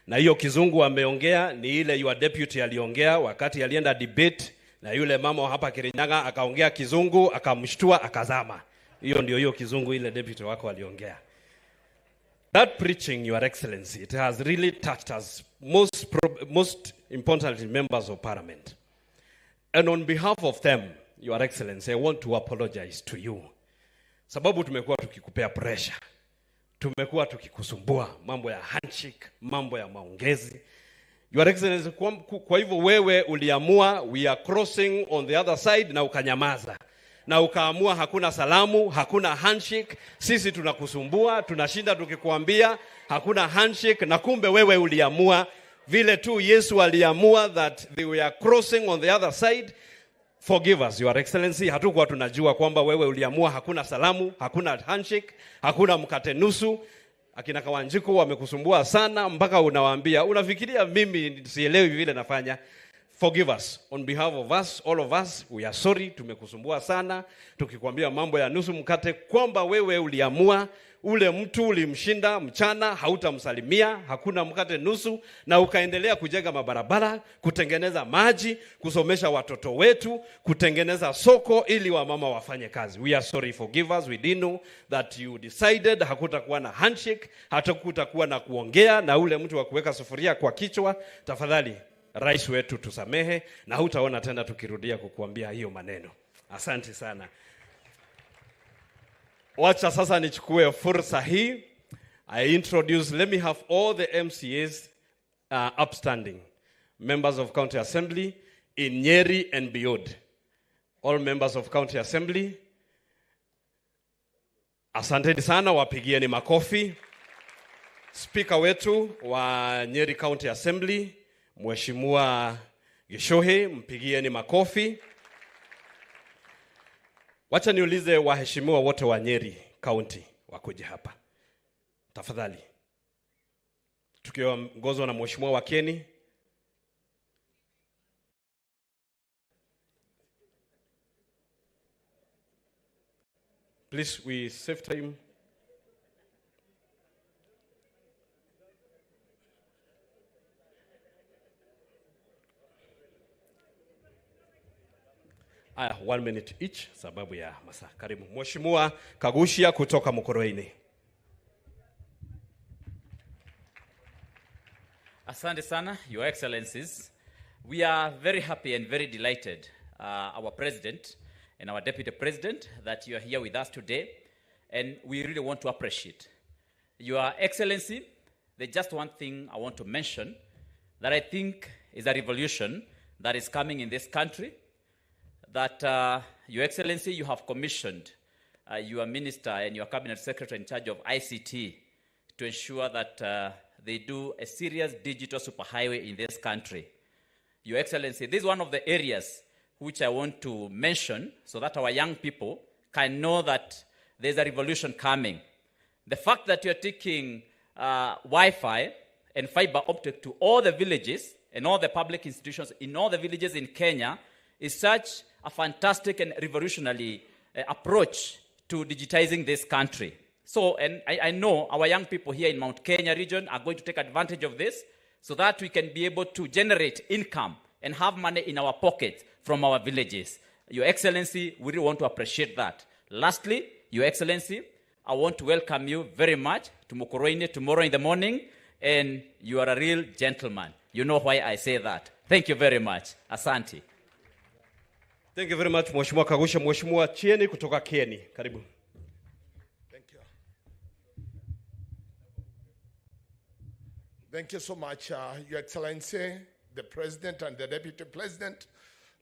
Na hiyo kizungu ameongea ni ile your deputy aliongea wakati alienda debate na yule mama hapa Kirinyaga akaongea kizungu akamshtua akazama. Hiyo kizungu ile deputy wako aliongea. That preaching, Your Excellency, it has really touched us, most importantly members of Parliament. And on behalf of them, Your Excellency, I want to apologize to you. Sababu tumekuwa tukikupea pressure. Tumekuwa tukikusumbua mambo ya handshake, mambo ya maongezi. Your Excellency, kwa hivyo wewe uliamua we are crossing on the other side na ukanyamaza. Na ukaamua hakuna salamu, hakuna handshake, sisi tunakusumbua, tunashinda tukikuambia hakuna handshake, na kumbe wewe uliamua vile tu Yesu aliamua that they were crossing on the other side. Forgive us, Your Excellency, hatukuwa tunajua kwamba wewe uliamua hakuna salamu, hakuna handshake, hakuna mkate nusu. Akina Kawanjiku wamekusumbua sana mpaka unawaambia unafikiria mimi sielewi vile nafanya. Forgive us. On behalf of us, all of us, we are sorry, tumekusumbua sana. Tukikwambia mambo ya nusu mkate kwamba wewe uliamua ule mtu ulimshinda mchana, hautamsalimia, hakuna mkate nusu, na ukaendelea kujenga mabarabara, kutengeneza maji, kusomesha watoto wetu, kutengeneza soko ili wamama wafanye kazi. We are sorry, forgive us. We didn't know that you decided hakutakuwa na handshake, hakutakuwa na kuongea na ule mtu wa kuweka sufuria kwa kichwa. Tafadhali Rais wetu tusamehe, na hutaona tena tukirudia kukuambia hiyo maneno. Asante sana. Wacha sasa nichukue fursa hii. Let me have all the MCAs upstanding, members of County Assembly in Nyeri and beyond. All members of County Assembly. Asante sana, wapigieni makofi. Speaker wetu wa Nyeri County Assembly, Mheshimiwa Gishohe, mpigieni makofi. Wacha niulize waheshimiwa wote wa Nyeri County wakuje hapa. Tafadhali. Tukiongozwa na Mheshimiwa Wakeni. Please, we save time. Aya, 1 minute each sababu ya masaa. Karibu Mheshimiwa Kagushia kutoka Mukoroini. Asante sana, Your Excellencies. We are very happy and very delighted, our President and our Deputy President, that you are here with us today, and we really want to appreciate. Your Excellency, there's just one thing I want to mention that I think is a revolution that is coming in this country, that Your Excellency, you have commissioned your minister and your cabinet secretary in charge of ICT to ensure that they do a serious digital superhighway in this country. Your Excellency, this is one of the areas which I want to mention so that our young people can know that there's a revolution coming. The fact that you're taking Wi-Fi and fiber optic to all the villages and all the public institutions in all the villages in Kenya is such a fantastic and revolutionary approach to digitizing this country. So, and I know our young people here in Mount Kenya region are going to take advantage of this so that we can be able to generate income and have money in our pockets from our villages. Your Excellency, we really want to appreciate that. Lastly, Your Excellency, I want to welcome you very much to Mukoroini tomorrow in the morning, and you are a real gentleman. You know why I say that. Thank you very much. Asante. Thank you very much, Mheshimiwa Kagusha. Mheshimiwa Chieni kutoka Kieni. Karibu. Thank you. Thank you so much, Your Excellency, the President and the Deputy President,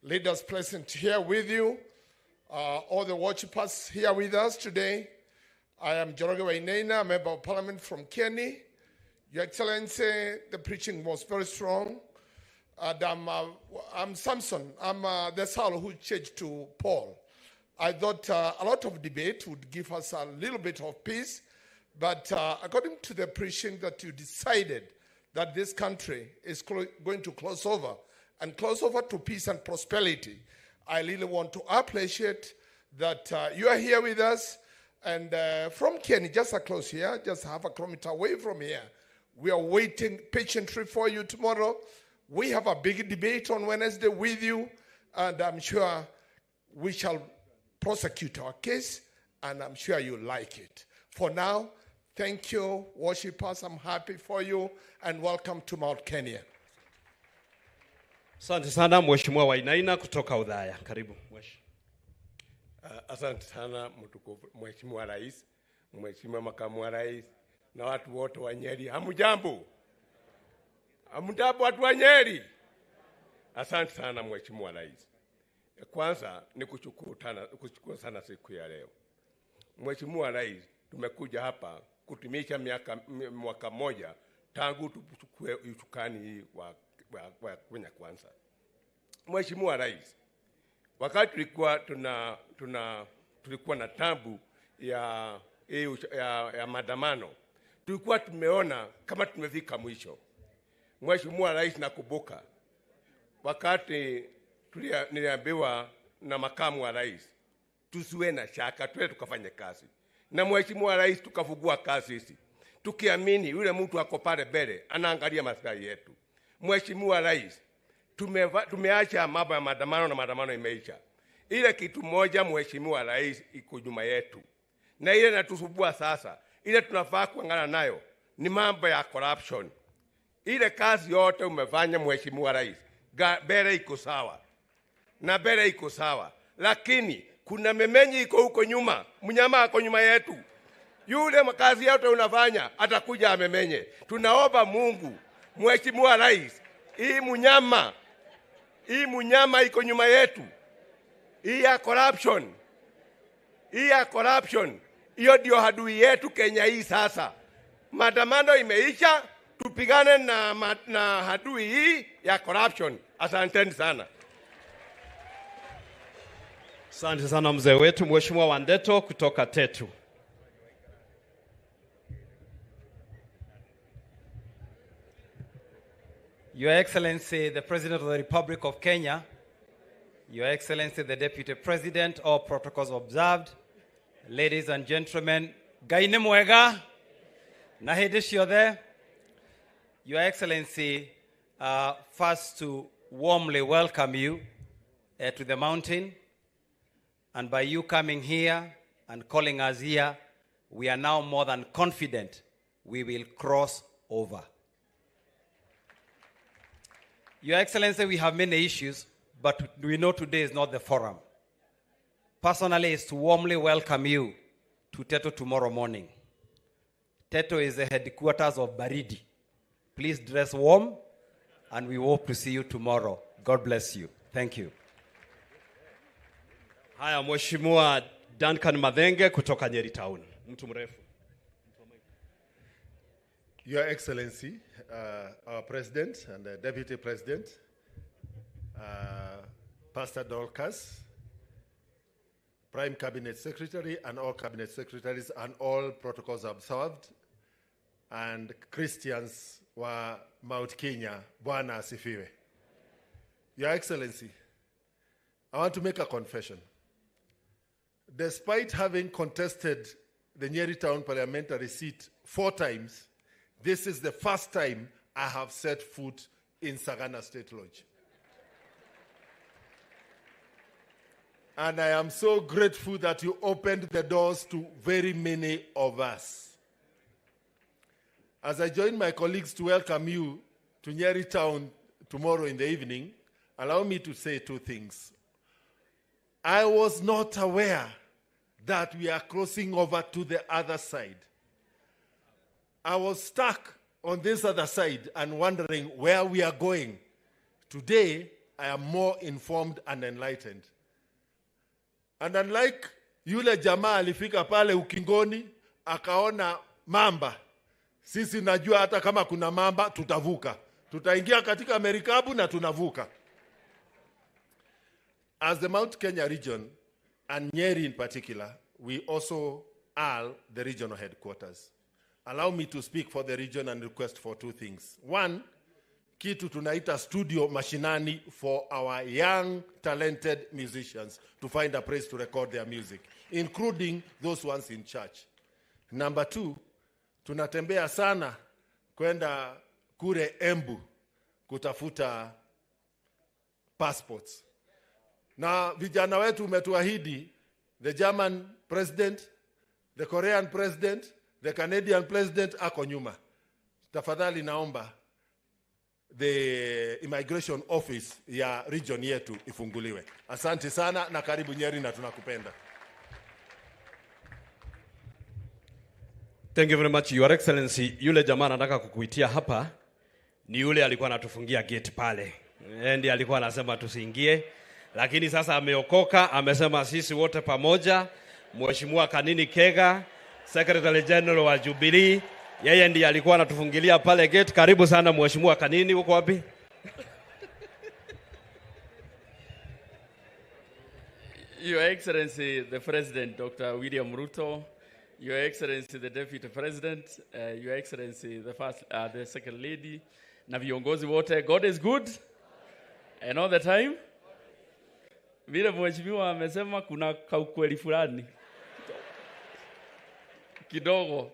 leaders present here with you, all the worshippers here with us today. I am Joroge Wainaina, Member of Parliament from Kieni. Your Excellency, the preaching was very strong. And I'm Samson. I'm the Saul who changed to Paul. I thought a lot of debate would give us a little bit of peace, but according to the preaching that you decided that this country is going to cross over and cross over to peace and prosperity, I really want to appreciate that you are here with us. And from Kenya, just close here, just half a kilometer away from here, We are waiting patiently for you tomorrow. We have a big debate on Wednesday with you, and I'm sure we shall prosecute our case, and I'm sure you like it. For now, thank you, worshipers. I'm happy for you, and welcome to Mount Kenya. Asante sana Mheshimiwa Wainaina kutoka Udhaya. Karibu Mheshimiwa. Asante sana Mheshimiwa Rais, Mheshimiwa Makamu wa Rais na watu wote wa Nyeri. Hamujambo? Hamujambo watu wa Nyeri? Asante sana Mheshimiwa Rais. Kwanza ni kushukuru sana siku ya leo. Mheshimiwa Rais, tumekuja hapa kutumisha mwaka mmoja tangu tuchukue usukani wa Kenya Kwanza. Mheshimiwa Rais, wakati tulikuwa na tabu ya maandamano, tulikuwa tumeona kama tumefika mwisho. Mheshimiwa Rais, nakumbuka wakati niliambiwa na makamu wa rais tusiwe na shaka, tukafanye kazi. Na Mheshimiwa Rais, tukafungua kazi hizi tukiamini yule mtu ako pale mbele anaangalia maslahi yetu. Mheshimiwa Rais, tumeacha mambo ya maandamano na maandamano imeisha. Ile kitu moja Mheshimiwa Rais iko nyuma yetu, na ile natusumbua sasa, ile tunafaa kuangana nayo ni mambo ya corruption. Ile kazi yote umefanya Mheshimiwa Rais, mbele iko sawa na mbele iko sawa, lakini kuna memenyi iko huko nyuma, mnyama ako nyuma yetu. Yule makazi yote unafanya atakuja amemenye. Tunaomba Mungu Mheshimiwa Rais, hii mnyama iko nyuma yetu, hii ya corruption, hiyo ndio adui yetu Kenya hii sasa. Maandamano imeisha, tupigane na adui hii ya corruption. Asanteni sana. Asante sana mzee wetu Mheshimiwa Wandeto kutoka Tetu. Your Excellency, the President of the Republic of Kenya, Your Excellency, the Deputy President, all protocols observed, ladies and gentlemen, Gaine Mwega, Nahidishio there. Your Excellency, first to warmly welcome you to the mountain. And by you coming here and calling us here, we are now more than confident we will cross over. Your Excellency, we have many issues, but we know today is not the forum. Personally, is to warmly welcome you to Teto tomorrow morning. Teto is the headquarters of Baridi. Please dress warm, and we hope to see you tomorrow. God bless you. Thank you. Haya, Mheshimiwa Duncan Madhenge kutoka Nyeri Town. Mtu mrefu. Your Excellency, our President and the Deputy President, Pastor Dorcas, Prime Cabinet Secretary and all Cabinet Secretaries and all protocols observed, and Christians wa Mount Kenya, Bwana asifiwe. Your Excellency, I want to make a confession. Despite having contested the Nyeri Town parliamentary seat 4 times, this is the first time I have set foot in Sagana State Lodge. And I am so grateful that you opened the doors to very many of us. As I join my colleagues to welcome you to Nyeri Town tomorrow in the evening, allow me to say 2 things. I was not aware that we are crossing over to the other side. I was stuck on this other side and wondering where we are going. Today, I am more informed and enlightened. And unlike yule jamaa alifika pale ukingoni, akaona mamba, sisi najua hata kama kuna mamba, tutavuka. Tutaingia katika merikabu na tunavuka. As the Mount Kenya region, and Nyeri in particular, we also are the regional headquarters. Allow me to speak for the region and request for 2 things. 1, kitu tunaita studio mashinani for our young, talented musicians to find a place to record their music, including those ones in church. Number 2, tunatembea sana kwenda kule Embu kutafuta passports. Na vijana wetu umetuahidi, the German president, the Korean president, the Canadian president ako nyuma. Tafadhali naomba the immigration office ya region yetu ifunguliwe. Asante sana na karibu Nyeri na tunakupenda. Thank you very much, Your Excellency. Yule jamaa anataka kukuitia hapa ni yule alikuwa anatufungia gate pale. Ndiye alikuwa anasema tusiingie, lakini sasa ameokoka, amesema sisi wote pamoja. Mheshimiwa Kanini Kega, Secretary General wa Jubilee, yeye ndiye alikuwa anatufungilia pale gate. Karibu sana Mheshimiwa Kanini, uko wapi? Your Excellency the President Dr. William Ruto, Your Excellency the Deputy President, Your Excellency the Second Lady, na viongozi wote, God is good and all the time. Vile mheshimiwa amesema kuna kaukweli fulani kidogo,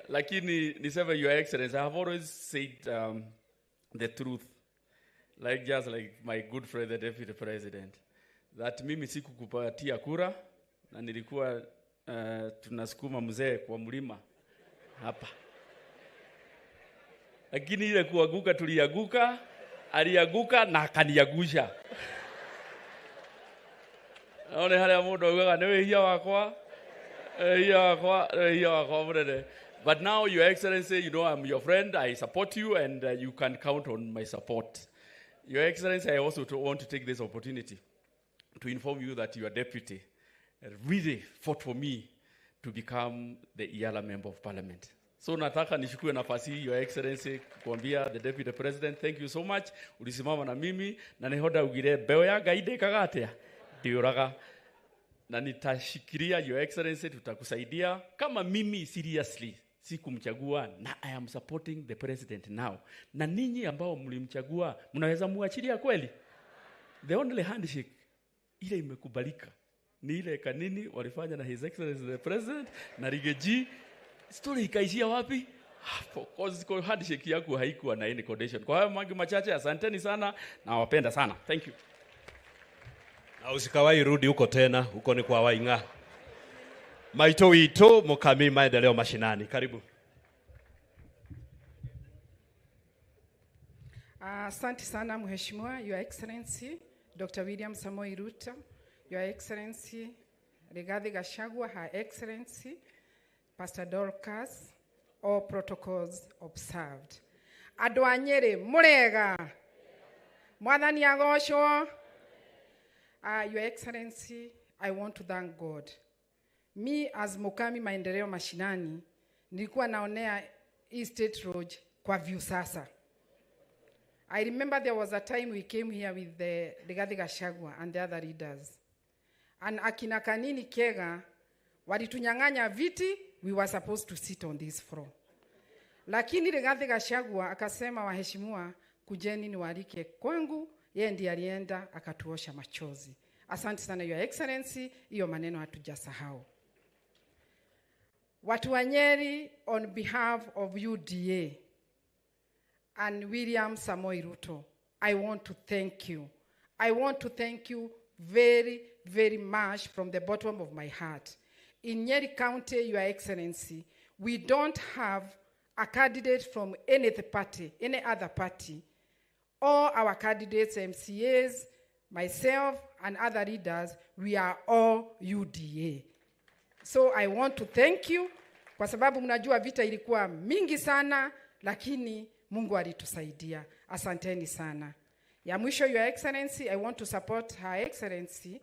lakini niseme Your Excellency, I have always said the truth, just like my good friend the Deputy President, that mimi sikukupatia kura na nilikuwa tunasukuma mzee kwa mlima hapa, lakini ile kuanguka tulianguka, alianguka na akaniagusha. Naone hali ya mundu augaga niwe hiya wakwa murere. But now, Your Excellency, you know I'm your friend, I support you, and you can count on my support. Your Excellency, I also want to take this opportunity to inform you that your deputy really fought for me to become the Iala Member of Parliament. So nataka nishukue nafasi, Your Excellency, kuambia the Deputy President, thank you so much. Ulisimama na mimi, na nihoda ugire beo ya gaide kagatea. Dioraga. Na nitashikiria, Your Excellency, tutakusaidia. Kama mimi seriously sikumchagua, na I am supporting the president now. Na ninyi ambao mlimchagua, mnaweza muachilia kweli? The only handshake ile imekubalika ni ile Kanini walifanya na His Excellency the President na Rigathi. Story ikaishia wapi? Hapo. Cause handshake yako haikuwa na any condition. Kwa hayo mangi machache, asanteni sana na wapenda sana. Thank you. Na usikawai rudi huko tena, huko ni kwa Wainga. Maito wito Mukami maendeleo mashinani. Karibu. Asante sana Mheshimiwa, Your Excellency Dr. William Samoei Ruto, Your Excellency Rigathi Gachagua, Her Excellency Pastor Dorcas, all protocols observed. Andũ a Nyeri murega, mwathani agocwo. Your Excellency, I want to thank God. Me as Mukami maendeleo mashinani, nilikuwa naonea East State Road kwa view sasa. I remember there was a time we came here with the Rigathi Gachagua and the other leaders. And akina Kanini Kega, walitunyang'anya viti, we were supposed to sit on this floor. Lakini Rigathi Gachagua akasema, waheshimiwa, kujeni niwaalike kwangu, yeye ndiye alienda akatuosha machozi. Asante sana Your Excellency, hiyo maneno hatujasahau. Watu wa Nyeri, on behalf of UDA and William Samoei Ruto, I want to thank you. I want to thank you very, very much from the bottom of my heart. In Nyeri County, Your Excellency, we don't have a candidate from any other party. All our candidates, MCAs, myself, and other leaders, we are all UDA. So I want to thank you, kwa sababu mnajua vita ilikuwa mingi sana, lakini Mungu alitusaidia. Asanteni sana. Ya mwisho, Your Excellency, I want to support Her Excellency,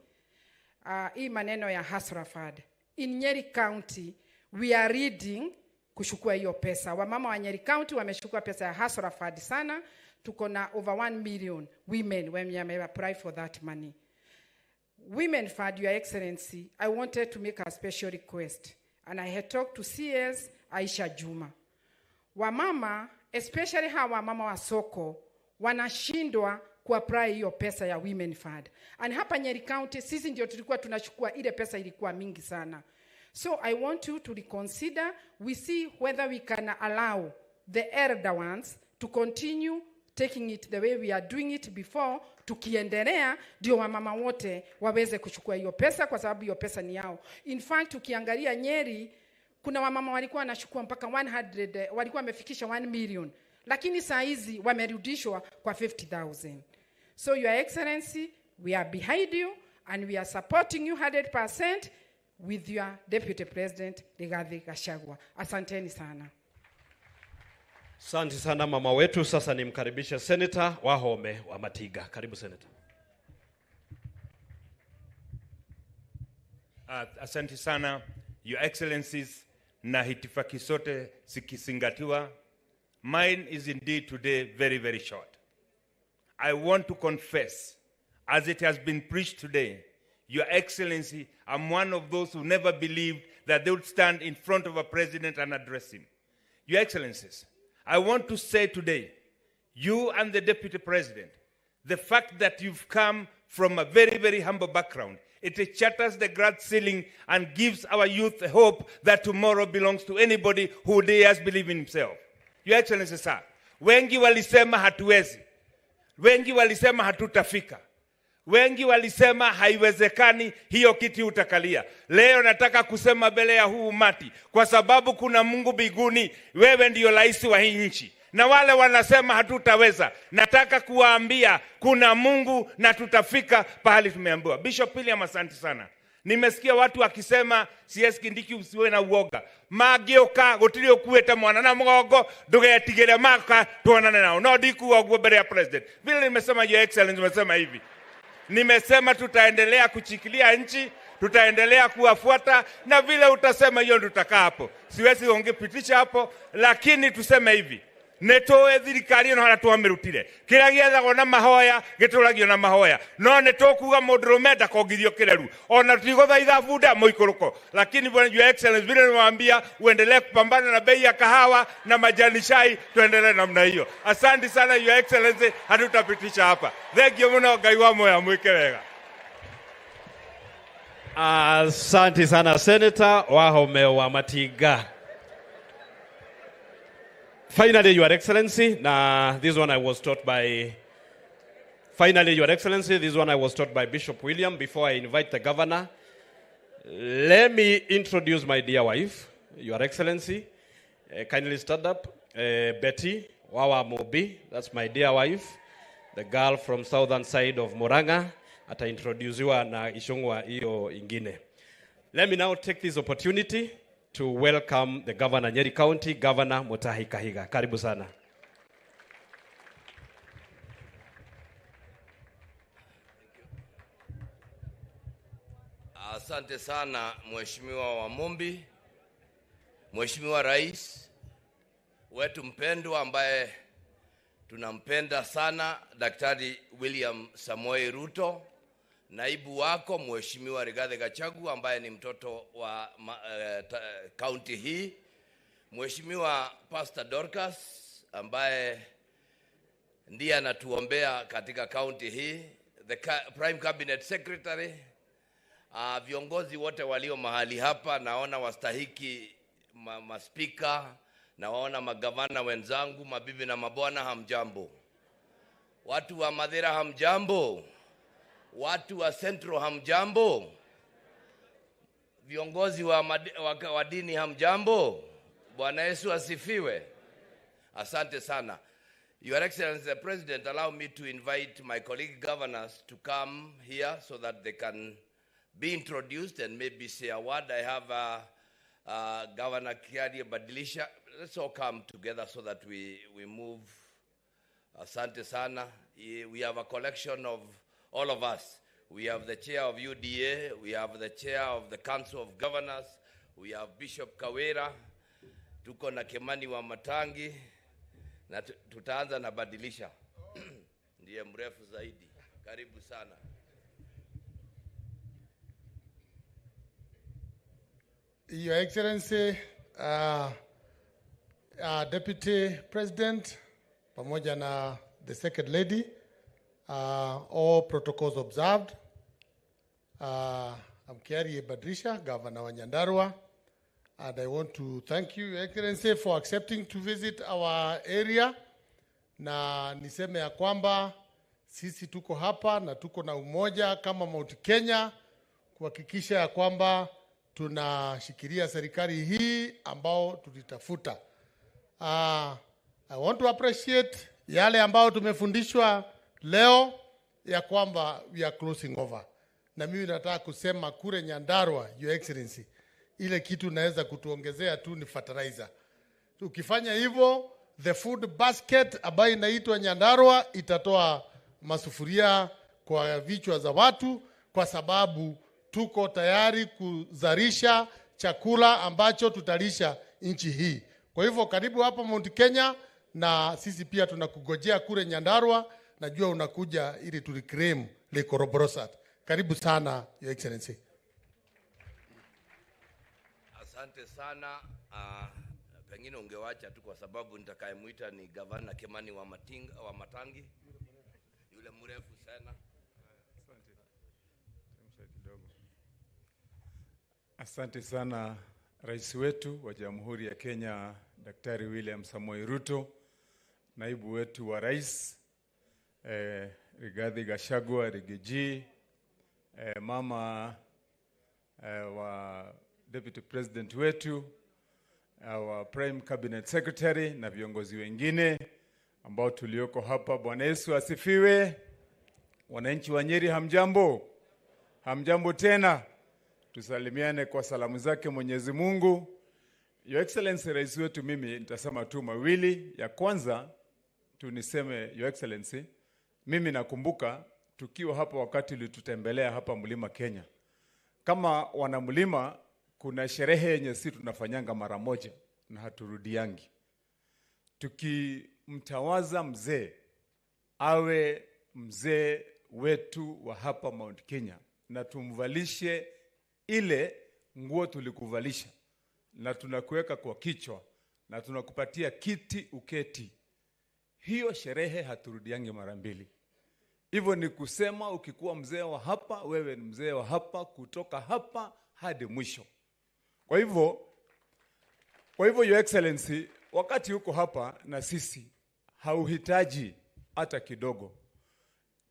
hii maneno ya Hasrafad. In Nyeri County, we are reading kushukua hiyo pesa. Wamama wa Nyeri County wameshukua pesa ya Hasrafad sana. Tuko na over 1 million women when we may apply for that money. Women Fund, Your Excellency, I wanted to make a special request. And I had talked to CS Aisha Juma. Wamama, especially hawa wamama wa soko, wanashindwa kuapply hiyo pesa ya Women Fund. And hapa Nyeri County, sisi ndio tulikuwa tunachukua ile pesa ilikuwa mingi sana. So I want you to reconsider, we see whether we can allow the elder ones to continue taking it the way we are doing it before, tukiendelea ndio wamama wote waweze kuchukua hiyo pesa, kwa sababu hiyo pesa ni yao. In fact, ukiangalia Nyeri, kuna wamama walikuwa wanachukua mpaka 100, walikuwa wamefikisha 1 million, lakini saa hizi wamerudishwa kwa 50,000. So Your Excellency, we are behind you and we are supporting you 100% with your Deputy President Rigathi Gachagua. Asanteni sana. Asante sana mama wetu. Sasa nimkaribishe Senator Wahome wa Matiga. Karibu Senator. Asante sana Your Excellencies na hitifaki sote zikizingatiwa. Mine is indeed today very, very short. I want to confess, as it has been preached today, Your Excellency, I'm one of those who never believed that they would stand in front of a president and address him. Your Excellencies, I want to say today, you and the Deputy President, the fact that you've come from a very, very humble background, it shatters the glass ceiling and gives our youth hope that tomorrow belongs to anybody who dares believe in himself. Your Excellency, sir, wengi walisema hatuwezi. Wengi walisema hatutafika. Wengi walisema haiwezekani hiyo kiti utakalia. Leo nataka kusema mbele ya huu umati, kwa sababu kuna Mungu mbinguni, wewe ndio rais wa hii nchi. Na wale wanasema hatutaweza, nataka kuwaambia kuna Mungu na tutafika pahali tumeambiwa. Bishop William, asante sana. Nimesikia watu wakisema CS Kindiki usiwe na uoga. Magioka gutiri okuete mwana na mgongo ndugetigire maka tuonane nao. No diku ogwo mbele ya president. Vile nimesema Your Excellency, nimesema hivi. Nimesema tutaendelea kuchikilia nchi, tutaendelea kuwafuata, na vile utasema hiyo tutakaa hapo. Siwezi ongepitisha hapo, lakini tuseme hivi. Netoe thirikari no haratu amerutire. Kira giethagwo na mahoya gituragio na mahoya. No netokuga mundurume ndakongithio kireru. Ona tutigothaitha bunda moikuruko. Lakini Your Excellency, vile niwaambia uendelee kupambana na bei ya kahawa na majani chai, tuendelee namna hiyo. Asante sana Your Excellency, hatutapitisha hapa. Thank you muno, Ngai wa moya mwike wega. Asante sana Senator Wahome wa Matiga. Finally, Your Excellency, this one I was taught by Bishop William. Before I invite the governor, let me introduce my dear wife, Your Excellency. Kindly stand up. Betty Wawa Mobi, that's my dear wife, the girl from southern side of Murang'a. Ataintroduciwa na Ishungwa hiyo ingine. Let me now take this opportunity to welcome the Governor Nyeri County, Governor Mutahi Kahiga. Karibu sana. Asante sana Mheshimiwa Wamombi, Mheshimiwa Rais wetu mpendwa ambaye tunampenda sana, Daktari William Samoei Ruto, naibu wako Mheshimiwa Rigathi Gachagua ambaye ni mtoto wa county hii, Mheshimiwa Pastor Dorcas ambaye ndiye anatuombea katika county hii, the Prime Cabinet Secretary, viongozi wote walio mahali hapa, naona wastahiki maspika, naona magavana wenzangu, mabibi na mabwana, hamjambo. Watu wa Mathira hamjambo. Watu wa Central hamjambo. Viongozi wa dini hamjambo. Bwana Yesu asifiwe. Asante sana. Your Excellency the President, allow me to invite my colleague governors to come here so that they can be introduced and maybe say a word. I have Governor Kiaria Badilisha. Let's all come together so that we move. Asante sana. We have a collection of all of us. We have the chair of UDA, we have the chair of the Council of Governors, we have Bishop Kawera, tuko na Kimani wa Matangi, na tutaanza na Badilisha. Ndiye mrefu zaidi. Karibu sana. Your Excellency, Deputy President, pamoja na the Second Lady, all protocols observed. I'm Kiari Badrisha, Governor wa Nyandarua. And I want to thank you, Your Excellency, for accepting to visit our area. Na niseme ya kwamba sisi tuko hapa na tuko na umoja kama Mount Kenya kuhakikisha ya kwamba tunashikilia serikali hii ambao tulitafuta. I want to appreciate yale ambao tumefundishwa leo ya kwamba we are closing over. Na mimi nataka kusema kule Nyandarua, Your Excellency, ile kitu naweza kutuongezea tu ni fertilizer. Ukifanya hivyo, the food basket ambayo inaitwa Nyandarua itatoa masufuria kwa vichwa za watu, kwa sababu tuko tayari kuzalisha chakula ambacho tutalisha nchi hii. Kwa hivyo karibu hapa Mount Kenya, na sisi pia tunakugojea kule Nyandarua. Najua unakuja ili tuliclaim le Koroborosat. Karibu sana, Your Excellency. Asante sana. Pengine ungewacha tu kwa sababu nitakayemuita ni Gavana Kimani wa Matangi. Yule mrefu sana. Asante sana Rais wetu wa Jamhuri ya Kenya Daktari William Samoei Ruto, naibu wetu wa rais Rigathi Gachagua Rigathi, mama wa Deputy President wetu, our Prime Cabinet Secretary na viongozi wengine ambao tulioko hapa. Bwana Yesu asifiwe. Wananchi wa Nyeri hamjambo? Hamjambo tena. Tusalimiane kwa salamu zake Mwenyezi Mungu. Your Excellency rais wetu, mimi nitasema tu mawili. Ya kwanza tuniseme, Your Excellency, mimi nakumbuka tukiwa hapa wakati ulitutembelea hapa Mlima Kenya. Kama wana Mlima, kuna sherehe yenye sisi tunafanyanga mara moja na haturudiangi. Tukimtawaza mzee awe mzee wetu wa hapa Mount Kenya, na tumvalishe ile nguo tulikuvalisha, na tunakuweka kwa kichwa, na tunakupatia kiti uketi. Hiyo sherehe haturudiangi mara mbili. Hivyo ni kusema ukikuwa mzee wa hapa, wewe ni mzee wa hapa kutoka hapa hadi mwisho. Kwa hivyo Your Excellency, wakati uko hapa na sisi, hauhitaji hata kidogo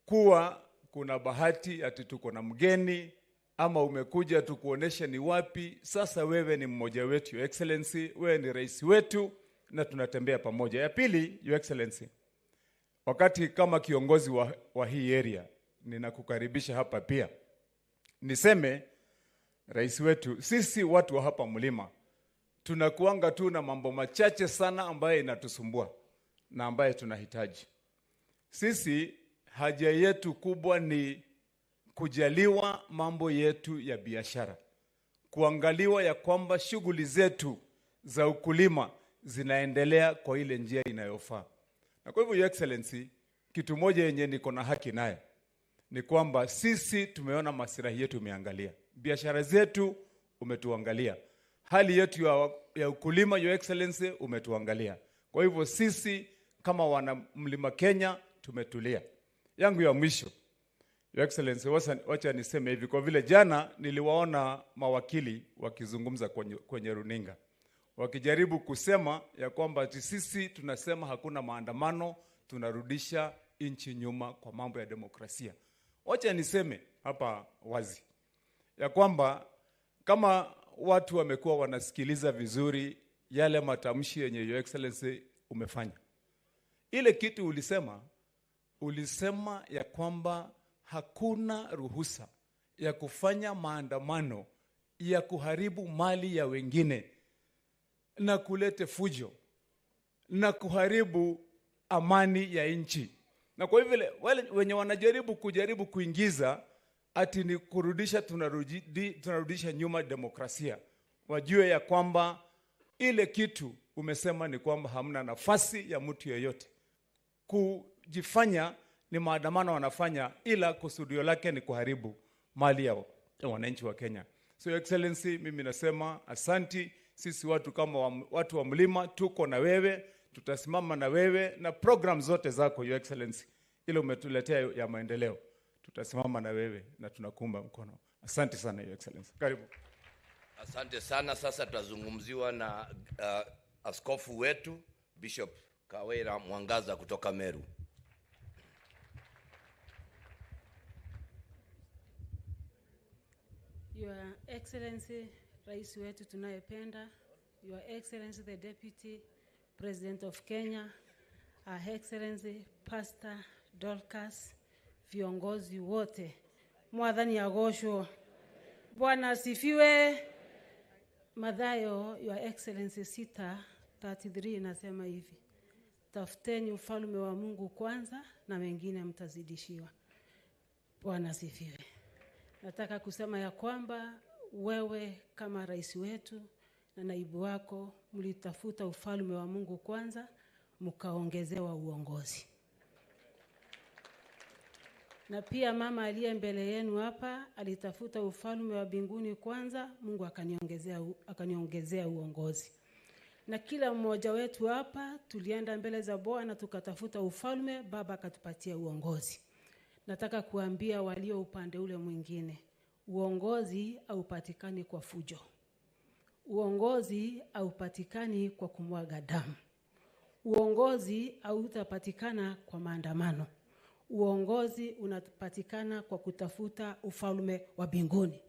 kuwa kuna bahati ati tuko na mgeni ama umekuja tukuoneshe ni wapi. Sasa wewe ni mmoja wetu, Your Excellency, wewe ni rais wetu na tunatembea pamoja. Ya pili, Your Excellency, wakati kama kiongozi wa hii area, ninakukaribisha hapa pia. Niseme rais wetu, sisi watu wa hapa Mlima tunakuanga tu na mambo machache sana ambaye inatusumbua na ambaye tunahitaji. Sisi haja yetu kubwa ni kujaliwa mambo yetu ya biashara, kuangaliwa ya kwamba shughuli zetu za ukulima zinaendelea kwa ile njia inayofaa. Na kwa hivyo, Your Excellency, kitu moja yenye niko na haki naye ni kwamba sisi tumeona maslahi yetu umeangalia, biashara zetu umetuangalia, hali yetu ya ukulima, Your Excellency, umetuangalia. Kwa hivyo sisi kama wana Mlima Kenya tumetulia. Yangu ya mwisho, Your Excellency, wacha niseme hivi, kwa vile jana niliwaona mawakili wakizungumza kwenye runinga, wakijaribu kusema ya kwamba sisi tunasema hakuna maandamano, tunarudisha nchi nyuma kwa mambo ya demokrasia. Wacha niseme hapa wazi ya kwamba kama watu wamekuwa wanasikiliza vizuri yale matamshi yenye Your Excellency umefanya, ile kitu ulisema ya kwamba hakuna ruhusa ya kufanya maandamano ya kuharibu mali ya wengine na kulete fujo na kuharibu amani ya nchi. Na kwa hivyo wale wenye wanajaribu kuingiza ati ni kurudisha, tunarudisha nyuma demokrasia, wajue ya kwamba ile kitu umesema ni kwamba hamna nafasi ya mtu yeyote kujifanya ni maandamano wanafanya, ila kusudio lake ni kuharibu mali ya wananchi wa Kenya. So Your Excellency, mimi nasema asanti. Sisi watu kama watu wa Mlima tuko na wewe, tutasimama na wewe na program zote zako Your Excellency ile umetuletea ya maendeleo, tutasimama na wewe na tunakuunga mkono. Asante sana Your Excellency. Karibu. Asante sana. Sasa tutazungumziwa na askofu wetu Bishop Kawera Mwangaza kutoka Meru. Your Excellency, Rais wetu tunayependa, Your Excellency the Deputy President of Kenya, Her Excellency Pastor Dorcas, viongozi wote, mwadhani agosho, Bwana asifiwe. Mathayo, Your Excellency 6:33 inasema hivi: tafuteni ufalme wa Mungu kwanza na mengine mtazidishiwa. Bwana asifiwe. Nataka kusema ya kwamba wewe kama rais wetu na naibu wako mlitafuta ufalme wa Mungu kwanza, mkaongezewa uongozi. Na pia mama aliye mbele yenu hapa alitafuta ufalme wa mbinguni kwanza, Mungu akaniongezea uongozi. Na kila mmoja wetu hapa tulienda mbele za Bwana tukatafuta ufalme, Baba akatupatia uongozi. Nataka kuambia walio upande ule mwingine, uongozi haupatikani kwa fujo. Uongozi haupatikani kwa kumwaga damu. Uongozi hautapatikana kwa maandamano. Uongozi unapatikana kwa kutafuta ufalme wa mbinguni,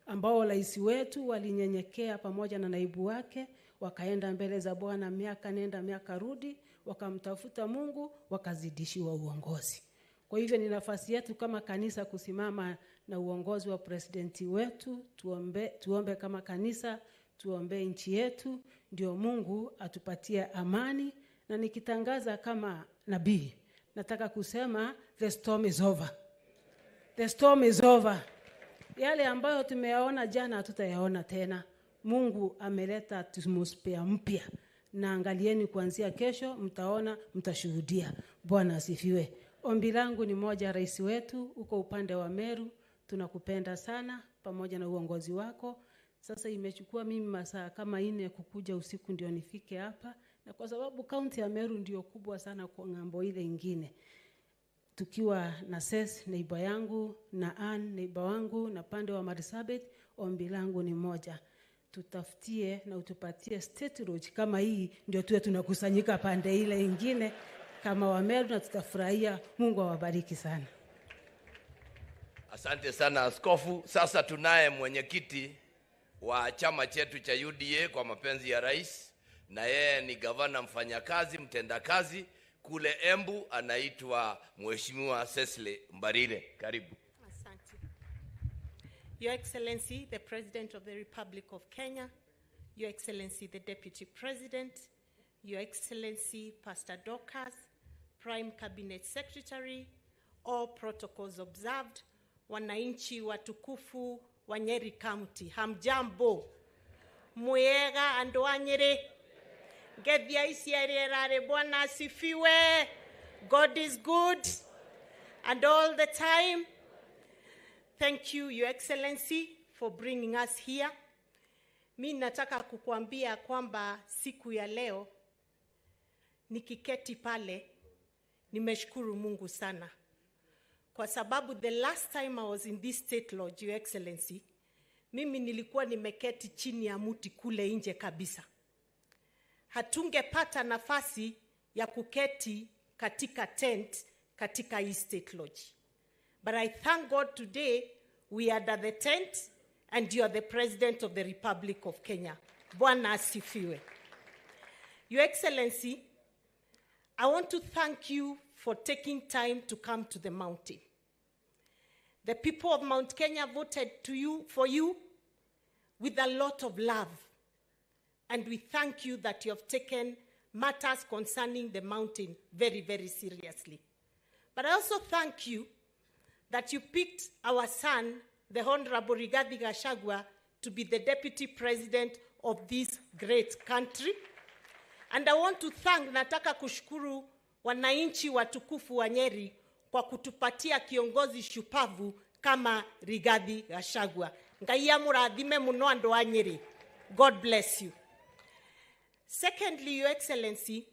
ambao rais wetu walinyenyekea pamoja na naibu wake, wakaenda mbele za Bwana miaka nenda miaka rudi, wakamtafuta Mungu, wakazidishiwa uongozi. Kwa hivyo ni nafasi yetu kama kanisa kusimama na uongozi wa presidenti wetu, tuombe kama kanisa, tuombe nchi yetu, ndio Mungu atupatie amani. Na nikitangaza kama nabii, nataka kusema the storm is over. The storm is over. Yale ambayo tumeyaona jana hatutayaona tena. Mungu ameleta atmosphere mpya. Na angalieni kuanzia kesho mtaona, mtashuhudia. Bwana asifiwe. Ombi langu ni moja, rais wetu uko upande wa Meru, tunakupenda sana pamoja na uongozi wako. Sasa imechukua mimi masaa kama 4 kukuja usiku ndio nifike hapa, na kwa sababu kaunti ya Meru ndio kubwa sana kwa ngambo ile ingine. Tukiwa na Ses neighbor yangu na Ann neighbor wangu na pande wa Marsabit, ombi langu ni moja, tutafutie na utupatie state road kama hii ndio tuwe tunakusanyika pande ile ingine kama wa Meru, na tutafurahia. Mungu awabariki sana. Asante sana askofu. Sasa tunaye mwenyekiti wa chama chetu cha UDA kwa mapenzi ya rais, na yeye ni gavana mfanyakazi mtendakazi kule Embu, anaitwa Mheshimiwa Cecily Mbarire. Karibu. Asante. Your Excellency the President of the Republic of Kenya, Your Excellency the Deputy President, Your Excellency Pastor Dorcas, Prime Cabinet Secretary, all protocols observed, wananchi watukufu wa Nyeri County, hamjambo, mwega andu a Nyeri, gethia isiarerare, Bwana asifiwe. God is good and all the time. Thank you, Your Excellency, for bringing us here. Mimi nataka kukuambia kwamba siku ya leo nikiketi pale nimeshukuru Mungu sana, kwa sababu the last time I was in this state lodge, Your Excellency, mimi nilikuwa nimeketi chini ya mti kule nje kabisa. Hatungepata nafasi ya kuketi katika tent katika hii state lodge. But I thank God today we are at the tent and you are the President of the Republic of Kenya. Bwana asifiwe. Your Excellency, I want to thank you for taking time to come to the mountain. The people of Mount Kenya voted for you with a lot of love. And we thank you that you have taken matters concerning the mountain very, very seriously. But I also thank you that you picked our son, the Honorable Gachagua, to be the Deputy President of this great country. And I want to thank, nataka kushukuru wananchi watukufu wa Nyeri kwa kutupatia kiongozi shupavu kama Rigathi Gachagua. Ngai amurathime muno andu a Nyeri. God bless you. Secondly, Your Excellency,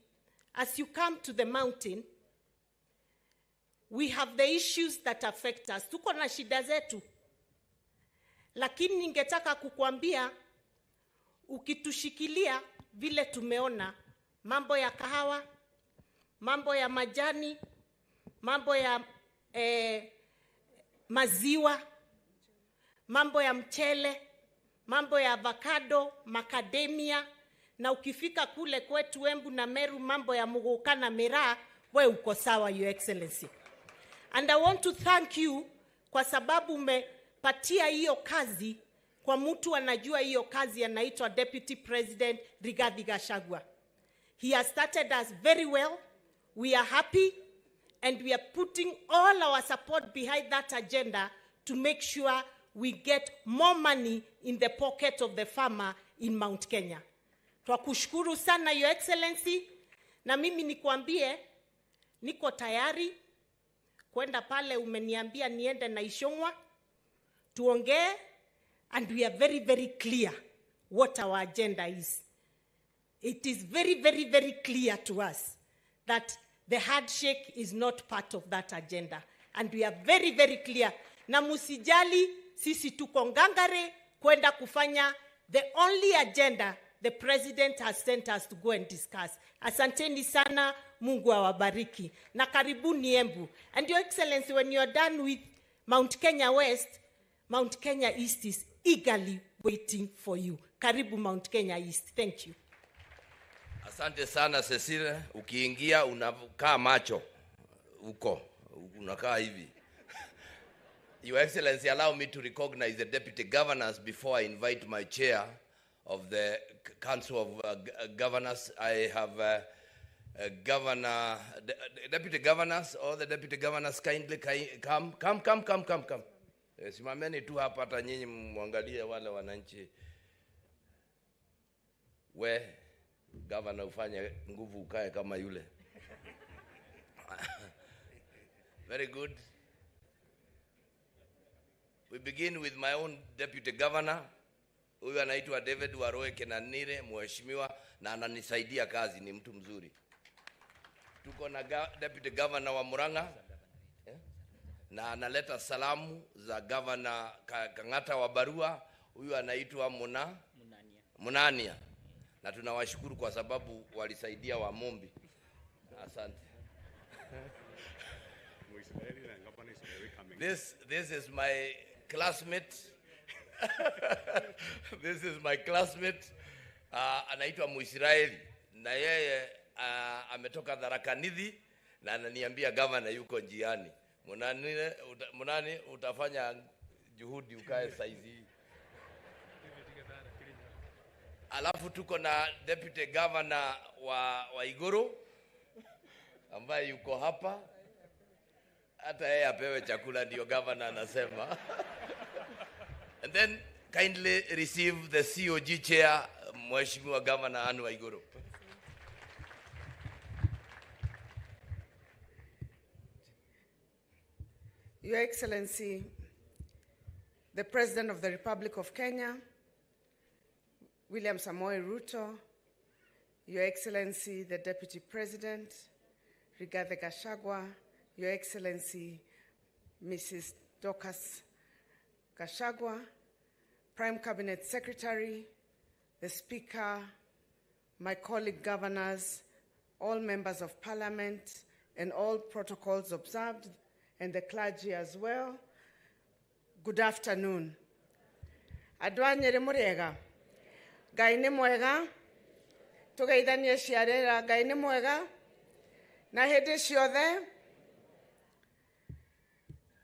as you come to the mountain, we have the issues that affect us. Tuko na shida zetu. Lakini ningetaka kukuambia ukitushikilia vile tumeona mambo ya kahawa, mambo ya majani, mambo ya maziwa, mambo ya mchele, mambo ya avocado, macadamia, na ukifika kule kwetu Embu na Meru mambo ya muguka na miraa, we uko sawa, Your Excellency. And I want to thank you kwa sababu umepatia hiyo kazi kwa mtu anajua hiyo kazi, anaitwa Deputy President Rigathi Gachagua. He has started us very well. We are happy and we are putting all our support behind that agenda to make sure we get more money in the pocket of the farmer in Mount Kenya. Twakushukuru sana, Your Excellency, na mimi nikuambie niko tayari kwenda pale umeniambia niende na Ishongwa tuongee, and we are very, very clear what our agenda is. It is very, very, very clear to us that the handshake is not part of that agenda. And we are very, very clear. Na musijali, sisi tuko ngangare kwenda kufanya the only agenda the president has sent us to go and discuss. Asanteni sana, Mungu awabariki. Na karibuni Embu. And Your Excellency, when you are done with Mount Kenya West, Mount Kenya East is eagerly waiting for you. Karibu Mount Kenya East. Thank you. Asante sana Cecile, ukiingia unakaa macho uko unakaa hivi. Your Excellency, allow me to recognize the deputy governors before I invite my chair of the Council of Governors. I have deputy governors, all the deputy governors kindly come. Simameni tu hapa hata nyinyi muangalie wale wananchi. We governor ufanye nguvu ukae kama yule. Very good. We begin with my own deputy governor. Huyu anaitwa David Waroe Kenanire, mheshimiwa na ananisaidia kazi, ni mtu mzuri. Tuko na deputy governor wa Murang'a na analeta salamu za governor Kang'ata wa Barua. Huyu anaitwa Munania. Na tunawashukuru kwa sababu walisaidia wa Mombi. Asante. This is my classmate. This is my classmate. Anaitwa Muisraeli. Na yeye ametoka Tharaka-Nithi na ananiambia governor yuko njiani. Munani utafanya juhudi ukae saizi. Alafu tuko na deputy governor wa Igoro ambaye yuko hapa. Hata yeye apewe chakula ndio governor anasema. And then kindly receive the COG chair, Mheshimiwa Governor Anne wa Igoro. Your Excellency, the President of the Republic of Kenya, William Samoei Ruto, Your Excellency, the Deputy President, Rigathi Gachagua, Your Excellency, Mrs. Dorcas Gachagua, Prime Cabinet Secretary, the Speaker, my colleague governors, all members of Parliament, and all protocols observed, and the clergy as well. Good afternoon. Adwa Nyeri murega. Ngai nĩ mwega. Tugeithanie ciarera. Ngai nĩ mwega. Na hĩndĩ ciothe.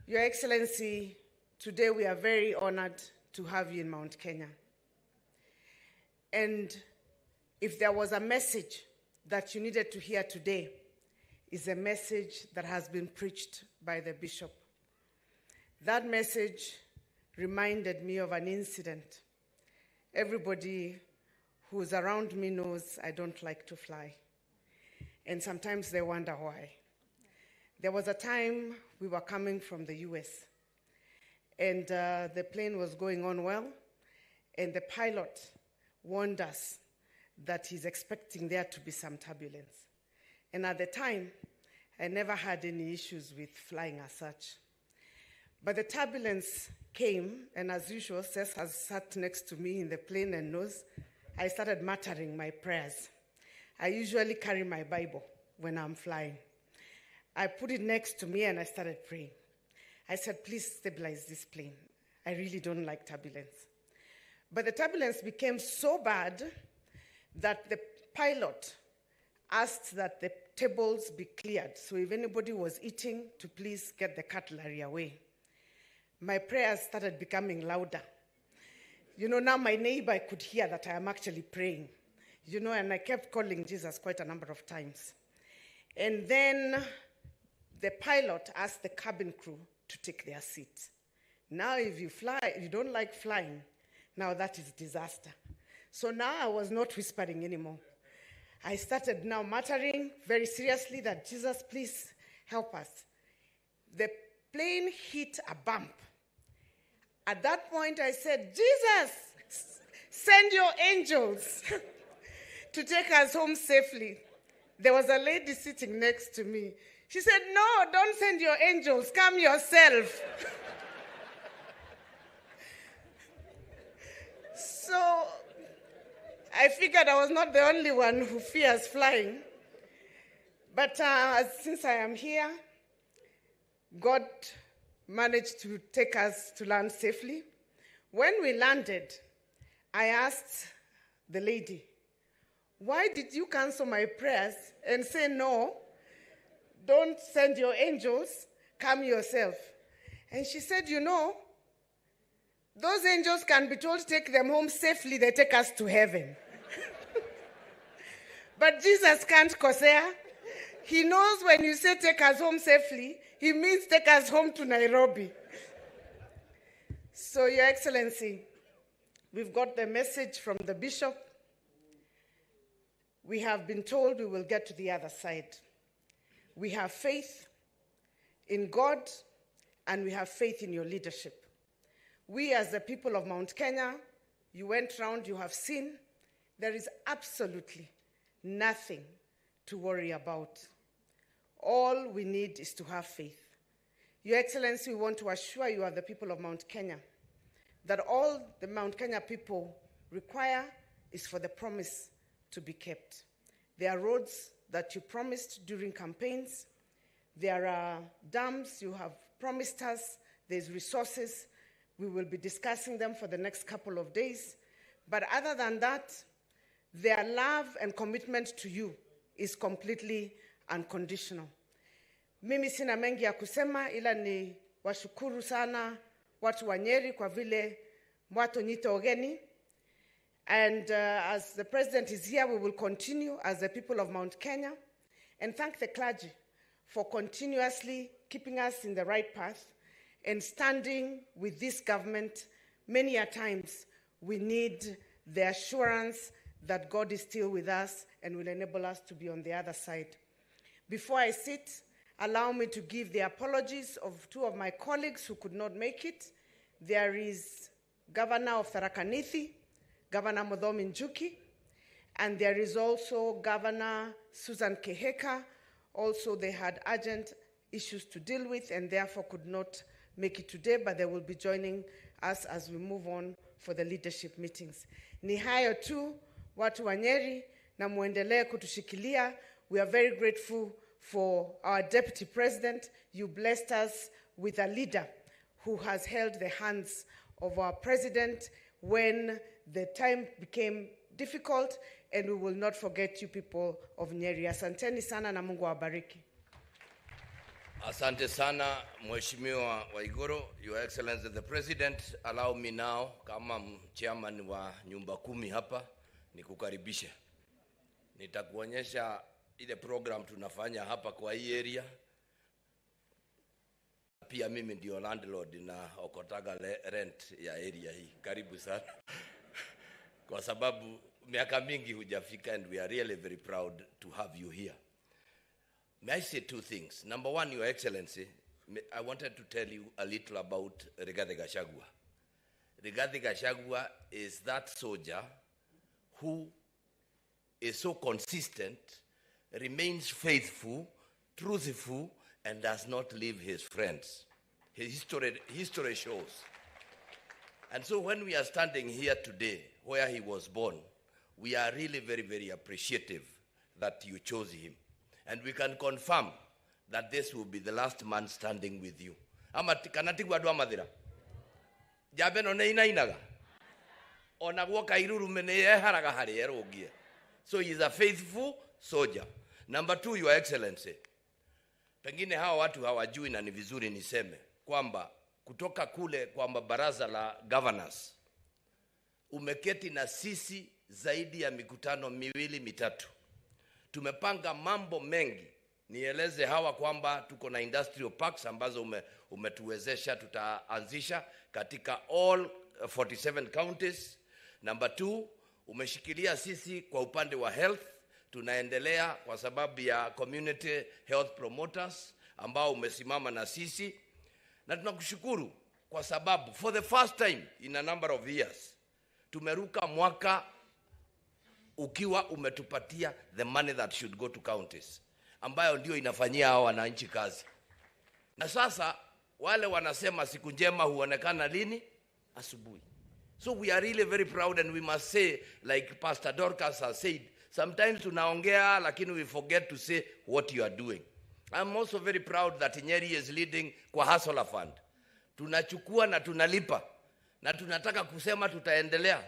Your Excellency, today we are very honored to have you in Mount Kenya. And if there was a message that you needed to hear today, is a message that has been preached by the bishop. That message reminded me of an incident. Everybody who's around me knows I don't like to fly. And sometimes they wonder why. There was a time we were coming from the US, and the plane was going on well, and the pilot warned us that he's expecting there to be some turbulence. And at the time, I never had any issues with flying as such. But the turbulence came, and as usual, Seth has sat next to me in the plane and knows I started muttering my prayers. I usually carry my Bible when I'm flying. I put it next to me and I started praying. I said, please stabilize this plane. I really don't like turbulence. But the turbulence became so bad that the pilot asked that the tables be cleared. So if anybody was eating, to please get the cutlery away. My prayers started becoming louder. Now my neighbor could hear that I am actually praying. And I kept calling Jesus quite a number of times. And then the pilot asked the cabin crew to take their seats. Now if you don't like flying, now that is disaster. So now I was not whispering anymore. I started now muttering very seriously that Jesus, please help us. The plane hit a bump. At that point I said, Jesus, send your angels to take us home safely. There was a lady sitting next to me. She said, no, don't send your angels, come yourself. So I figured I was not the only one who fears flying. But since I am here, God managed to take us to land safely. When we landed, I asked the lady, why did you cancel my prayers and say no? Don't send your angels, come yourself. And she said, those angels can be told to take them home safely, they take us to heaven. But Jesus can't kosea. He knows when you say take us home safely, he means take us home to Nairobi. So, Your Excellency, we've got the message from the bishop. We have been told we will get to the other side. We have faith in God, and we have faith in your leadership. We as the people of Mount Kenya, you went round, you have seen, there is absolutely nothing to worry about. All we need is to have faith. Your Excellency, we want to assure you, as the people of Mount Kenya, that all the Mount Kenya people require is for the promise to be kept. There are roads that you promised during campaigns. There are dams you have promised us. There's resources. We will be discussing them for the next couple of days. But other than that, their love and commitment to you is completely unconditional. Mimi sina mengi ya kusema, ila ni washukuru sana watu wa Nyeri kwa vile mwato nyita ogeni. And as the president is here, we will continue as the people of Mount Kenya and thank the clergy for continuously keeping us in the right path and standing with this government. Many a times we need the assurance that God is still with us and will enable us to be on the other side. Before I sit, allow me to give the apologies of two of my colleagues who could not make it. There is Governor of Tharaka Nithi, Governor Muthomi Njuki, and there is also Governor Susan Keheka. Also, they had urgent issues to deal with and therefore could not make it today, but they will be joining us as we move on for the leadership meetings. Ni hayo tu, watu wa Nyeri, na muendelee kutushikilia. We are very grateful for our Deputy President. You blessed us with a leader who has held the hands of our President when the time became difficult, and we will not forget you people of Nyeri. Asanteni sana na Mungu awabariki. Asante sana Mheshimiwa Waiguru. Your Excellency the President, allow me now kama chairman wa nyumba 10 hapa nikukaribisha. Nitakuonyesha ile program tunafanya hapa kwa hii area. Pia mimi ndio landlord na okotaga rent ya area hii. Karibu sana. Kwa sababu miaka mingi hujafika, and we are really very proud to have you here. May I say two things? Number one, Your Excellency, I wanted to tell you a little about Rigathi Gachagua. Rigathi Gachagua is that soldier who is so consistent, remains faithful, truthful, and does not leave his friends. His history shows. And so when we are standing here today, where he was born, we are really very, very appreciative that you chose him. And we can confirm that this will be the last man standing with you. Ama kanatigu adu amadira. Jabe no ne inainaga. Ona gwoka iruru mene yeharaga hari erogie. So he is a faithful soldier. Number 2, Your Excellency. Pengine hawa watu hawajui na ni vizuri niseme kwamba kutoka kule kwamba baraza la governors umeketi na sisi zaidi ya mikutano 2-3. Tumepanga mambo mengi. Nieleze hawa kwamba tuko na industrial parks ambazo umetuwezesha tutaanzisha katika all 47 counties. Number 2, umeshikilia sisi kwa upande wa health. Tunaendelea kwa sababu ya community health promoters ambao umesimama na sisi. Na tunakushukuru kwa sababu for the first time in a number of years tumeruka mwaka ukiwa umetupatia the money that should go to counties, ambayo ndio inafanyia hao wananchi kazi. Na sasa wale wanasema siku njema huonekana lini? Asubuhi. So we are really very proud, and we must say, like Pastor Dorcas has said, sometimes tunaongea lakini we forget to say what you are doing. I'm also very proud that Nyeri is leading kwa Hustler Fund. Tunachukua na tunalipa. Na tunataka kusema tutaendelea.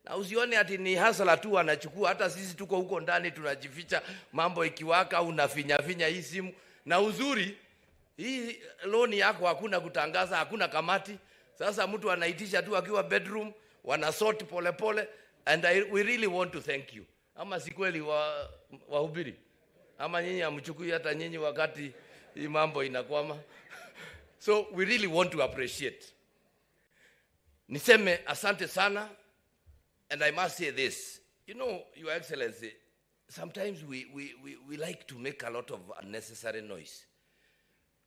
Na usione ati ni hustler tu anachukua, hata sisi tuko huko ndani tunajificha, mambo ikiwaka unafinya hii simu. Na uzuri hii loan yako hakuna kutangaza, hakuna kamati. Sasa mtu anaitisha tu akiwa bedroom, wanasort pole pole, and we really want to thank you. Ama si kweli wahubiri? Ama nyinyi amchukui hata nyinyi wakati hii mambo inakwama? So we really want to appreciate. Niseme asante sana, and I must say this. You know, Your Excellency, sometimes we like to make a lot of unnecessary noise.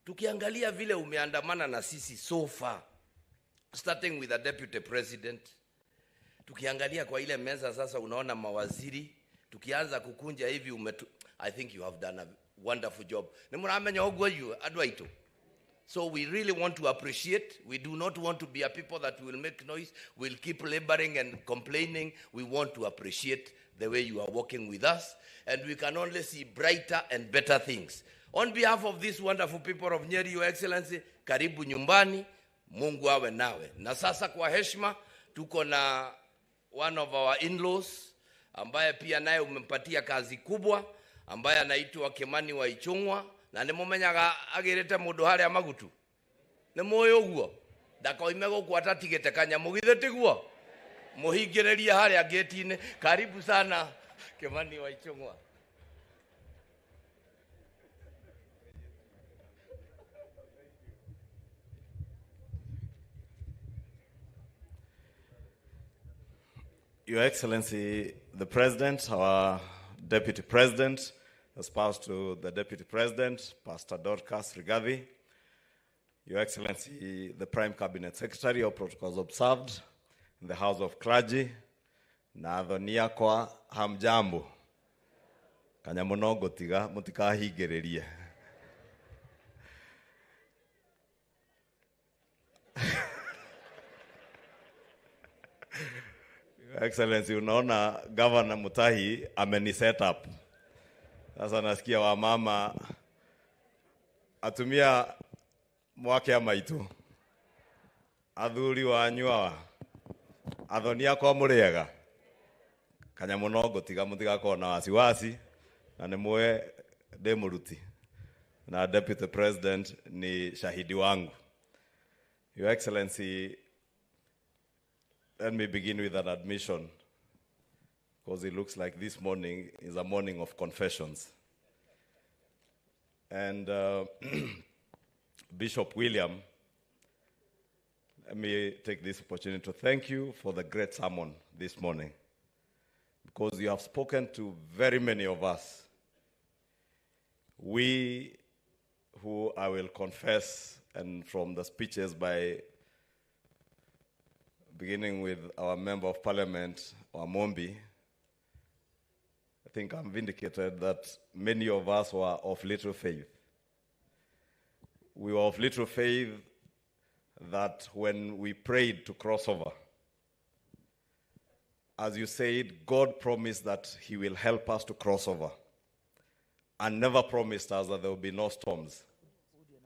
Tukiangalia vile umeandamana na sisi so far, starting with the Deputy President, tukiangalia kwa ile meza sasa unaona mawaziri, tukianza kukunja hivi I think you have done a wonderful job. Nimuramenya ogwo you adwaito. So we really want to appreciate. We do not want to be a people that will make noise. We'll keep laboring and complaining. We want to appreciate the way you are working with us. And we can only see brighter and better things. On behalf of these wonderful people of Nyeri, Your Excellency, karibu nyumbani, Mungu awe nawe. Na sasa kwa heshima, tuko na one of our in-laws, ambaye pia naye umempatia kazi kubwa, ambaye anaitwa Kimani wa Ichung'wa. Na nimumenyaga agirite mundu haria magutu. Nimuyo guo. Ndakoime gukwata tigete kanyamu githe tiguo. Muhingireria haria gate-ine. Karibu sana Kimani wa Ichung'wa. Your Excellency, the President, our Deputy President, espoused to the Deputy President, Pastor Dorcas Rigathi, Your Excellency, the Prime Cabinet Secretary, all protocols observed, in the House of Clergy, na adhonia kwa hamjambo. Kanyamuno gotiga mutikahigereria. Your Excellency, unaona Governor Mutahi ameni set up. Sasa nasikia wa mama atumia mwake ya maitu. Athuri wa nyua. Adhonia kwa muriega. Kanyamuno gotiga mutigako na wasiwasi na nimwe demuruti. Na Deputy President ni shahidi wangu. Your Excellency, let me begin with an admission, because it looks like this morning is a morning of confessions. And Bishop William, let me take this opportunity to thank you for the great sermon this morning, because you have spoken to very many of us. We who I will confess, and from the speeches by beginning with our Member of Parliament, Wamombi, I think I'm vindicated that many of us were of little faith. We were of little faith that when we prayed to cross over, as you said, God promised that he will help us to cross over and never promised us that there will be no storms.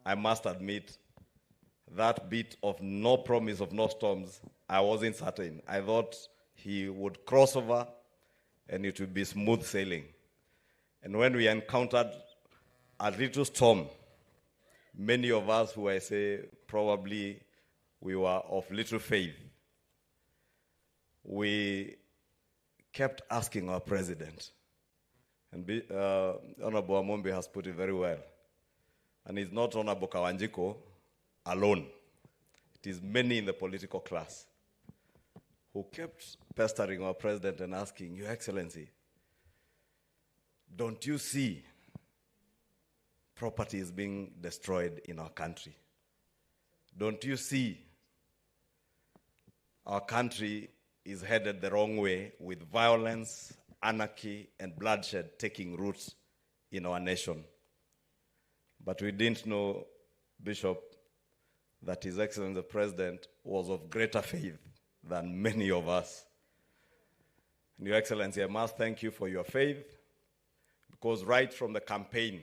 I must admit, that bit of no promise of no storms, I wasn't certain. I thought he would cross over and it would be smooth sailing. And when we encountered a little storm, many of us who I say probably we were of little faith, we kept asking our president. And Honorable Amombe has put it very well. And it's not Honorable Kawanjiko alone. It is many in the political class who kept pestering our president and asking, Your Excellency, don't you see property is being destroyed in our country? Don't you see our country is headed the wrong way with violence, anarchy, and bloodshed taking root in our nation? But we didn't know, Bishop, that His Excellency the President was of greater faith than many of us. And Your Excellency, I must thank you for your faith, because right from the campaign,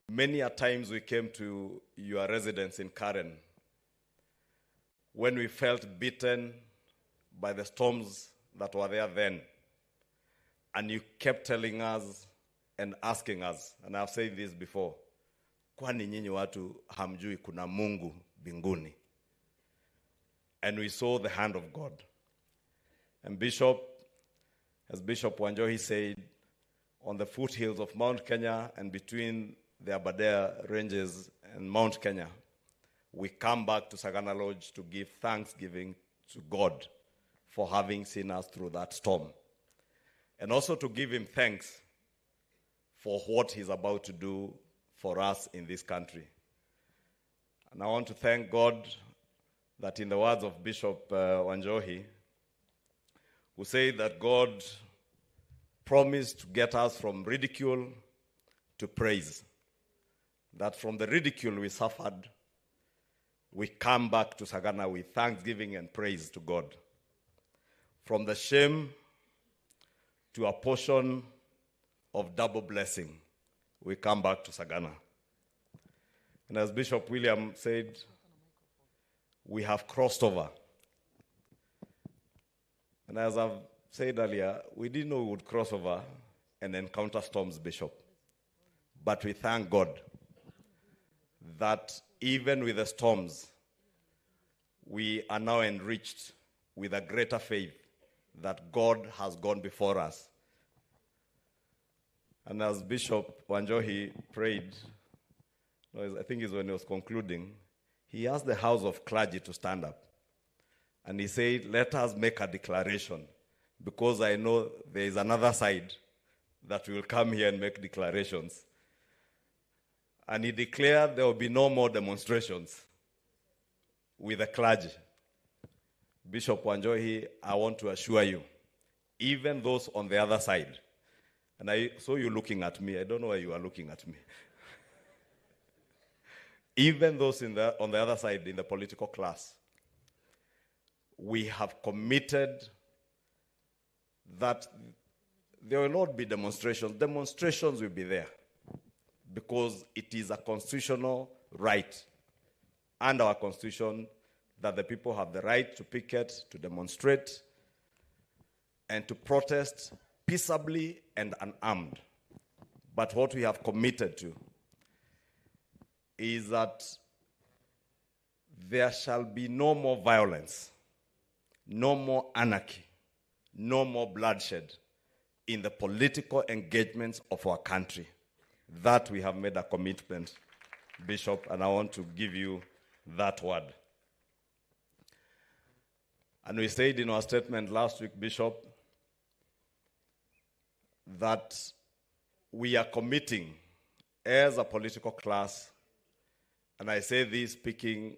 many a times we came to your residence in Karen when we felt beaten by the storms that were there then. And you kept telling us and asking us, and I've said this before, kwani nyinyi watu hamjui kuna Mungu mbinguni? And we saw the hand of God. And Bishop, as Bishop Wanjohi said, on the foothills of Mount Kenya and between the Aberdare Ranges and Mount Kenya, we come back to Sagana Lodge to give thanksgiving to God for having seen us through that storm. And also to give him thanks for what he's about to do for us in this country. And I want to thank God that in the words of Bishop Wanjohi, who said that God promised to get us from ridicule to praise, that from the ridicule we suffered, we come back to Sagana with thanksgiving and praise to God. From the shame to a portion of double blessing, we come back to Sagana. And as Bishop William said, we have crossed over. And as I've said earlier, we didn't know we would cross over and encounter storms, Bishop. But we thank God that even with the storms, we are now enriched with a greater faith that God has gone before us. And as Bishop Wanjohi prayed, I think it's when he was concluding, he asked the House of Clergy to stand up. And he said, let us make a declaration, because I know there is another side that will come here and make declarations. And he declared there will be no more demonstrations with the clergy. Bishop Wanjohi, I want to assure you, even those on the other side, and I saw you looking at me, I don't know why you are looking at me. Even those on the other side in the political class, we have committed that there will not be demonstrations. Demonstrations will be there because it is a constitutional right under our constitution that the people have the right to picket, to demonstrate, and to protest peaceably and unarmed. But what we have committed to is that there shall be no more violence, no more anarchy, no more bloodshed in the political engagements of our country. That we have made a commitment, Bishop, and I want to give you that word. And we said in our statement last week, Bishop, that we are committing as a political class, and I say this speaking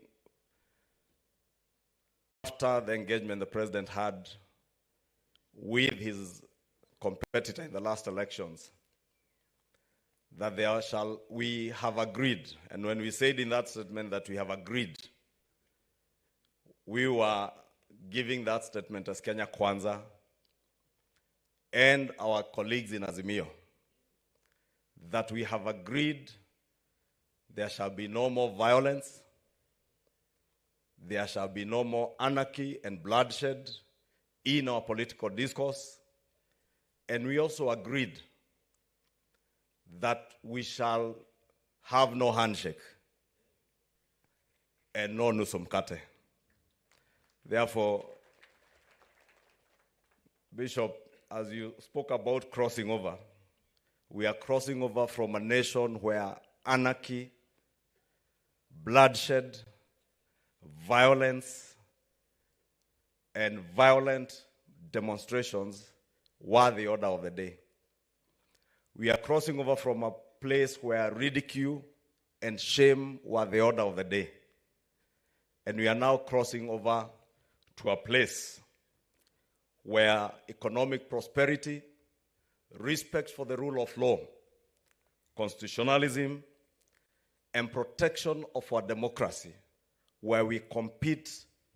after the engagement the president had with his competitor in the last elections, that we have agreed, and when we said in that statement that we have agreed, we were giving that statement as Kenya Kwanza and our colleagues in Azimio that we have agreed there shall be no more violence, there shall be no more anarchy and bloodshed in our political discourse, and we also agreed that we shall have no handshake and no nusu mkate. Therefore, Bishop, as you spoke about crossing over, we are crossing over from a nation where anarchy, bloodshed, violence, and violent demonstrations were the order of the day. We are crossing over from a place where ridicule and shame were the order of the day. And we are now crossing over to a place where economic prosperity, respect for the rule of law, constitutionalism, and protection of our democracy, where we compete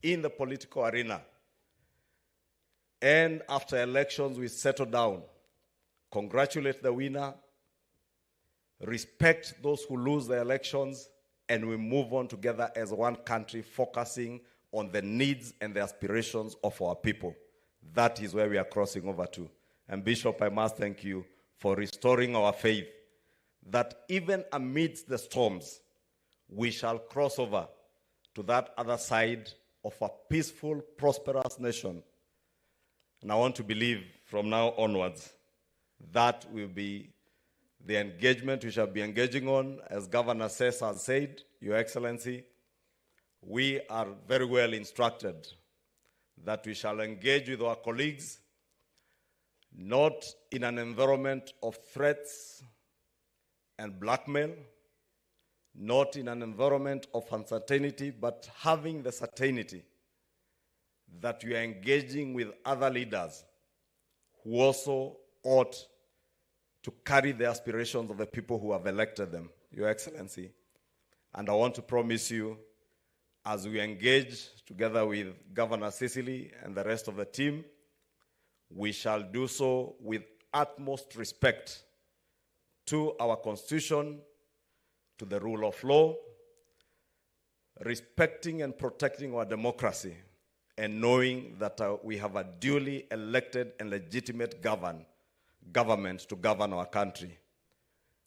in the political arena. And after elections, we settle down, congratulate the winner, respect those who lose the elections, and we move on together as one country, focusing on the needs and the aspirations of our people. That is where we are crossing over to. And Bishop, I must thank you for restoring our faith that even amidst the storms, we shall cross over to that other side of a peaceful, prosperous nation. And I want to believe from now onwards that will be the engagement we shall be engaging on. As Governor Sess has said, Your Excellency, we are very well instructed that we shall engage with our colleagues not in an environment of threats and blackmail, not in an environment of uncertainty, but having the certainty that we are engaging with other leaders who also ought to carry the aspirations of the people who have elected them, Your Excellency. And I want to promise you, as we engage together with Governor Cecily and the rest of the team, we shall do so with utmost respect to our Constitution, to the rule of law, respecting and protecting our democracy, and knowing that we have a duly elected and legitimate government to govern our country,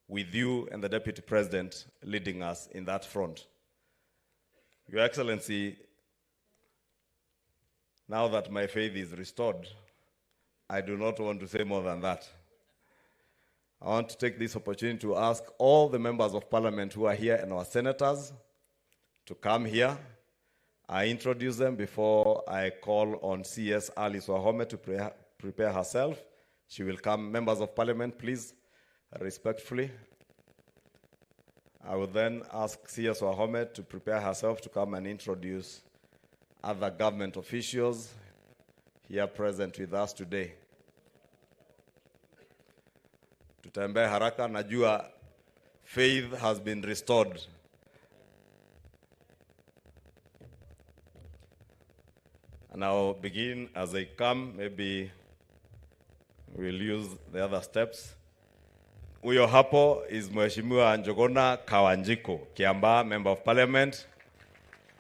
with you and the Deputy President leading us in that front. Your Excellency, now that my faith is restored, I do not want to say more than that. I want to take this opportunity to ask all the members of Parliament who are here and our senators to come here. I introduce them before I call on CS Alice Wahome to prepare herself. She will come. Members of Parliament, please, respectfully. I will then ask CS Wahome to prepare herself to come and introduce other government officials here present with us today. Tutembee haraka, najua faith has been restored. And I'll begin as they come. Maybe we'll use the other steps. Huyo hapo is Mheshimiwa Njogona Kawanjiko, Kiambaa, Member of Parliament.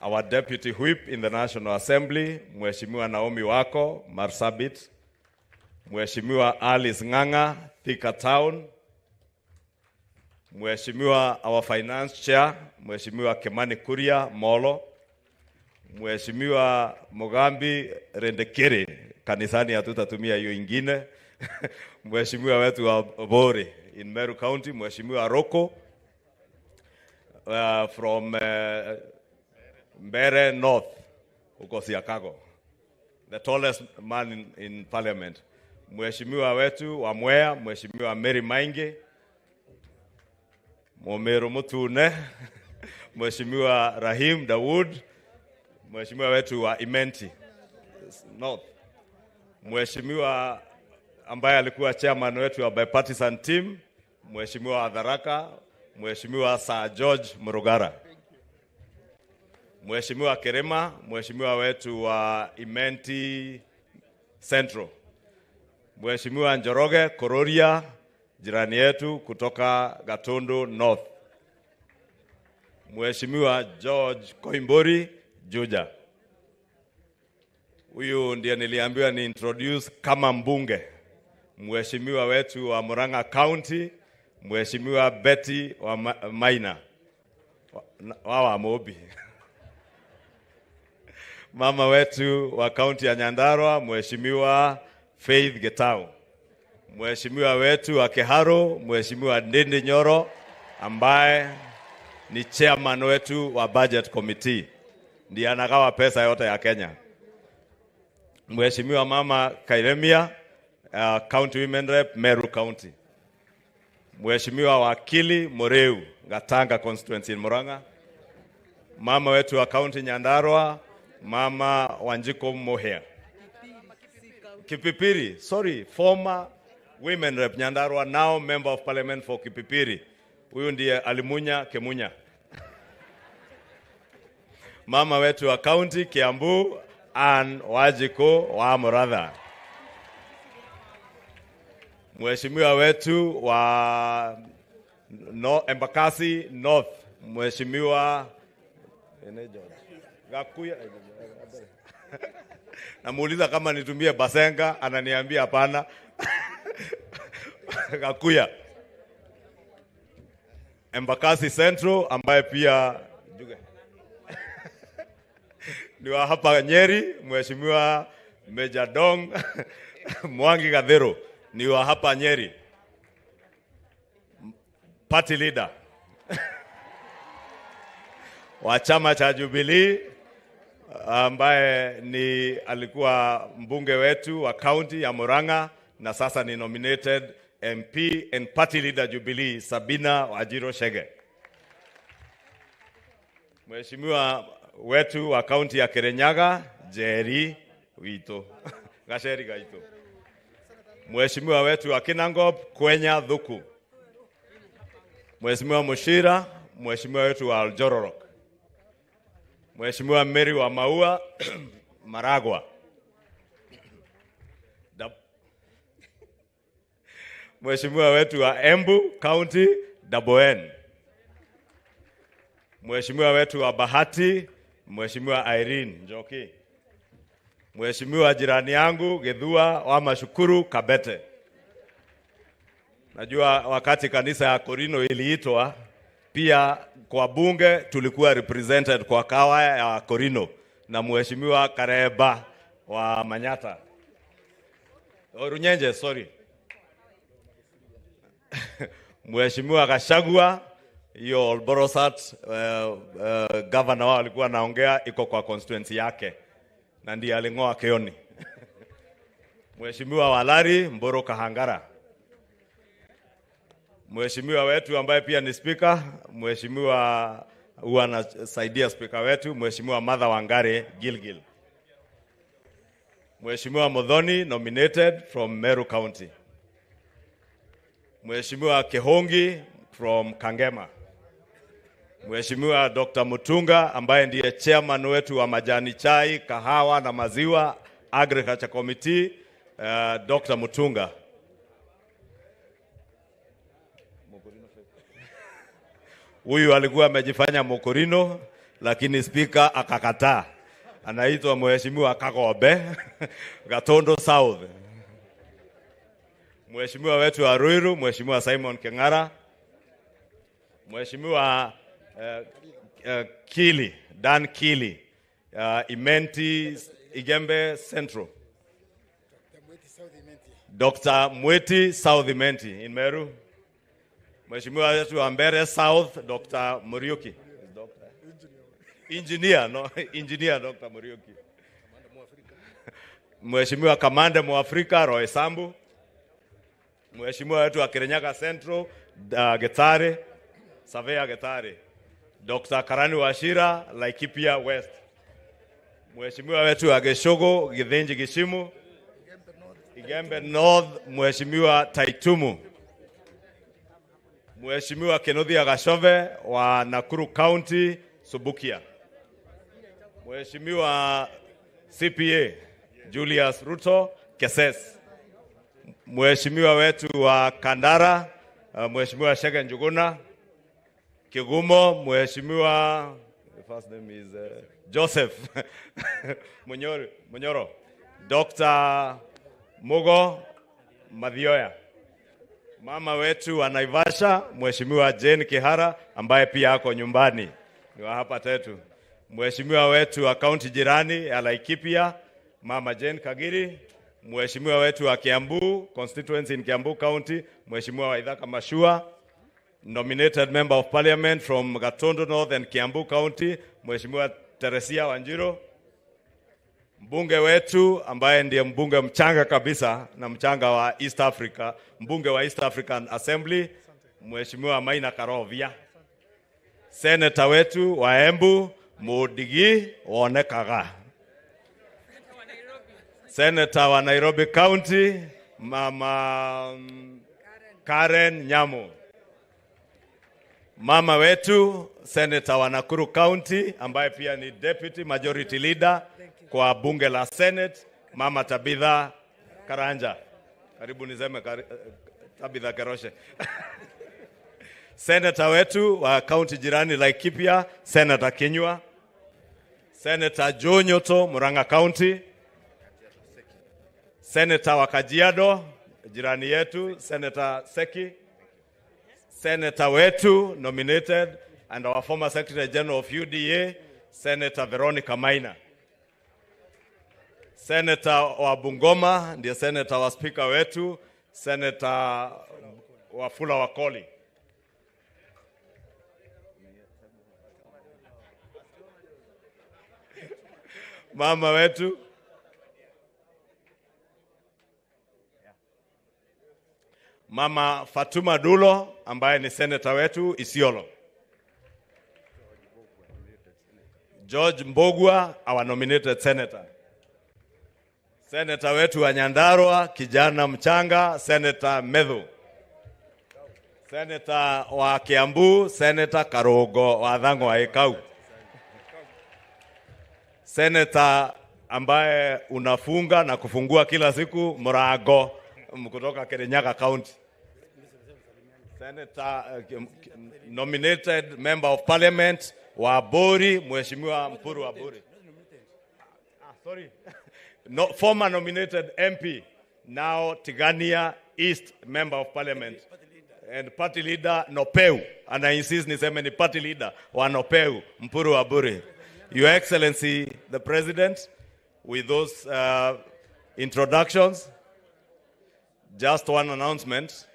Our Deputy Whip in the National Assembly, Mheshimiwa Naomi Wako, Marsabit. Mheshimiwa Alice Ng'ang'a, Thika Town. Mheshimiwa our Finance Chair, Mheshimiwa Kimani Kuria, Molo. Mheshimiwa Mugambi Rendekere, kanisani hatutatumia hiyo ingine. Mheshimiwa wetu wa Bore in Meru County, Mheshimiwa Roko from Mbere North, huko Siakago, the tallest man in Parliament. Mheshimiwa wetu wa Mwea, Mheshimiwa Mary Mainge, Momero Mutune, Mheshimiwa Rahim Dawood, Mheshimiwa wetu wa Imenti North, Mheshimiwa ambaye alikuwa chairman wetu wa bipartisan team, Mheshimiwa Adharaka, Mheshimiwa Sir George Murugara. Mheshimiwa Kerema, mheshimiwa wetu wa Imenti Central, Mheshimiwa Njoroge Kororia, jirani yetu kutoka Gatundu North, Mheshimiwa George Koimburi Juja. Huyu ndiye niliambiwa ni introduce kama mbunge. Mheshimiwa wetu wa Murang'a County, Mheshimiwa Betty wa Maina. Wawa Mobi. Mama wetu wa county ya Nyandarua, Mheshimiwa Faith Getau. Mheshimiwa wetu wa Keharo, Mheshimiwa Ndindi Nyoro, ambaye ni chairman wetu wa budget committee. Ndiye anagawa pesa yote ya Kenya. Mheshimiwa Mama Kairemia, county women rep Meru County. Mheshimiwa Wakili Moreu, Gatanga constituency in Murang'a. Mama wetu wa county Nyandarua, Mama Wanjiko Mohea. Kipipiri, sorry, former women rep Nyandarua, now member of parliament for Kipipiri. Huyu ndiye Alimunya Kemunya. Mama wetu wa county Kiambu, Ann Wajiko wa Muratha. Mheshimiwa wetu wa Embakasi North, Mheshimiwa Gakuya. Namuuliza kama nitumie Basenga, ananiambia hapana. Gakuya. Embakasi Central, ambaye pia ni wa hapa Nyeri, Mheshimiwa Meja Dong Mwangi Gathero, ni wa hapa Nyeri. Party leader wa chama cha Jubilee, ambaye ni alikuwa mbunge wetu wa county ya Murang'a na sasa ni nominated MP and party leader Jubilee, Sabina Wajiro Shege. Mheshimiwa wetu wa county ya Kirinyaga, Jerry Wito Gacheri Gaito. Mheshimiwa wetu wa Kinangop, Kwenya Dhuku. Mheshimiwa Mushira, mheshimiwa wetu wa Aljororok. Mheshimiwa Mary wa Maua Maragwa. Mheshimiwa wetu wa Embu County Daboen. Mheshimiwa wetu wa Bahati, Mheshimiwa Irene Njoki. Mheshimiwa jirani yangu Githua wa Mashukuru Kabete. Najua wakati kanisa ya Korino iliitwa, pia kwa bunge tulikuwa represented kwa kawaya ya Korino na Mheshimiwa Kareba wa Manyata. Runyenje, sorry. Mheshimiwa Gachagua, hiyo Olborosat governor wao alikuwa anaongea, iko kwa constituency yake na ndiye alingoa Keoni. Mheshimiwa Walari Mboro Kahangara. Mheshimiwa wetu ambaye pia ni speaker, mheshimiwa huwa anasaidia speaker wetu, Mheshimiwa Martha Wangare Gilgil. Mheshimiwa Modhoni nominated from Meru County. Mheshimiwa Kehongi from Kangema. Mheshimiwa Dr. Mutunga ambaye ndiye chairman wetu wa majani chai, kahawa na maziwa Agriculture Committee, Dr. Mutunga. Huyu alikuwa amejifanya Mokorino lakini speaker akakataa. Anaitwa Mheshimiwa Kagobe Gatondo South. Mheshimiwa wetu wa Ruiru, Mheshimiwa Simon Kengara. Mheshimiwa Kili, Dan Kili, Imenti Igembe Central. Dr. Mweti South Imenti in Meru. Mheshimiwa wetu wa Mbere South, Dr. Muriuki. Engineer Dr. Muriuki. Mheshimiwa Kamanda Mwafrika Roy Sambu. Mheshimiwa wetu wa Kirinyaga Central, Getare, Savea Getare. Dr. Karani Washira, Laikipia West. Mheshimiwa wetu wa Geshogo, Githinji Gishimu. Igembe North, Mheshimiwa Taitumu. Mheshimiwa Kenothia Gashove wa Nakuru County, Subukia. Mheshimiwa CPA Julius Ruto Keses, Mheshimiwa wetu wa Kandara, Mheshimiwa Shege Njuguna Kigumo, Mheshimiwa, the first name is Joseph Munyoro, Dr. Mugo Madhioya, mama wetu wa Naivasha, Mheshimiwa Jane Kihara ambaye pia ako nyumbani, ni wa hapa tetu. Mheshimiwa wetu wa kaunti jirani ya Laikipia, Mama Jane Kagiri, Mheshimiwa wetu wa Kiambu, constituency in Kiambu County, Mheshimiwa Waithaka Mashua, nominated member of parliament from Gatondo North and Kiambu County, Mheshimiwa Teresia Wanjiro, mbunge wetu ambaye ndiye mbunge mchanga kabisa na mchanga wa East Africa, mbunge wa East African Assembly, Mheshimiwa Maina Karovia, senator wetu wa Embu, Mudigi Wonekaga, senator wa Nairobi County, Mama Karen Nyamu, mama wetu senator wa Nakuru County ambaye pia ni deputy majority leader kwa bunge la Senate, Mama Tabitha Karanja. Karibu niseme Tabitha Keroshe. Senator wetu wa county jirani Laikipia, Senator Kinyua, Senator Joe Nyoto Murang'a County, Senator wa Kajiado jirani yetu, Senator Seki, Senator wetu nominated and our former Secretary General of UDA, Senator Veronica Maina. Senator wa Bungoma ndiye senator wa speaker wetu, Senator Wafula Wakoli. Mama wetu Mama Fatuma Dulo ambaye ni senator wetu Isiolo. George Mbogwa, our nominated senator. Senator wetu wa Nyandarua, kijana mchanga, Senator Medhu. Senator wa Kiambu, Senator Karogo wa Thango wa Ekau. Senator ambaye unafunga na kufungua kila siku, Murago kutoka Kirinyaga County. Senator nominated member of parliament wa Bori, Mheshimiwa Mpuru wa Bori. No, former nominated MP, now Tigania East member of parliament and party leader Nopeu, and I insist niseme ni party leader wa Nopeu, Mpuru wa Bori. Your Excellency the President, with those introductions, just one announcement.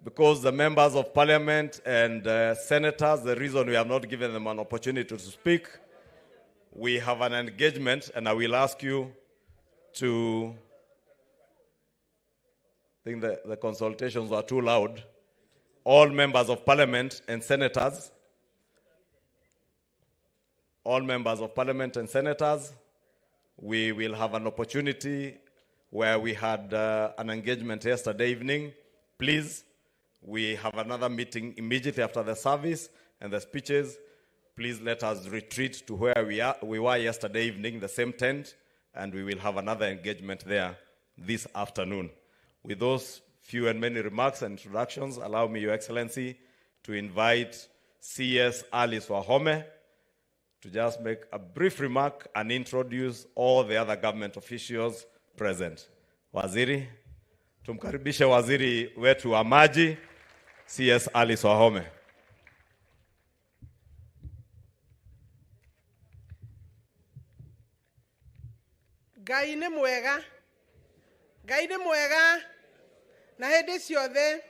Because the members of parliament and senators, the reason we have not given them an opportunity to speak, we have an engagement, and I will ask you to, I think the consultations were too loud. All members of parliament and senators, we will have an opportunity where we had an engagement yesterday evening. Please, we have another meeting immediately after the service and the speeches. Please let us retreat to where we were yesterday evening, the same tent, and we will have another engagement there this afternoon. With those few and many remarks and introductions, allow me, Your Excellency, to invite CS Alice Wahome to just make a brief remark and introduce all the other government officials present. Waziri, tumkaribishe waziri wetu wa maji, CS Alice Wahome. Gaine mwega na hede siothe.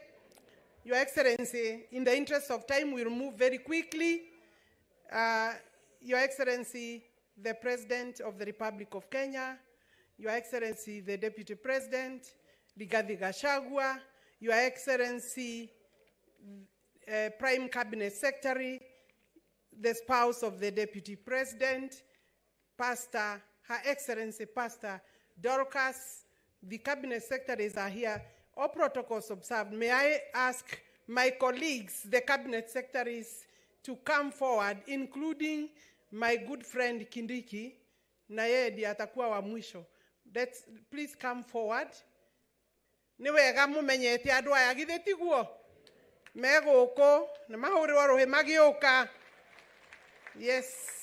Your Excellency, in the interest of time, we'll move very quickly. Your Excellency, the President of the Republic of Kenya, Your Excellency, the Deputy President, Rigathi Gachagua, Your Excellency, Prime Cabinet Secretary, the spouse of the Deputy President, Pastor, Her Excellency Pastor Dorcas, the Cabinet Secretaries are here, all protocols observed. May I ask my colleagues, the Cabinet Secretaries, to come forward, including my good friend Kindiki, na yeye ndiye atakuwa wa mwisho. Please come forward. Ni wega mumenyete andu aya githe tiguo meguko na mahurwa rohe magioka. Yes.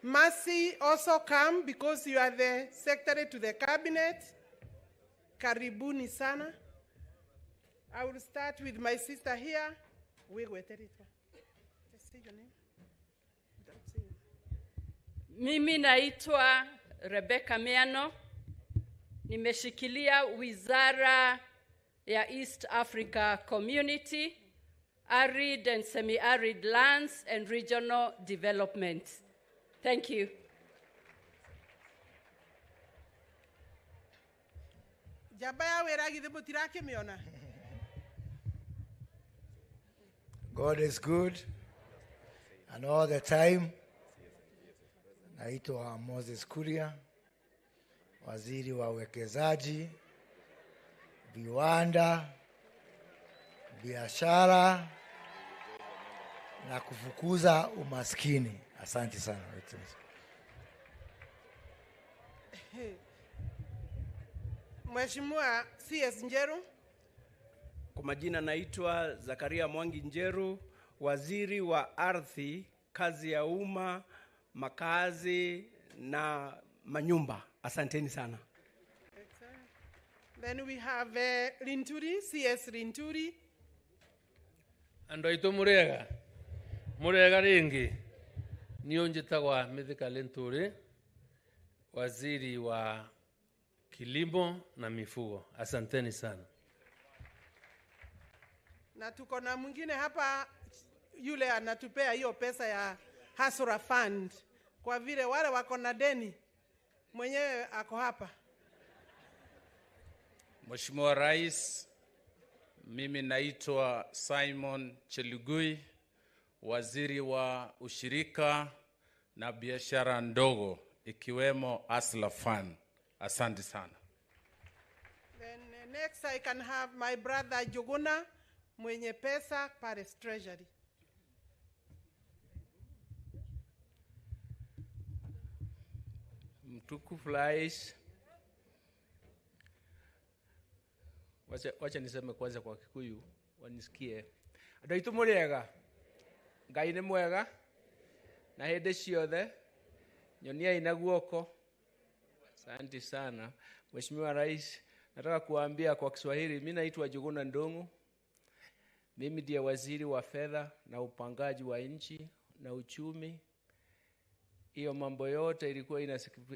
Mercy also come because you are the secretary to the cabinet. Karibuni sana. I will start with my sister here. Mimi naitwa Rebecca Miano. Nimeshikilia wizara ya East Africa Community, Arid and Semi-Arid Lands and Regional Development. Thank you. God is good, and all the time. Naitwa Moses Kuria, waziri wa uwekezaji, viwanda, biashara na kufukuza umaskini. Asante sana. Mheshimiwa CS Njeru. Kwa majina naitwa Zakaria Mwangi Njeru, waziri wa ardhi, kazi ya umma, makazi na manyumba. Asanteni sana. Then we have Linturi, CS Linturi. Ando ito murega ringi niyo njitagwa Mithika Linturi, waziri wa kilimo na mifugo. Asanteni sana. Na tuko na mwingine hapa yule anatupea hiyo pesa ya Hasura Fund kwa vile wale wako na deni, mwenyewe ako hapa. Mheshimiwa Rais, mimi naitwa Simon Chelugui, waziri wa ushirika na biashara ndogo ikiwemo Asla Fund. Asante sana. Then next I can have my brother Juguna, mwenye pesa Paris Treasury. Mtukufu Rais, wacha niseme kwanza kwa Kikuyu wanisikie. Andũ aitũ mũrĩega, Ngai nĩ mwega na hĩndĩ ciothe, nyoniai na guoko. Asante sana. Mheshimiwa Rais, nataka kuambia kwa Kiswahili, mimi naitwa Juguna Ndung'u. Mimi ndiye waziri wa fedha na upangaji wa nchi na uchumi. Hiyo mambo yote ilikuwa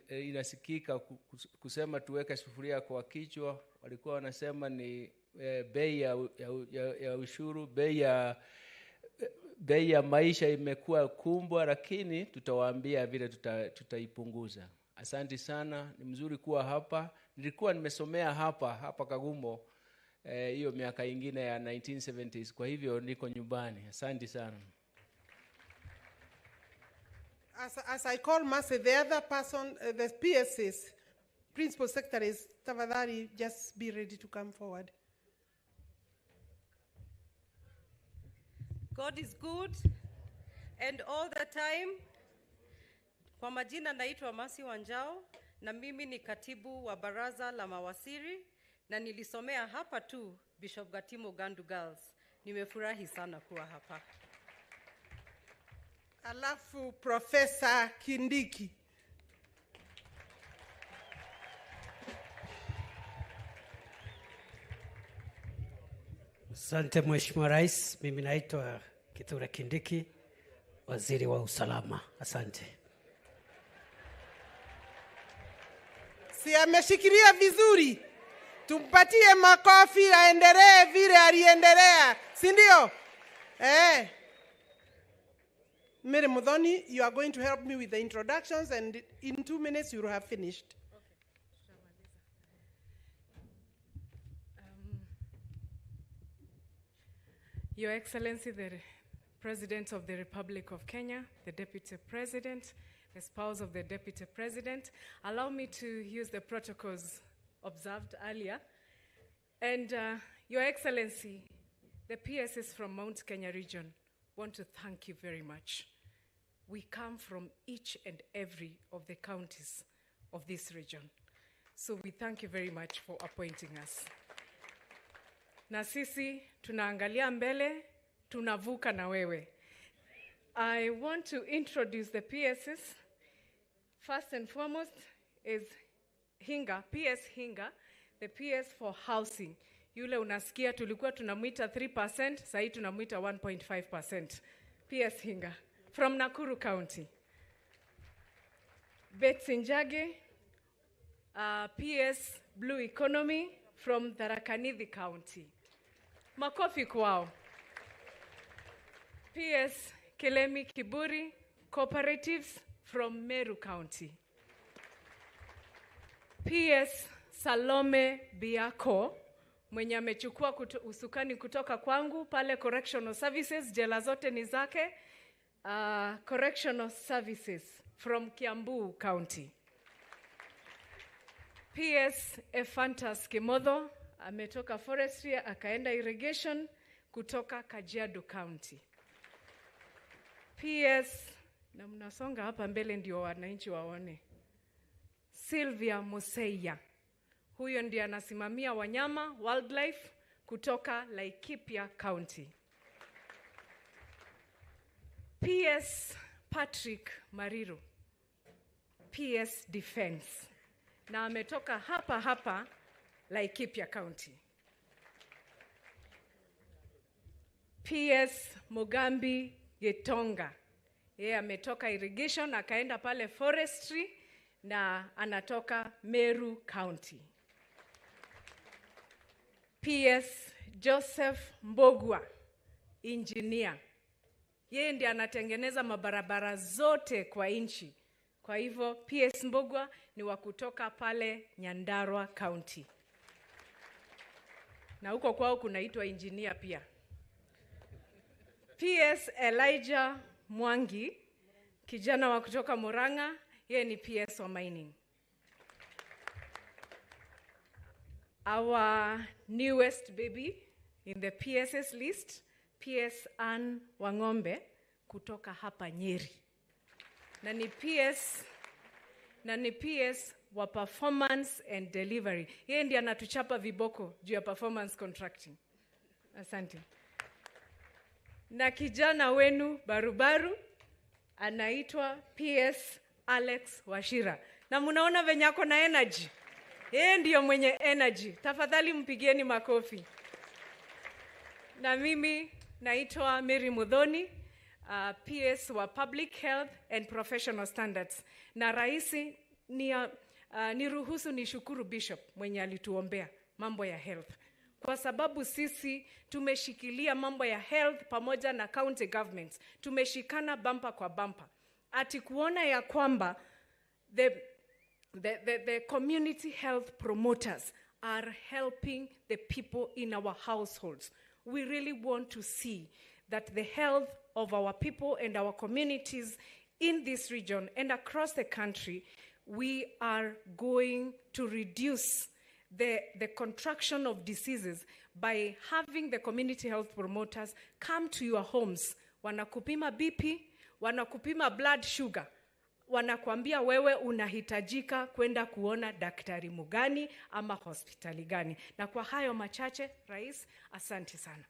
inasikika kusema tuweke sufuria kwa kichwa. Walikuwa wanasema ni bei ya ushuru, bei ya maisha imekuwa kumbwa, lakini tutawaambia vile tutaipunguza. Asante sana, ni mzuri kuwa hapa. Nilikuwa nimesomea hapa Kagumo hiyo miaka ingine ya 1970s, kwa hivyo niko nyumbani. Asante sana. As I call Mercy, the other person, the PSs, principal secretaries, tafadhali just be ready to come forward. God is good and all the time. Kwa majina naitwa Mercy Wanjao na mimi ni katibu wa baraza la mawaziri na nilisomea hapa tu Bishop Gatimo Gandu Girls. Nimefurahi sana kuwa hapa. Alafu Professor Kindiki. Asante Mheshimiwa Rais, mimi naitwa Kithure Kindiki, waziri wa usalama. Asante. Si ameshikilia vizuri? Tumpatie makofi aendelee vile aliendelea, si ndio? Mary Mudhoni, you are going to help me with the introductions, and in 2 minutes you will have finished. Your Excellency, the President of the Republic of Kenya, the Deputy President, the spouse of the Deputy President, allow me to use the protocols observed earlier. And Your Excellency, the PSs from Mount Kenya region, want to thank you very much. We come from each and every of the counties of this region. So we thank you very much for appointing us. Na sisi tunaangalia mbele, tunavuka na wewe. I want to introduce the PSs. First and foremost is Hinga, PS Hinga, the PS for housing. Yule unasikia tulikuwa tunamuita 3%, sasa tunamuita 1.5%. PS Hinga from Nakuru County. Betsy Njage, PS Blue Economy from Tharaka Nithi County. Makofi kwao. PS Kelemi Kiburi Cooperatives from Meru County. PS Salome Biako mwenye amechukua usukani kutoka kwangu pale Correctional Services, jela zote ni zake. Correctional Services from Kiambu County. PS Efantas Kimodho ametoka forestry akaenda irrigation kutoka Kajiado County. PS na mnasonga hapa mbele ndio wananchi waone. Sylvia Museya. Huyo ndiye anasimamia wanyama wildlife kutoka Laikipia County. PS Patrick Mariru. PS Defense. Na ametoka hapa Laikipia County. PS Mugambi Getonga. Yeye ametoka irrigation akaenda pale forestry na anatoka Meru County. PS Joseph Mbogwa, engineer. Yeye ndiye anatengeneza mabarabara zote kwa nchi. Kwa hivyo PS Mbogwa ni wa kutoka pale Nyandarua County. Na huko kwao kunaitwa engineer pia. PS Elijah Mwangi, kijana wa kutoka Murang'a, yeye ni PS wa mining. Our newest baby in the PSS list, PS Ann Wangombe kutoka hapa Nyeri. Na ni PS wa performance and delivery. Yeye ndiye anatuchapa viboko juu ya performance contracting. Asante. Na kijana wenu barubaru anaitwa PS Alex Washira. Na mnaona venye ako na energy. Yeye ndiyo mwenye energy. Tafadhali mpigieni makofi. Na mimi naitwa Mary Mudhoni, PS wa Public Health and Professional Standards. Na raisi niruhusu nishukuru Bishop mwenye alituombea mambo ya health. Kwa sababu sisi tumeshikilia mambo ya health pamoja na county governments. Tumeshikana bumper kwa bumper. Ati kuona ya kwamba the community health promoters are helping the people in our households. We really want to see that the health of our people and our communities in this region and across the country, we are going to reduce the contraction of diseases by having the community health promoters come to your homes. Wanakupima BP, wanakupima blood sugar. Wanakuambia wewe unahitajika kwenda kuona daktari mugani ama hospitali gani. Na kwa hayo machache, Rais, asante sana.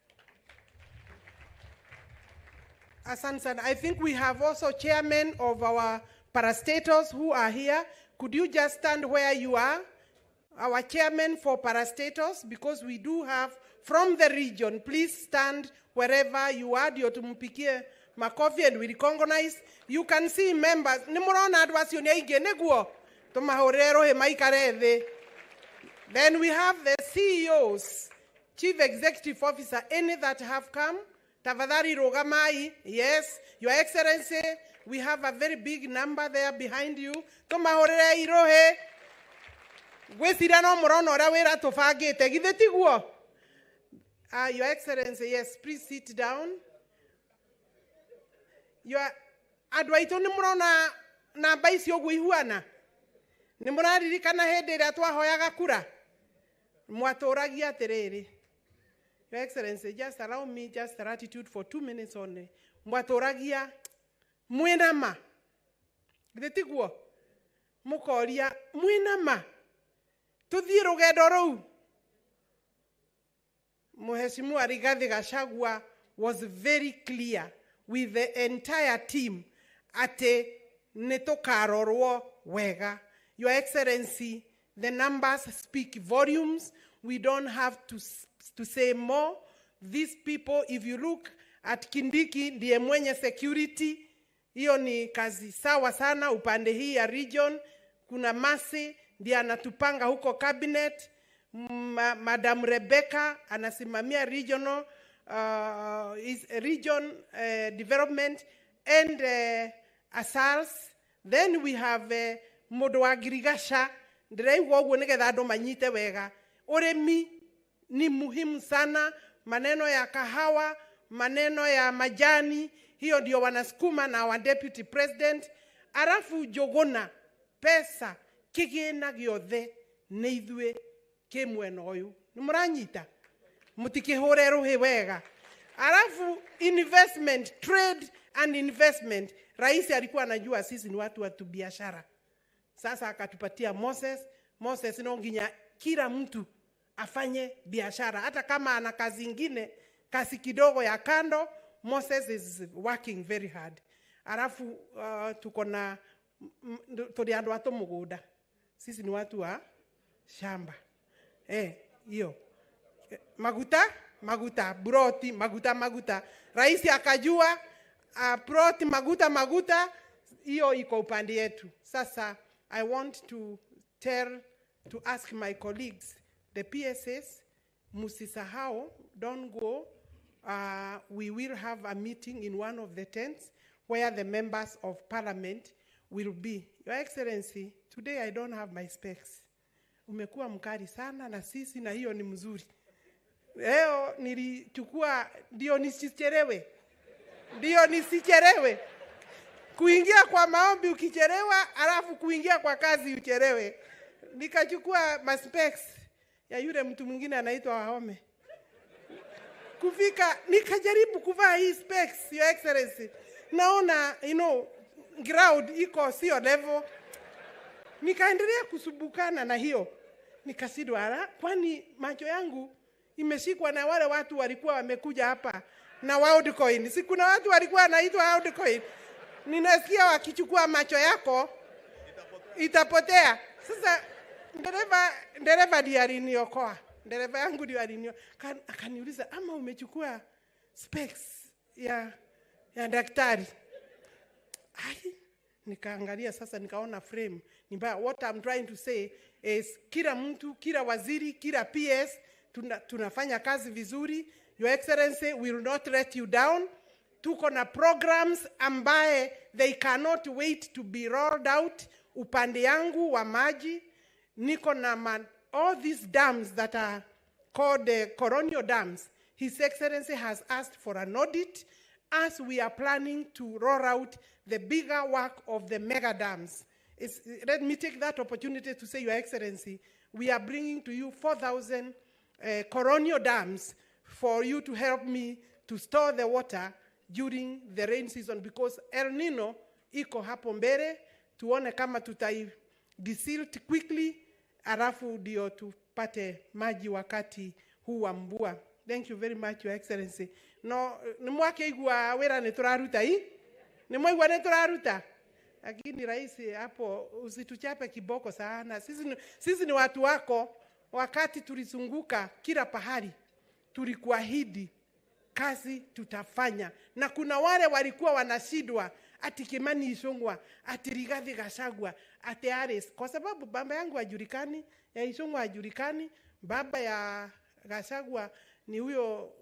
Asante sana. I think we have also chairmen of our parastatals who are here. Could you just stand where you are? Our chairman for parastatals, because we do have from the region. Please stand wherever you are. Dio tumpikie makofi and we recognize. You can see members. Nimurona adwasi onye neguo. Tomahorero he maikareve. Then we have the CEOs, Chief Executive Officer, any that have come. Tafadhali rogamai. Yes, Your Excellency, we have a very big number there behind you. Tomahorero irohe. Your Excellency, yes, please sit down. Your adwaito nimurona na baisi ogwihuana. Nimuraririkana hende ria twahoyaga kura. Mwatoragia terere. Your Excellency, just allow me just gratitude for 2 minutes only. mwatũragia mwĩna ma githĩ tiguo mũkoria mwĩna ma tũthiĩ rũgendo rũu. Mheshimiwa Rigathi Gachagua was very clear with the entire team ati nĩtũkarorwo wega. Your Excellency, the numbers speak volumes. We don't have to say more. These people, if you look at Kindiki, ndiye mwenye security, hiyo ni kazi sawa sana upande hii ya region. Kuna Masi ndiye anatupanga huko cabinet. Madam Rebecca anasimamia regional region development and asals. Then we have Mũndũ wa Girigasha ndĩraigua ũguo nĩgetha andũ manyite wega. Ũrĩmi ni muhimu sana, maneno ya kahawa, maneno ya majani, hiyo ndio wanasukuma na wa deputy president. Arafu Jogona pesa kĩgĩna gĩothe nĩ ithuĩ kĩmwena ũyũ. Nĩmũranyita mũtikĩhũre rũhĩ wega. Arafu investment, trade and investment, rais alikuwa anajua sisi ni watu wa biashara. Sasa akatupatia Moses no nginya kila mtu afanye biashara, hata kama ana kazi ingine, kazi kidogo ya kando. Moses is working very hard. Arafu tuko na tuli andu watu muguda, sisi ni watu wa shamba. Hiyo maguta broti maguta rais akajua broti maguta hiyo iko upande yetu. Sasa I want to ask my colleagues, the PSS, musisahau, don't go. We will have a meeting in one of the tents where the members of parliament will be. Your Excellency, today I don't have my specs. Umekuwa mkali sana na sisi, na hiyo ni mzuri. Leo nilichukua ndio nisichelewe. Kuingia kwa maombi ukichelewa, alafu kuingia kwa kazi uchelewe. Nikachukua ma specs ya yule mtu mwingine anaitwa Wahome. Kufika nikajaribu kuvaa hii specs, Your Excellency. Naona ground iko sio level. Nikaendelea kusubukana na hiyo. Nikasidwa, kwani macho yangu imeshikwa na wale watu walikuwa wamekuja hapa na Worldcoin. Si kuna watu walikuwa wanaitwa Worldcoin. Ninasikia wakichukua macho yako itapotea. Sasa dereva ndiye aliniokoa. Dereva yangu ndiye aliniokoa. Akaniuliza, ama umechukua specs ya daktari? Nikaangalia sasa, nikaona frame. What I'm trying to say is kila mtu, kila waziri, kila PS tunafanya kazi vizuri. Your Excellency, we will not let you down. Tuko na programs ambaye they cannot wait to be rolled out. Upande yangu wa maji niko na all these dams that are called the colonial dams. His Excellency has asked for an audit as we are planning to roll out the bigger work of the mega dams. Let me take that opportunity to say, Your Excellency, we are bringing to you 4,000 colonial dams for you to help me to store the water during the rain season, because El Nino iko hapo mbele. Tuone kama tutai desilt quickly, alafu ndio tupate maji wakati huu wa mvua. Thank you very much, Your Excellency. No, nimwake igua wera neturaruta hii? Nimwigua neturaruta? Lakini rais hapo usituchape kiboko sana. Sisi ni watu wako. Wakati tulizunguka kila pahali, tulikuahidi kazi tutafanya. Na kuna wale walikuwa wanashidwa, ati Kimani Ichung'wah, ati Rigathi Gachagua, ati Ares. Kwa sababu baba yangu hajulikani, ya Ichung'wah hajulikani, baba ya Gachagua ni huyo,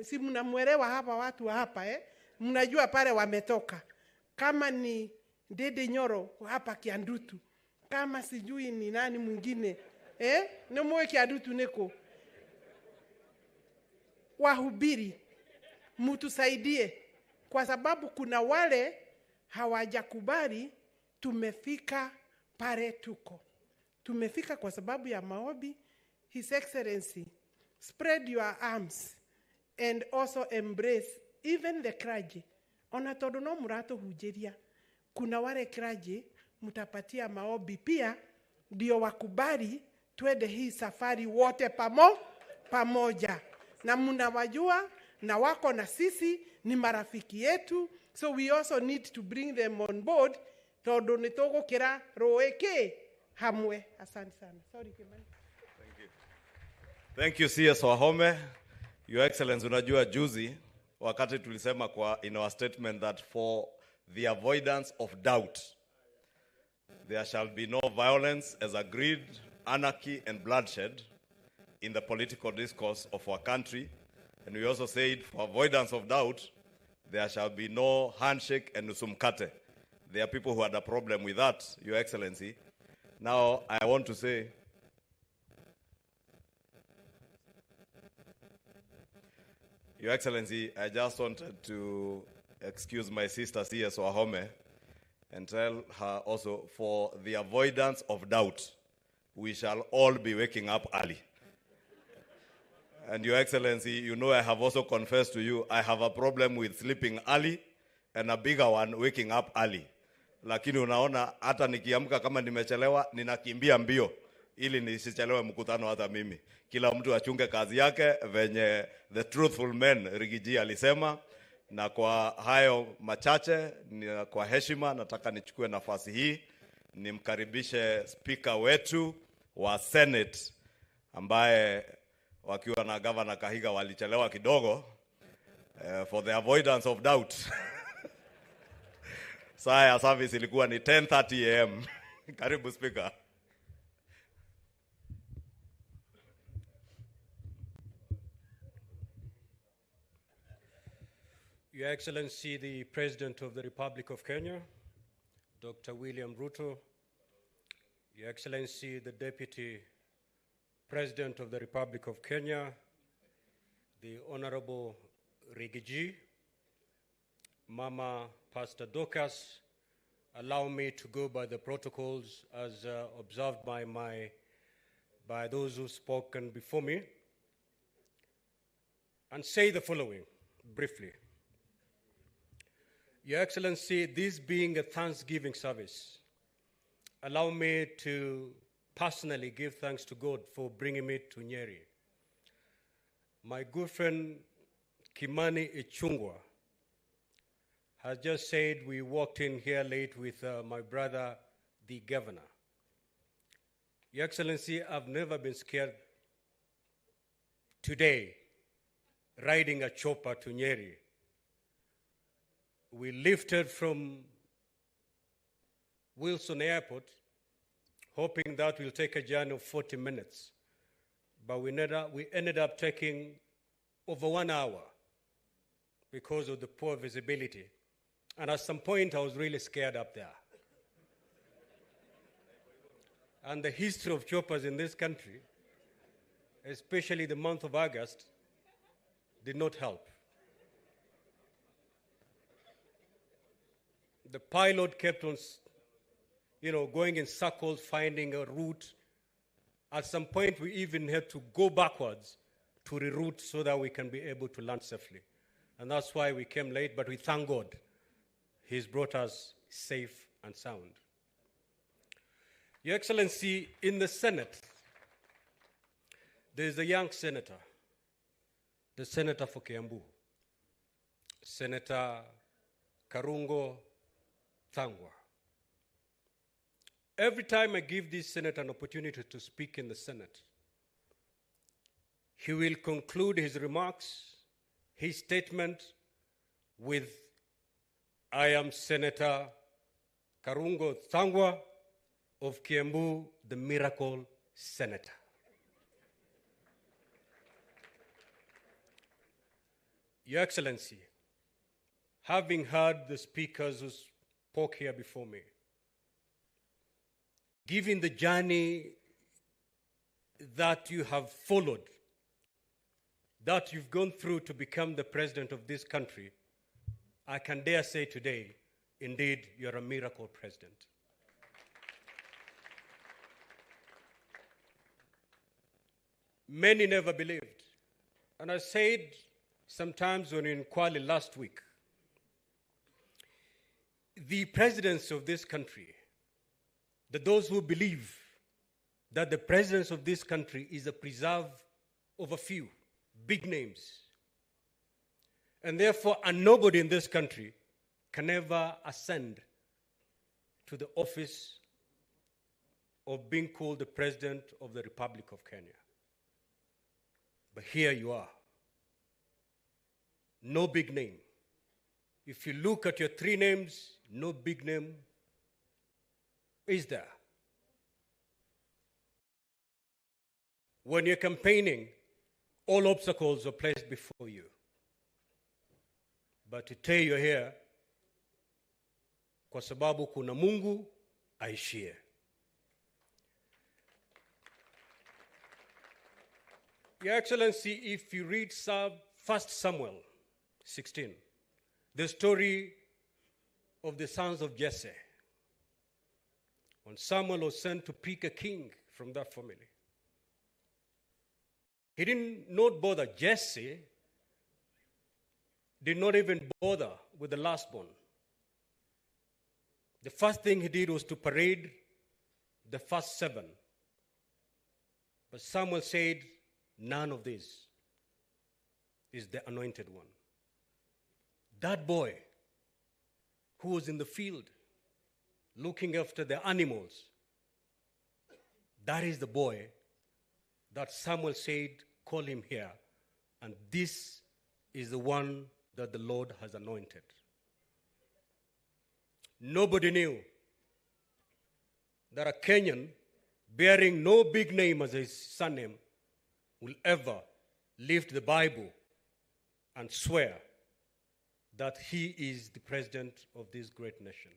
si mnamuelewa hapa watu wa hapa mnajua pale wametoka. Kama ni Dede Nyoro hapa Kiandutu, kama sijui ni nani mwingine, nemwe Kiandutu neko. Wahubiri, mtusaidie, kwa sababu kuna wale hawajakubali tumefika pale tuko. Tumefika kwa sababu ya maombi. His Excellency, spread your arms and also embrace even the clergy. Ona todo no muratuhunjĩria, kuna wale clergy mtapatia maombi pia, ndio wakubali twende hii safari wote pamoja. Na mnawajua na wako na sisi ni marafiki yetu, so we also need to bring them on board todo nitugukira roeke hamwe. Asante sana. Sorry Kimani. Thank you CS Wahome. Your Excellency, unajua juzi wakati tulisema in our statement that for the avoidance of doubt there shall be no violence as agreed, anarchy and bloodshed in the political discourse of our country. And we also said for avoidance of doubt there shall be no handshake and nusumkate. There are people who had a problem with that, Your Excellency. Now I want to say Your Excellency, I just wanted to excuse my sister CS Wahome and tell her also, for the avoidance of doubt, we shall all be waking up early. And Your Excellency, you know I have also confessed to you, I have a problem with sleeping early and a bigger one, waking up early. Lakini unaona, hata nikiamka kama nimechelewa, ninakimbia mbio, ili nisichelewe mkutano hata mimi. Kila mtu achunge kazi yake, venye the truthful man Rigiji alisema. Na kwa hayo machache, kwa heshima, nataka nichukue nafasi hii, nimkaribishe speaker wetu wa Senate, ambaye wakiwa na Governor Kahiga walichelewa kidogo, for the avoidance of doubt. Saa ya service ilikuwa ni 10:30 AM. Karibu speaker. Your Excellency, the President of the Republic of Kenya, Dr. William Ruto, Your Excellency, the Deputy President of the Republic of Kenya, the Honorable Rigiji, Mama Pastor Dokas, allow me to go by the protocols as observed by those who've spoken before me, and say the following briefly. Your Excellency, this being a Thanksgiving service, allow me to personally give thanks to God for bringing me to Nyeri. My good friend Kimani Ichungwa has just said we walked in here late with my brother, the governor. Your Excellency, I've never been scared today riding a chopper to Nyeri. We lifted from Wilson Airport, hoping that we'll take a journey of 40 minutes. But we ended up taking over 1 hour because of the poor visibility. And at some point, I was really scared up there. And the history of choppers in this country, especially the month of August, did not help. The pilot kept on, going in circles, finding a route. At some point, we even had to go backwards to reroute so that we can be able to land safely. And that's why we came late, but we thank God. He's brought us safe and sound. Your Excellency, in the Senate, there's a young senator, the senator for Kiambu, Senator Karungo Thangwa. Every time I give this senator an opportunity to speak in the Senate, he will conclude his remarks, his statement with, I am Senator Karungo Thangwa of Kiambu, the miracle senator. Your Excellency, having heard the speakers who spoke here before me, given the journey that you have followed, that you've gone through to become the president of this country, I can dare say today, indeed, you're a miracle president. Many never believed. And I said sometimes when in Kwale last week, the presidents of this country, that those who believe that the presidents of this country is a preserve of a few big names, and therefore a nobody in this country can ever ascend to the office of being called the President of the Republic of Kenya. But here you are. No big name. If you look at your three names, no big name is there. When you're campaigning, all obstacles are placed before you. But today you're here kwa sababu kuna Mungu aishie. Your Excellency, if you read 1 Samuel 16, the story of the sons of Jesse, when Samuel was sent to pick a king from that family, he did not bother. Jesse did not even bother with the last born. The first thing he did was to parade the first 7. But Samuel said, none of this is the anointed one. That boy who was in the field looking after the animals, that is the boy that Samuel said, call him here. And this is the one that the Lord has anointed. Nobody knew that a Kenyan bearing no big name as his surname will ever lift the Bible and swear that he is the president of this great nation.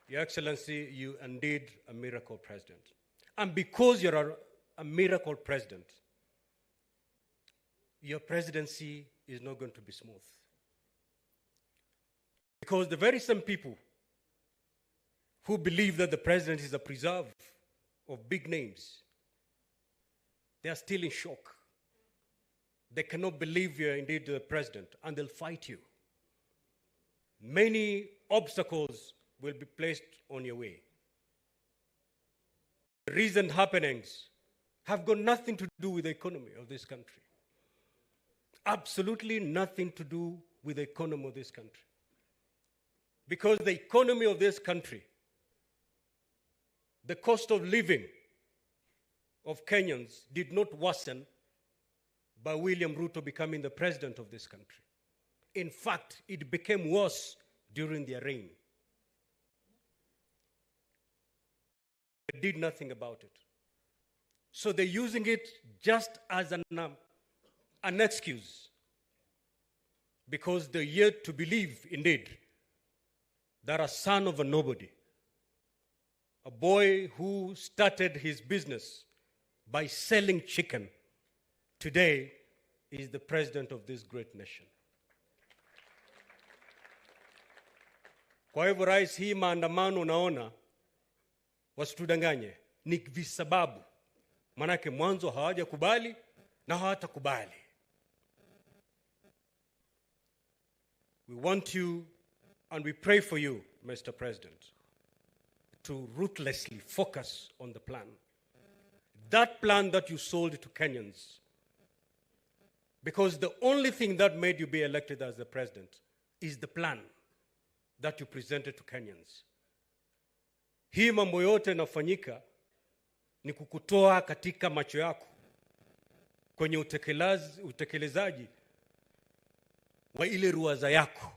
Your Excellency, you are indeed a miracle president. And because you're a miracle president, your presidency is not going to be smooth. Because the very same people who believe that the president is a preserve of big names, they are still in shock. They cannot believe you're indeed the president, and they'll fight you. Many obstacles will be placed on your way. The recent happenings have got nothing to do with the economy of this country. Absolutely nothing to do with the economy of this country. Because the economy of this country, the cost of living of Kenyans did not worsen by William Ruto becoming the president of this country. In fact, it became worse during their reign. They did nothing about it. So they're using it just as an excuse, because they're yet to believe, indeed, that a son of a nobody, a boy who started his business by selling chicken, today is the president of this great nation. Kwa hivyo rais, hii maandamano unaona wasitudanganye, ni visababu. Manake mwanzo hawajakubali na hawatakubali. We want you and we pray for you, Mr. President, to ruthlessly focus on the plan. That plan that you sold to Kenyans. Because the only thing that made you be elected as the president is the plan that you presented to Kenyans. Hii mambo yote inafanyika ni kukutoa katika macho yako kwenye utekelezaji wa ile ruwaza yako,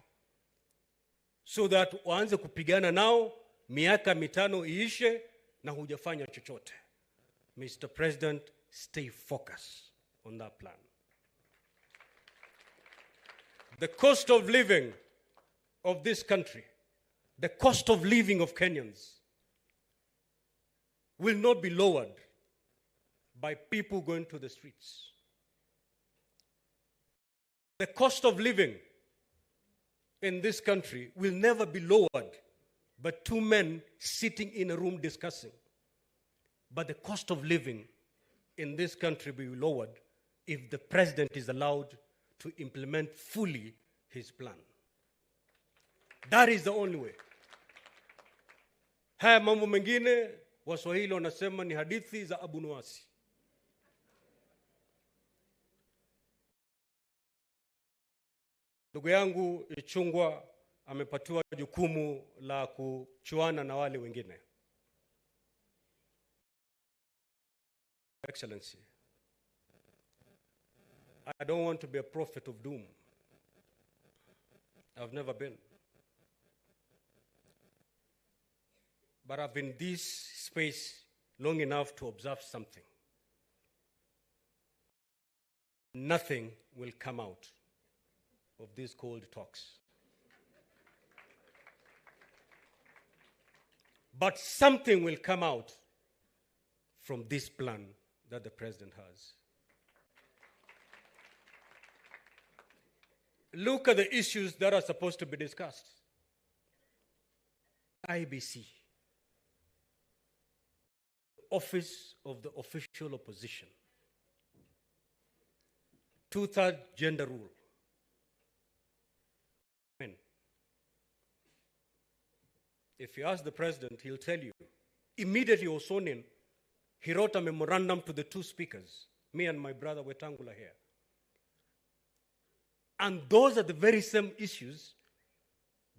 so that waanze kupigana nao, miaka 5 iishe na hujafanya chochote. Mr. President, stay focused on that plan. The cost of living of this country, the cost of living of Kenyans, will not be lowered by people going to the streets. The cost of living in this country will never be lowered by 2 men sitting in a room discussing. But the cost of living in this country will be lowered if the president is allowed to implement fully his plan. That is the only way. Haya mambo mengine Waswahili wanasema ni hadithi za abunuasi. Ndugu yangu Ichung'wah amepatiwa jukumu la kuchuana na wale wengine. Excellency, I don't want to be a prophet of doom. I've never been. But I've been in this space long enough to observe something. Nothing will come out of these cold talks. But something will come out from this plan that the president has. Look at the issues that are supposed to be discussed. IBC, Office of the Official Opposition, 2/3 gender rule. If you ask the president, he'll tell you. Immediately he was sworn in, he wrote a memorandum to the two speakers, me and my brother Wetangula here. And those are the very same issues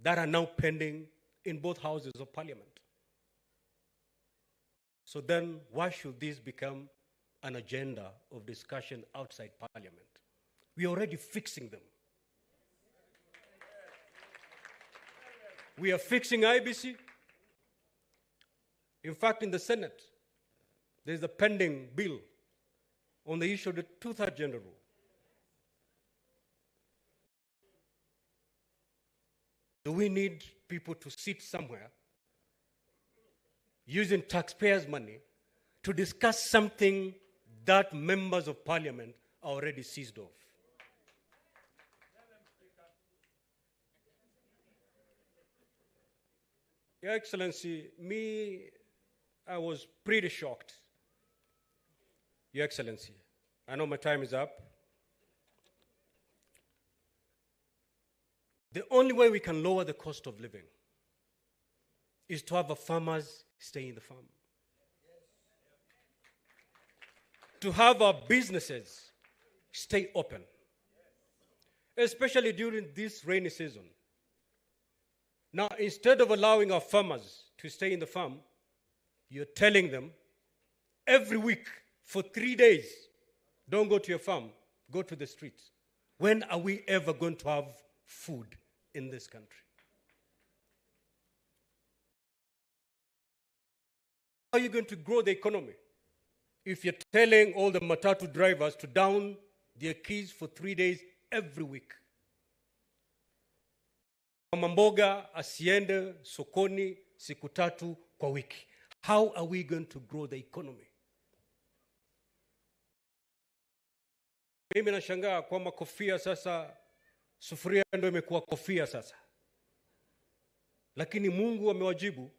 that are now pending in both houses of parliament. So then why should this become an agenda of discussion outside parliament? We are already fixing them. We are fixing IBC. In fact, in the Senate, there is a pending bill on the issue of the 2/3 gender rule. Do we need people to sit somewhere using taxpayers' money to discuss something that members of parliament are already seized of? Your Excellency, I was pretty shocked. Your Excellency, I know my time is up. The only way we can lower the cost of living is to have our farmers stay in the farm. To have our businesses stay open, especially during this rainy season. Now, instead of allowing our farmers to stay in the farm, you're telling them every week for 3 days, don't go to your farm, go to the streets. When are we ever going to have food in this country? How are you going to grow the economy if you're telling all the matatu drivers to down their keys for 3 days every week? Mama mboga asiende sokoni siku 3 kwa wiki. How are we going to grow the economy? Mimi nashangaa kwamba kofia sasa, sufuria ndio imekuwa kofia sasa. Lakini Mungu amewajibu.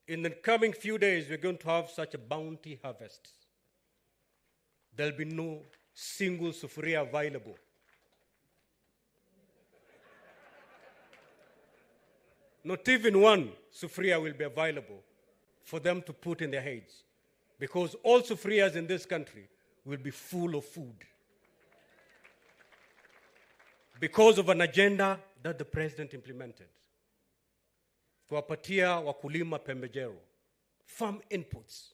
In the coming few days, we're going to have such a bounty harvest. There'll be no single sufuria available. Not even one sufuria will be available for them to put in their heads, because all sufurias in this country will be full of food because of an agenda that the president implemented. Kuwapatia wakulima pembejeo, farm inputs,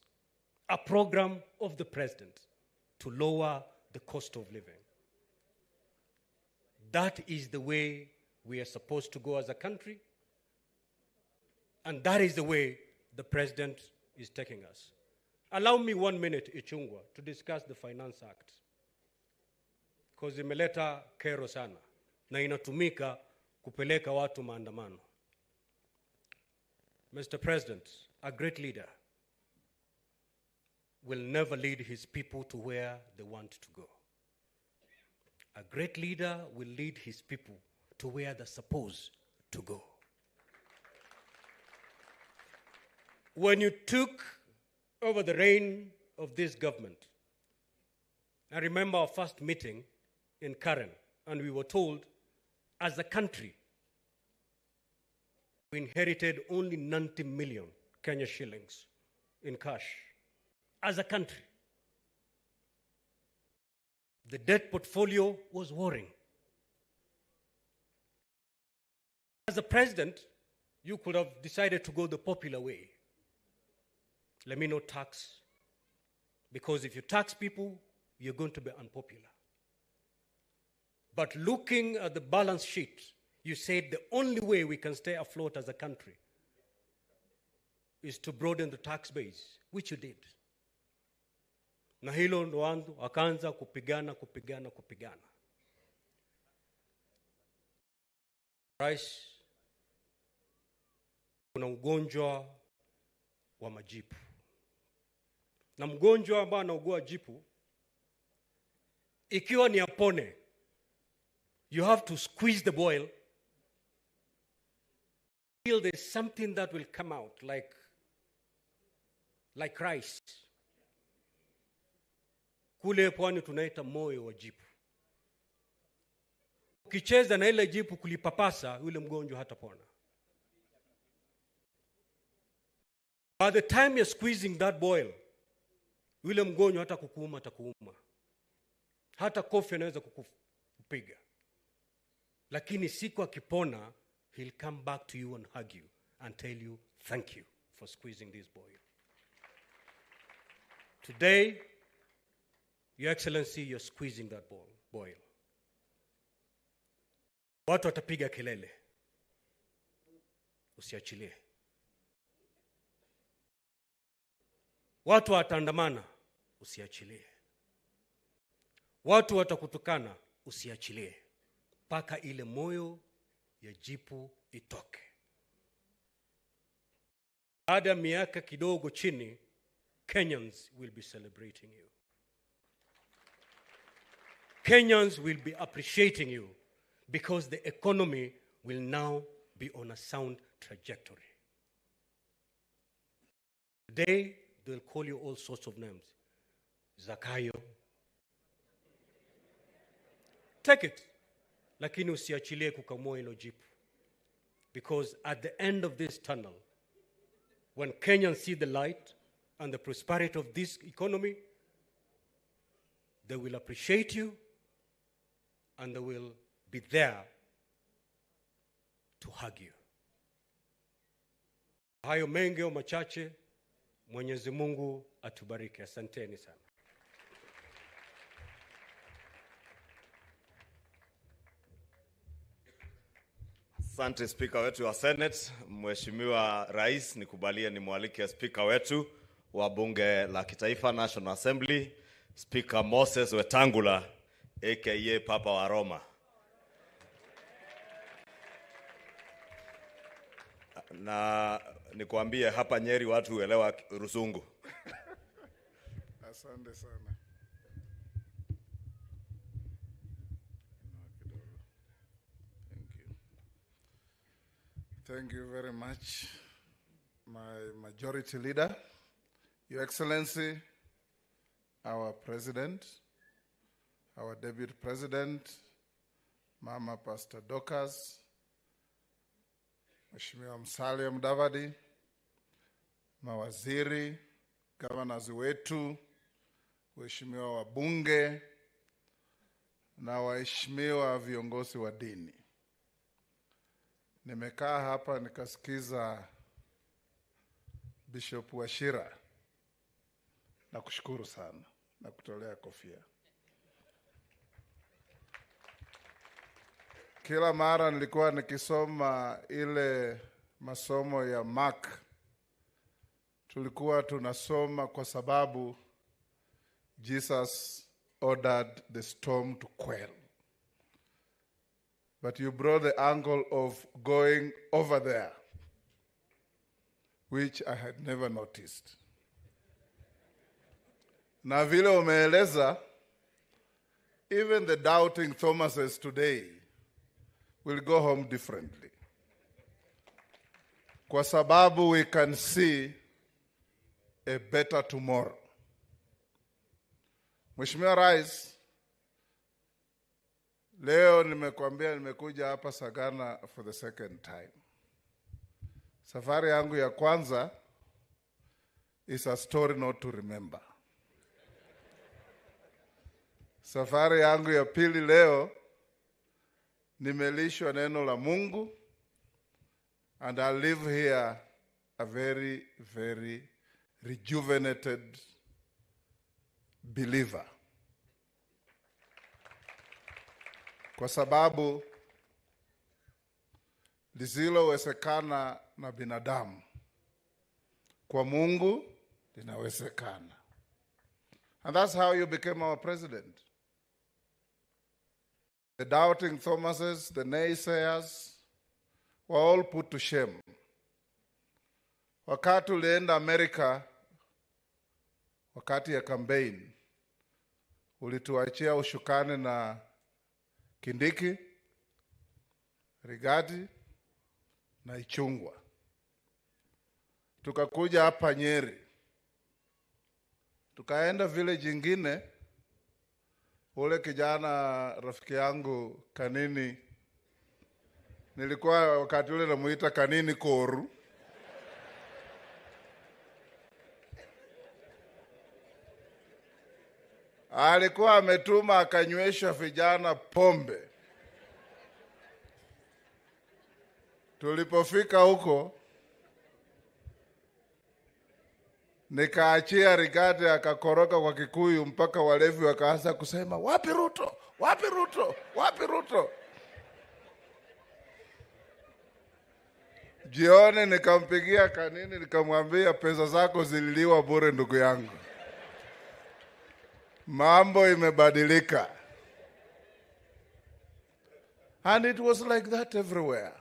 a program of the president to lower the cost of living. That is the way we are supposed to go as a country. And that is the way the president is taking us. Allow me 1 minute, Ichung'wah, to discuss the Finance Act. Because imeleta kero sana na inatumika kupeleka watu maandamano. Mr. President, a great leader will never lead his people to where they want to go. A great leader will lead his people to where they're supposed to go. When you took over the reign of this government, I remember our first meeting in Karen, and we were told, as a country, we inherited only 90 million Kenya shillings in cash as a country. The debt portfolio was worrying. As a president, you could have decided to go the popular way. Let me not tax. Because if you tax people, you're going to be unpopular. But looking at the balance sheet, you said the only way we can stay afloat as a country is to broaden the tax base, which you did. Na hilo ndo watu wakaanza kupigana. Rais, kuna ugonjwa wa majipu. Na mgonjwa ambaye anaugua jipu, ikiwa ni apone, you have to squeeze the boil till there's something that will come out like rice. Kule pwani tunaita moyo wa jipu. Ukicheza na ile jipu kulipapasa, yule mgonjwa hatapona. By the time you're squeezing that boil, yule mgonjwa hata kukuuma atakuuma. Hata kofi anaweza kukupiga. Lakini siku akipona, he'll come back to you and hug you and tell you, thank you for squeezing this boil. Today, Your Excellency, you're squeezing that boil. Watu watapiga kelele. Usiachilie. Watu wataandamana. Usiachilie. Watu watakutukana. Usiachilie. Paka ile moyo ya jipu itoke. Baada ya miaka kidogo chini, Kenyans will be celebrating you. Kenyans will be appreciating you because the economy will now be on a sound trajectory. Today, they'll call you all sorts of names. Zakayo. Take it. Lakini usiachilie kukamua hilo jipu. Because at the end of this tunnel, when Kenyans see the light and the prosperity of this economy, they will appreciate you and they will be there to hug you. Hayo mengi au machache, Mwenyezi Mungu atubariki. Asanteni sana. Asante Speaker wetu wa Senate, Mheshimiwa Rais, nikubalie nimwalike Speaker wetu wa Bunge la Kitaifa National Assembly, Speaker Moses Wetangula aka Papa wa Roma. Na nikuambie hapa Nyeri watu uelewa Rusungu. Asante sana. Thank you very much, my majority leader, Your Excellency, our President, our Deputy President, Mama Pastor Dorcas, Mheshimiwa Musalia Mudavadi, mawaziri, governors wetu, waheshimiwa wabunge na waheshimiwa viongozi wa dini. Nimekaa hapa nikasikiza Bishop Washira na kushukuru sana na kutolea kofia. Kila mara nilikuwa nikisoma ile masomo ya Mark, tulikuwa tunasoma kwa sababu Jesus ordered the storm to quell. But you brought the angle of going over there, which I had never noticed. Na vile umeeleza, even the doubting Thomases today will go home differently. Kwa sababu we can see a better tomorrow. Mheshimiwa Rais, leo nimekuambia nimekuja hapa Sagana for the second time. Safari yangu ya kwanza is a story not to remember. Safari yangu ya pili leo nimelishwa neno la Mungu, and I live here a very, very rejuvenated believer. Kwa sababu lisilowezekana na binadamu, kwa Mungu linawezekana. And that's how you became our president. The doubting Thomases, the naysayers, were all put to shame. Wakati ulienda Amerika, wakati ya campaign, ulituachia ushukani na Kindiki, Rigathi na Ichung'wah. Tukakuja hapa Nyeri. Tukaenda village ingine, ule kijana rafiki yangu Kanini, nilikuwa wakati ule namuita Kanini Koru. Alikuwa ametuma akanywesha vijana pombe. Tulipofika huko, nikaachia Rigathi akakoroka kwa Kikuyu mpaka walevi wakaanza kusema, wapi Ruto? Wapi Ruto? Wapi Ruto? Jioni nikampigia Kanini nikamwambia, pesa zako zililiwa bure ndugu yangu. Mambo imebadilika. And it was like that everywhere.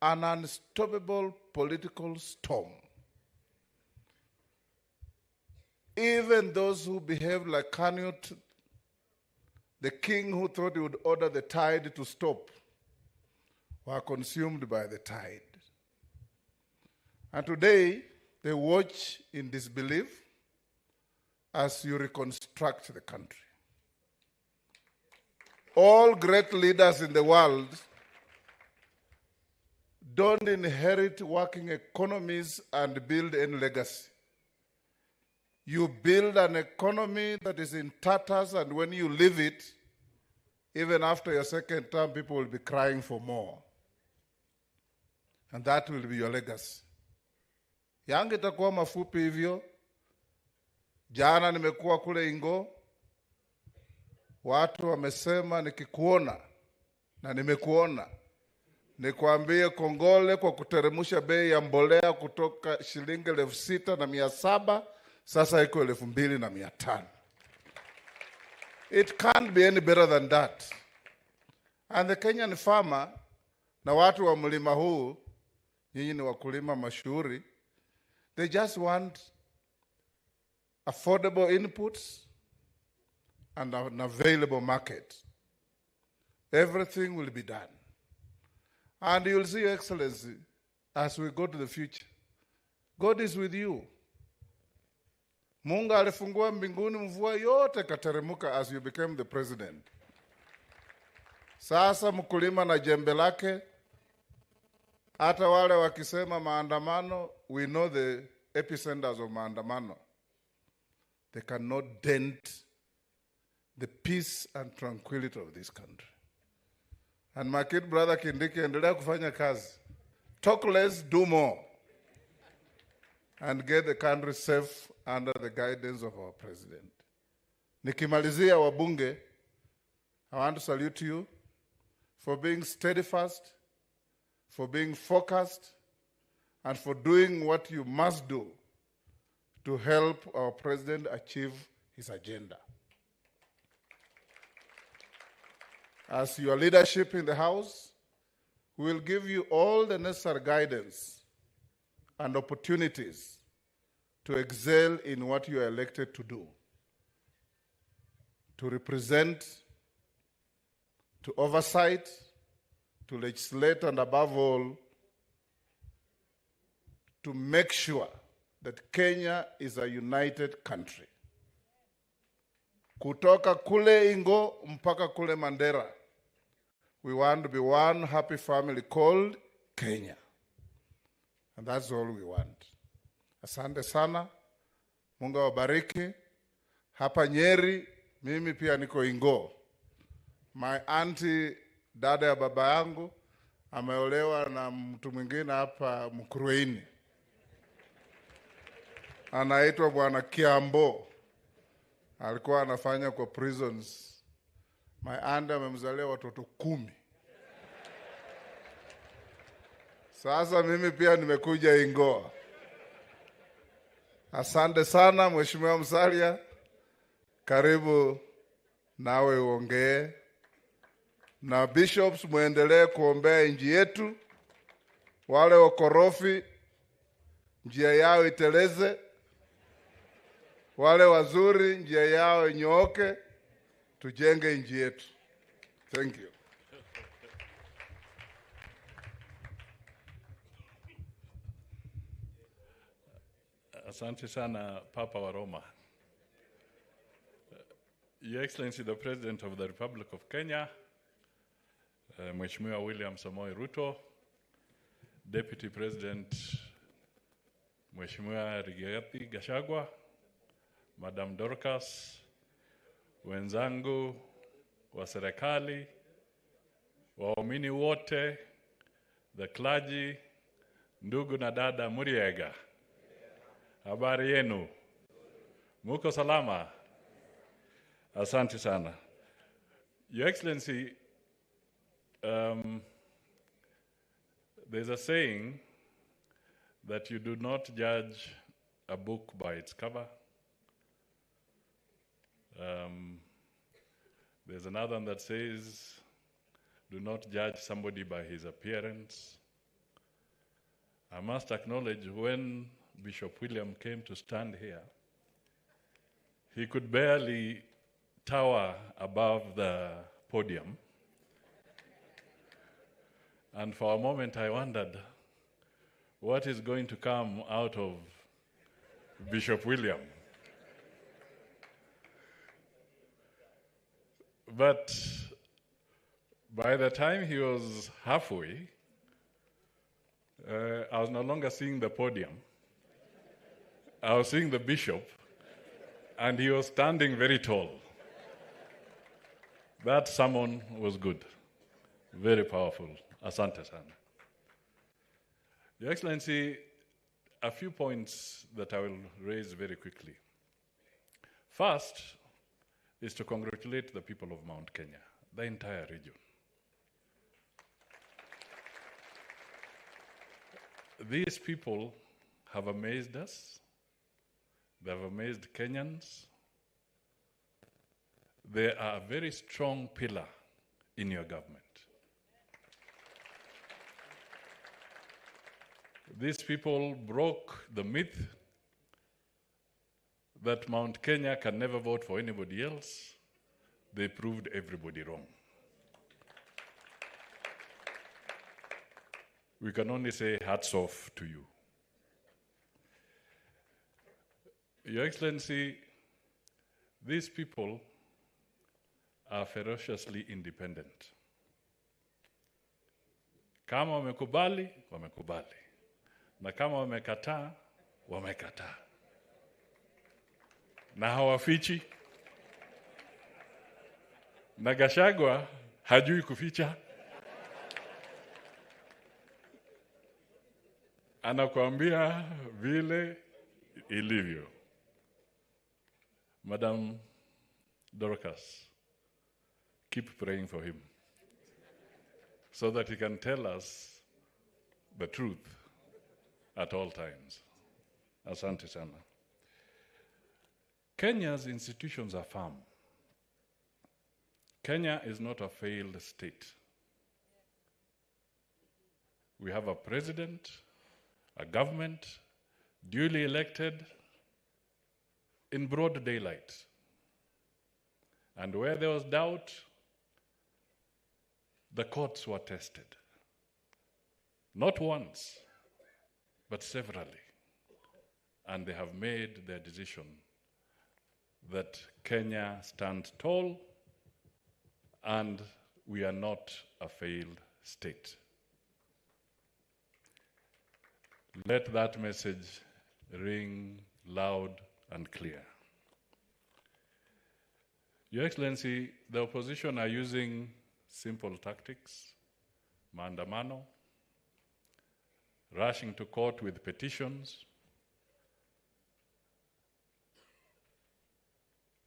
An unstoppable political storm. Even those who behaved like Canute, the king who thought he would order the tide to stop, were consumed by the tide. And today, they watch in disbelief as you reconstruct the country. All great leaders in the world don't inherit working economies and build any legacy. You build an economy that is in tatters, and when you leave it, even after your second term, people will be crying for more. And that will be your legacy. Yangu itakuwa mafupi hivyo. Jana nimekuwa kule Ingo. Watu wamesema nikikuona, na nimekuona, nikwambie kongole kwa kuteremusha bei ya mbolea kutoka shilingi 6,700 sasa iko 2,500. It can't be any better than that. And the Kenyan farmer, na watu wa mlima huu, nyinyi ni wakulima mashuhuri, they just want affordable inputs and an available market. Everything will be done. And you'll see, Your Excellency, as we go to the future, God is with you. Mungu alifungua mbinguni, mvua yote kateremuka as you became the president. Sasa mkulima na jembe lake, hata wale wakisema maandamano, we know the epicenters of maandamano. They cannot dent the peace and tranquility of this country. And my kid brother Kindiki, endelea kufanya kazi. Talk less, do more. And get the country safe under the guidance of our president. Nikimalizia wabunge, I want to salute you for being steadfast, for being focused, and for doing what you must do to help our president achieve his agenda. As your leadership in the House, we will give you all the necessary guidance and opportunities to excel in what you are elected to do, to represent, to oversight, to legislate, and above all, to make sure that Kenya is a united country. Kutoka kule Ingo mpaka kule Mandera, we want to be one happy family called Kenya. And that's all we want. Asante sana. Mungu awabariki. Hapa Nyeri, mimi pia niko Ingo. My auntie, dada ya baba yangu, ameolewa na mtu mwingine hapa Mkurueni. Anaitwa Bwana Kiambo. Alikuwa anafanya kwa prisons. My aunt amemzalia watoto 10. Sasa mimi pia nimekuja Ingo. Asante sana Mheshimiwa Musalia. Karibu nawe uongee. Na bishops muendelee kuombea nchi yetu. Wale wakorofi njia yao iteleze. Wale wazuri njia yao inyooke. Tujenge nchi yetu. Thank you. Asante sana Papa wa Roma. Your Excellency the President of the Republic of Kenya, Mheshimiwa William Samoei Ruto, Deputy President Mheshimiwa Rigathi Gachagua, Madam Dorcas, wenzangu wa serikali, waumini wote, the clergy, ndugu na dada Muriega. Habari yenu? Muko salama? Asante sana. Your Excellency, there's a saying that you do not judge a book by its cover. There's another one that says, do not judge somebody by his appearance. I must acknowledge when Bishop William came to stand here, he could barely tower above the podium. And for a moment I wondered, what is going to come out of Bishop William? But by the time he was halfway, I was no longer seeing the podium. I was seeing the bishop, and he was standing very tall. That sermon was good, very powerful. Asante sana. Your Excellency, a few points that I will raise very quickly. First is to congratulate the people of Mount Kenya, the entire region. These people have amazed us. They have amazed Kenyans. They are a very strong pillar in your government. These people broke the myth that Mount Kenya can never vote for anybody else. They proved everybody wrong. We can only say hats off to you. Your Excellency, these people are ferociously independent. Kama wamekubali, wamekubali. Na kama wamekataa, wamekataa. Na hawafichi. Na Gachagua hajui kuficha. Anakuambia vile ilivyo. Madam Dorcas, keep praying for him so that he can tell us the truth at all times. Asante sana. Kenya's institutions are firm. Kenya is not a failed state. We have a president, a government, duly elected in broad daylight. And where there was doubt, the courts were tested. Not once, but severally. And they have made their decision that Kenya stands tall and we are not a failed state. Let that message ring loud and clear. Your Excellency, the opposition are using simple tactics, maandamano, rushing to court with petitions,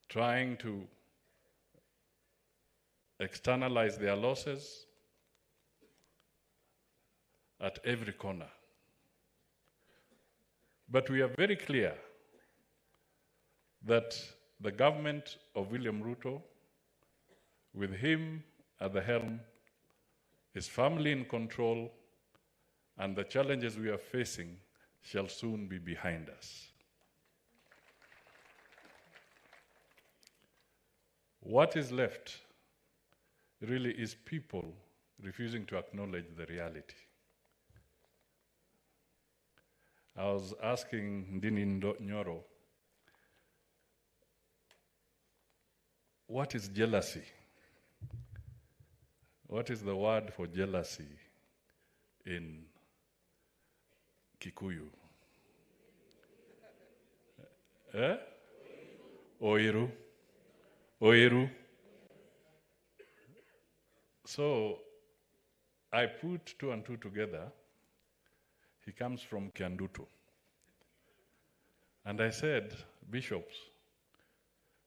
trying to externalize their losses at every corner. But we are very clear that the government of William Ruto, with him at the helm, is firmly in control, and the challenges we are facing shall soon be behind us. What is left really is people refusing to acknowledge the reality. I was asking Ndini Nyoro, what is jealousy? What is the word for jealousy in Kikuyu? Oiru. Oiru. So I put two and two together. He comes from Kiandutu. And I said, bishops,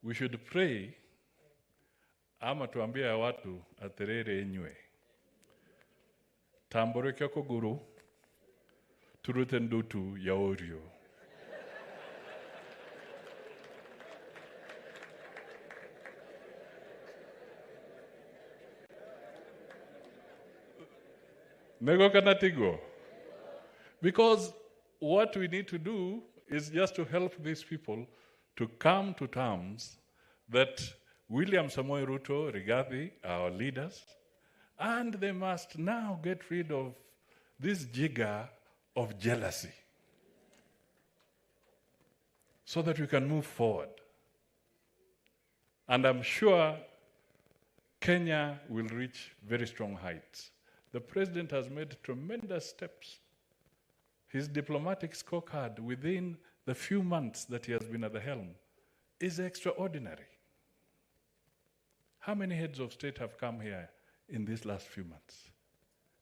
we should pray ama tuambia watu aterere enywe. Tambore kyoko guru, turute ndutu ya orio. Nego kanatigo. Because what we need to do is just to help these people to come to terms that William Samoei Ruto, Rigathi, our leaders, and they must now get rid of this jigger of jealousy so that we can move forward. And I'm sure Kenya will reach very strong heights. The president has made tremendous steps. His diplomatic scorecard within the few months that he has been at the helm is extraordinary. How many heads of state have come here in these last few months?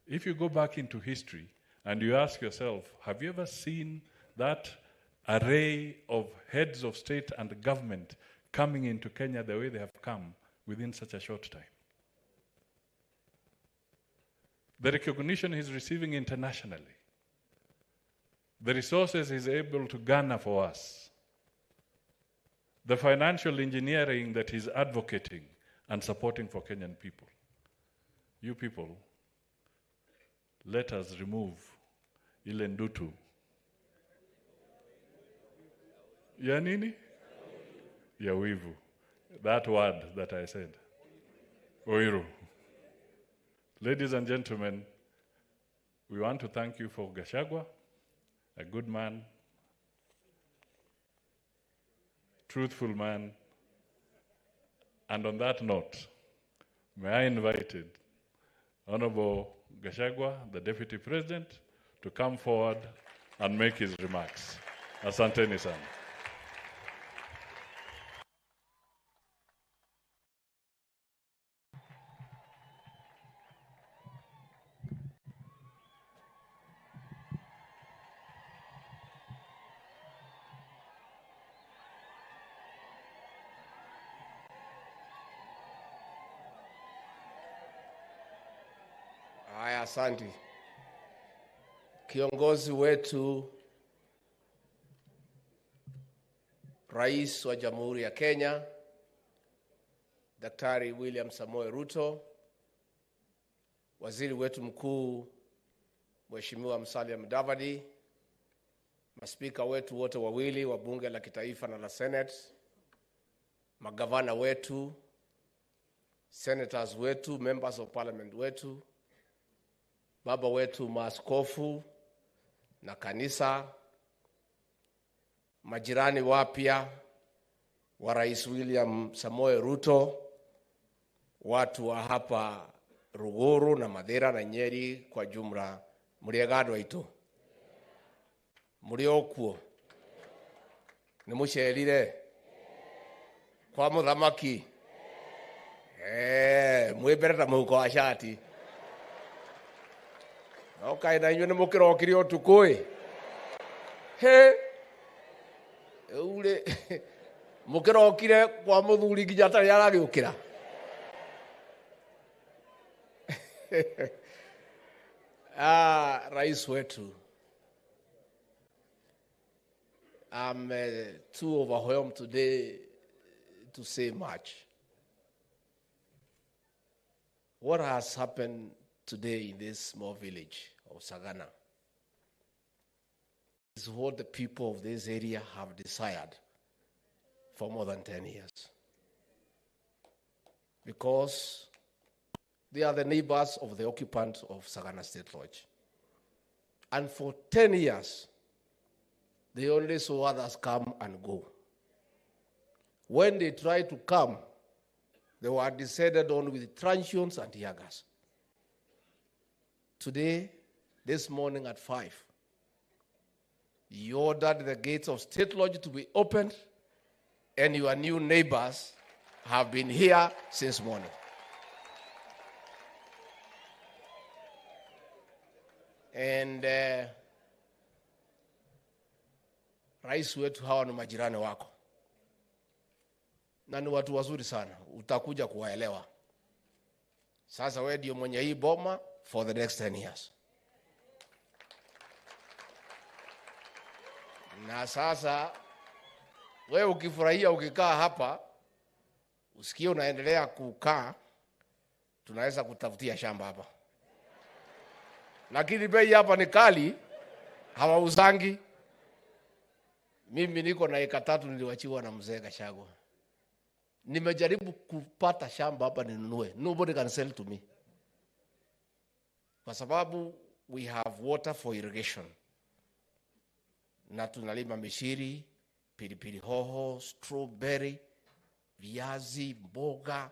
If you go back into history and you ask yourself, have you ever seen that array of heads of state and government coming into Kenya the way they have come within such a short time? The recognition he's receiving internationally, the resources he's able to garner for us, the financial engineering that he's advocating and supporting for Kenyan people. You people, let us remove ile ndutu. Ya nini? Ya wivu. That word that I said. Oiru. Ladies and gentlemen, we want to thank you for Gachagua, a good man, truthful man. And on that note, may I invite Honorable Gachagua, the Deputy President, to come forward and make his remarks. Asanteni sana. Haya, asante. Kiongozi wetu, Rais wa Jamhuri ya Kenya, Daktari William Samoei Ruto, Waziri wetu mkuu, Mheshimiwa Musalia Mudavadi, maspika wetu wote wawili wa Bunge la Kitaifa na la Senate, magavana wetu, senators wetu, members of parliament wetu, baba wetu maaskofu na kanisa, majirani wapya wa Rais William Samoei Ruto, watu wa hapa Ruguru na Madera na Nyeri kwa jumla, mliagado itu. muri okuo ni mucerire kwa muthamaki mwibere ta muhuko wa shati okay na inyu ni mukirokire utukui he ule mukirokire kwa muthuri nginya tari aragiukira rais wetu, I'm too overwhelmed today to say much. What has happened today in this small village of Sagana is what the people of this area have desired for more than 10 years. Because they are the neighbors of the occupant of Sagana State Lodge. And for 10 years, they only saw others come and go. When they tried to come, they were decided on with truncheons and tear gas. Today, this morning at 5, you ordered the gates of State Lodge to be opened, and your new neighbors have been here since morning. And rais wetu hawa ni majirani wako. Na ni watu wazuri sana. Utakuja kuwaelewa. Sasa wewe ndio mwenye hii boma for the next 10 years. Na sasa wewe ukifurahia ukikaa hapa, usikie unaendelea kukaa, tunaweza kutafutia shamba hapa. Lakini bei hapa ni kali, hawauzangi. Mimi niko na eka 3 niliwachiwa na mzee Gachagua. Nimejaribu kupata shamba hapa ninunue. Nobody can sell to me. Kwa sababu we have water for irrigation. Na tunalima mishiri, pilipili hoho, strawberry, viazi, mboga.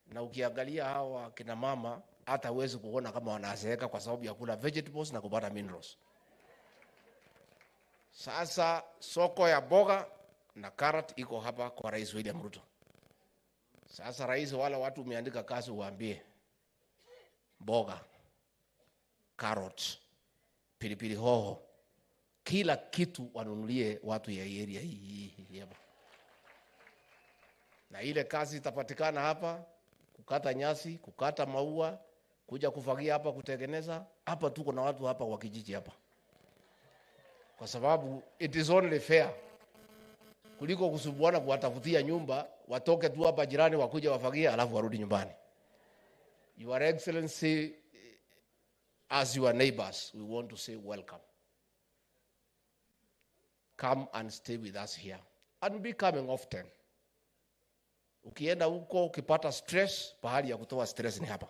Na ukiangalia hawa kina mama hata huwezi kuona kama wanazeeka kwa sababu ya kula vegetables na kupata minerals. Sasa soko ya mboga na carrot iko hapa kwa Rais William Ruto. Sasa rais, wala watu umeandika kazi uambie mboga, carrot, pilipili hoho, kila kitu wanunulie watu ya area hii hapa. Na ile kazi itapatikana hapa, kukata nyasi, kukata maua, kuja kufagia hapa, kutengeneza hapa. Tuko na watu hapa wa kijiji hapa. Kwa sababu it is only fair kuliko kusubuana kuwatafutia nyumba, watoke tu hapa jirani wakuja wafagia alafu warudi nyumbani. Your Excellency, as your neighbors, we want to say welcome. Come and stay with us here and be coming often. Ukienda huko ukipata stress, pahali ya kutoa stress ni hapa.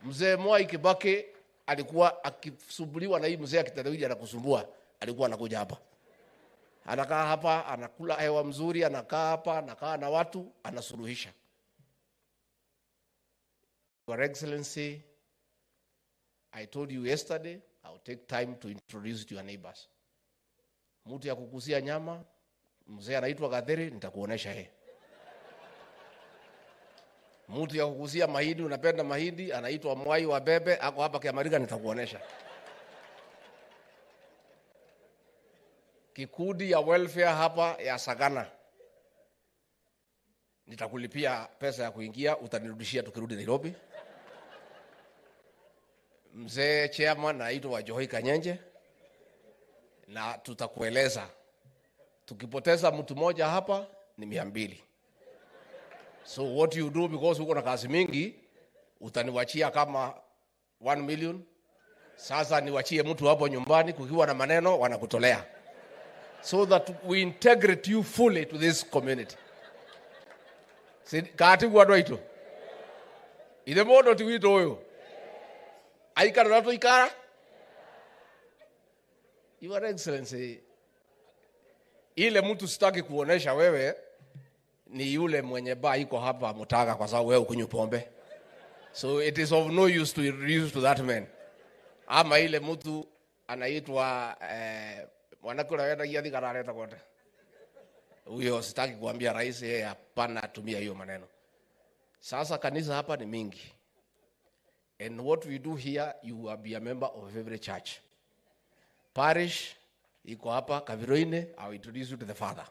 Mzee Mwai Kibaki alikuwa akisumbuliwa na hii mzee akitadawili anakusumbua, alikuwa anakuja hapa. Anakaa hapa, anakula hewa mzuri, anakaa hapa, anakaa na watu, anasuluhisha. Your Excellency, I told you yesterday, I'll take time to introduce to your neighbors. Mtu ya kukusia nyama, mzee anaitwa Gatheri, nitakuonesha yeye. Mtu ya kukusia mahindi, unapenda mahindi, anaitwa Mwai wa Bebe, ako hapa Kiamariga, nitakuonesha. Kikundi ya welfare hapa ya Sagana, nitakulipia pesa ya kuingia, utanirudishia tukirudi Nairobi. Mzee chairman anaitwa Johoi Kanyenje, na tutakueleza tukipoteza mtu mmoja hapa ni 200. So what you do, because uko na kazi mingi, utaniwachia kama 1 million. Sasa niwachie mtu hapo nyumbani, kukiwa na maneno wanakutolea. So that we integrate you fully to this community. Kati guadwa ito. Ile modo tiwito oyo. Aikara nato ikara. Your Excellency, ile mtu sitaki kuonesha wewe ni yule mwenye baa iko hapa Mutaga kwa sababu wewe ukunywa pombe. So it is of no use to introduce to that man. Ama ile mtu anaitwa mwanakula wenda yadi karareta kote. Huyo sitaki kuambia rais, yeye hapana atumia hiyo maneno. Sasa kanisa hapa ni mingi. And what we do here, you will be a member of every church. Parish iko hapa Kaviroine, I will introduce you to the father.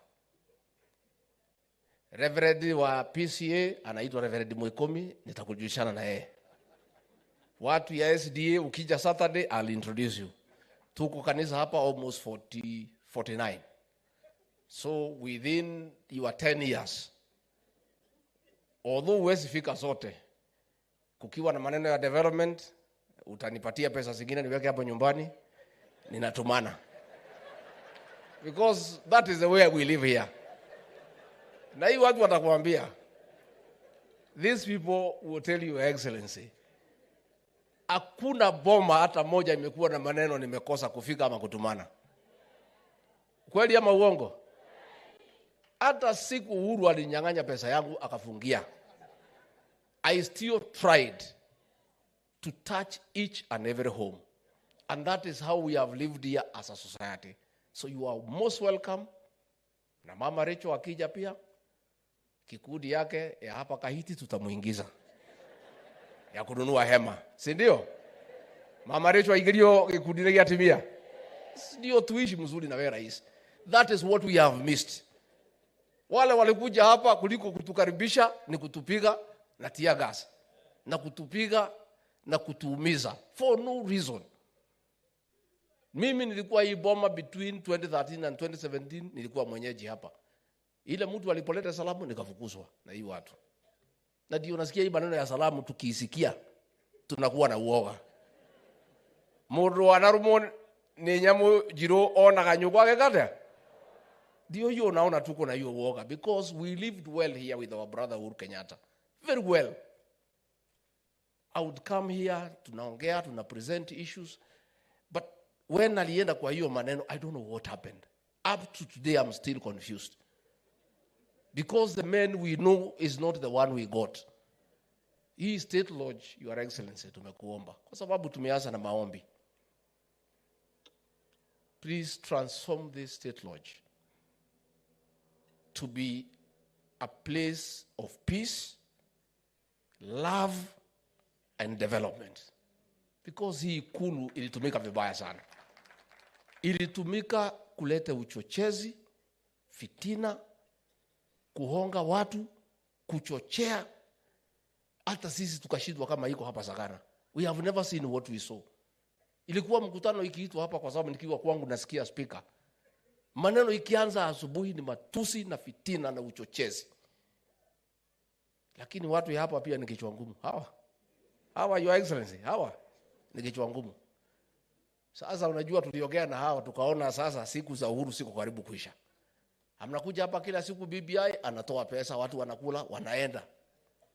Reverend wa PCA anaitwa Reverend Mwikomi, nitakujulishana na yeye. Watu ya SDA ukija Saturday, I'll introduce you. Tuko kanisa hapa almost 49. So within your 10 years, although huwezi fika zote, kukiwa na maneno ya development, utanipatia pesa zingine niweke hapo nyumbani, ninatumana. Because that is the way we live here. Na hii watu watakuambia, these people will tell you, Excellency, hakuna boma hata moja imekuwa na maneno nimekosa kufika ama kutumana. Kweli ama uongo? Hata siku Uhuru alinyang'anya pesa yangu akafungia, I still tried to touch each and every home. And that is how we have lived here as a society. So you are most welcome. Na Mama Rachel akija pia, kikundi yake ya hapa Kahiti tutamuingiza ya kununua hema, si ndio? Mama Rachel aingirio kikundi ya timia, ndio tuishi mzuri na wewe rais. That is what we have missed. Wale walikuja hapa kuliko kutukaribisha ni kutupiga na tear gas, na kutupiga na kutuumiza for no reason. Mimi nilikuwa hii boma between 2013 and 2017, nilikuwa mwenyeji hapa. Ile mtu alipoleta salamu nikafukuzwa na hii watu. Na ndio nasikia hii maneno ya salamu tukiisikia tunakuwa na uoga. Mundu wanarumo ni nyamu jiro ona kanyugwa gekate. Ndio hiyo unaona tuko na hiyo uoga, because we lived well here with our brother Uhuru Kenyatta. Very well. I would come here, tunaongea, tuna present issues. But when alienda kwa hiyo maneno, I don't know what happened. Up to today, I'm still confused. Because the man we know is not the one we got. Hii state lodge, Your Excellency, tumekuomba. Kwa sababu tumeanza na maombi. Please transform this state lodge to be a place of peace, love, and development. Because hii Ikulu ilitumika vibaya sana. Ilitumika kuleta uchochezi, fitina, kuhonga watu, kuchochea. Hata sisi tukashindwa kama iko hapa Sagana. We have never seen what we saw. Ilikuwa mkutano ikiitwa hapa kwa sababu nikiwa kwangu nasikia speaker. Maneno ikianza asubuhi ni matusi na fitina na uchochezi. Lakini watu ya hapa pia ni kichwa ngumu. Hawa Your Excellency, hawa ni kichwa ngumu. Sasa unajua tuliongea na hawa tukaona sasa siku za Uhuru siku karibu kuisha. Amnakuja hapa kila siku BBI anatoa pesa, watu wanakula, wanaenda.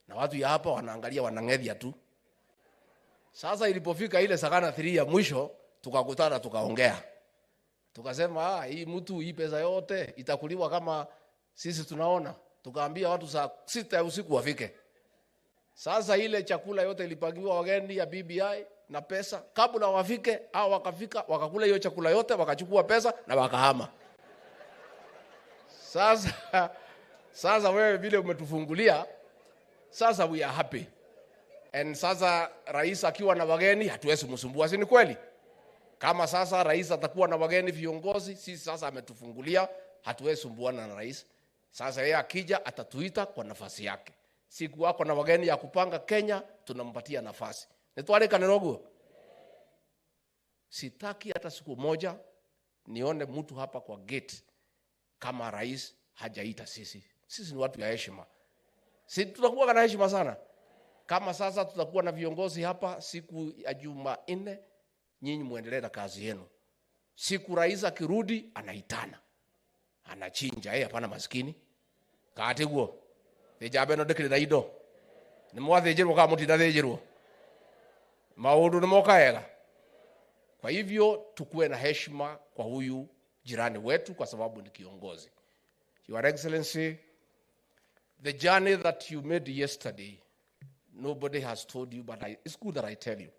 Na watu ya hapa wanaangalia, wanang'edhia tu. Sasa ilipofika ile Sagana 3 ya mwisho, tukakutana tukaongea. Tukasema hii mtu hii pesa yote itakuliwa kama sisi tunaona. Tukaambia watu saa 6 ya usiku wafike. Sasa ile chakula yote ilipangiwa wageni ya BBI na pesa, kabla wafike au wakafika wakakula hiyo chakula yote, wakachukua pesa na wakahama. Sasa wewe vile umetufungulia, sasa we are happy. And sasa rais akiwa na wageni hatuwezi msumbua, si ni kweli? Kama sasa rais atakuwa na wageni viongozi, sisi sasa ametufungulia, hatuwezi sumbuana na rais. Sasa yeye akija atatuita kwa nafasi yake. Siku wako na wageni ya kupanga Kenya, tunampatia nafasi. Nitwale kanerogo. Sitaki hata siku moja nione mtu hapa kwa gate kama rais hajaita sisi. Sisi ni watu ya heshima. Sisi tutakuwa na heshima sana. Kama sasa tutakuwa na viongozi hapa siku ya Jumanne, nyinyi muendelee na kazi yenu. Siku rais akirudi anaitana. Anachinja hapana maskini. Kaatiguo. Thejabe no dekire na ido. Ni mwathejirwo kama mutinda thejirwo. Maundu ni mokaega. Kwa hivyo tukue na heshima kwa huyu jirani wetu kwa sababu ni kiongozi. Your Excellency, the journey that you made yesterday, nobody has told you, but it's good that I tell you.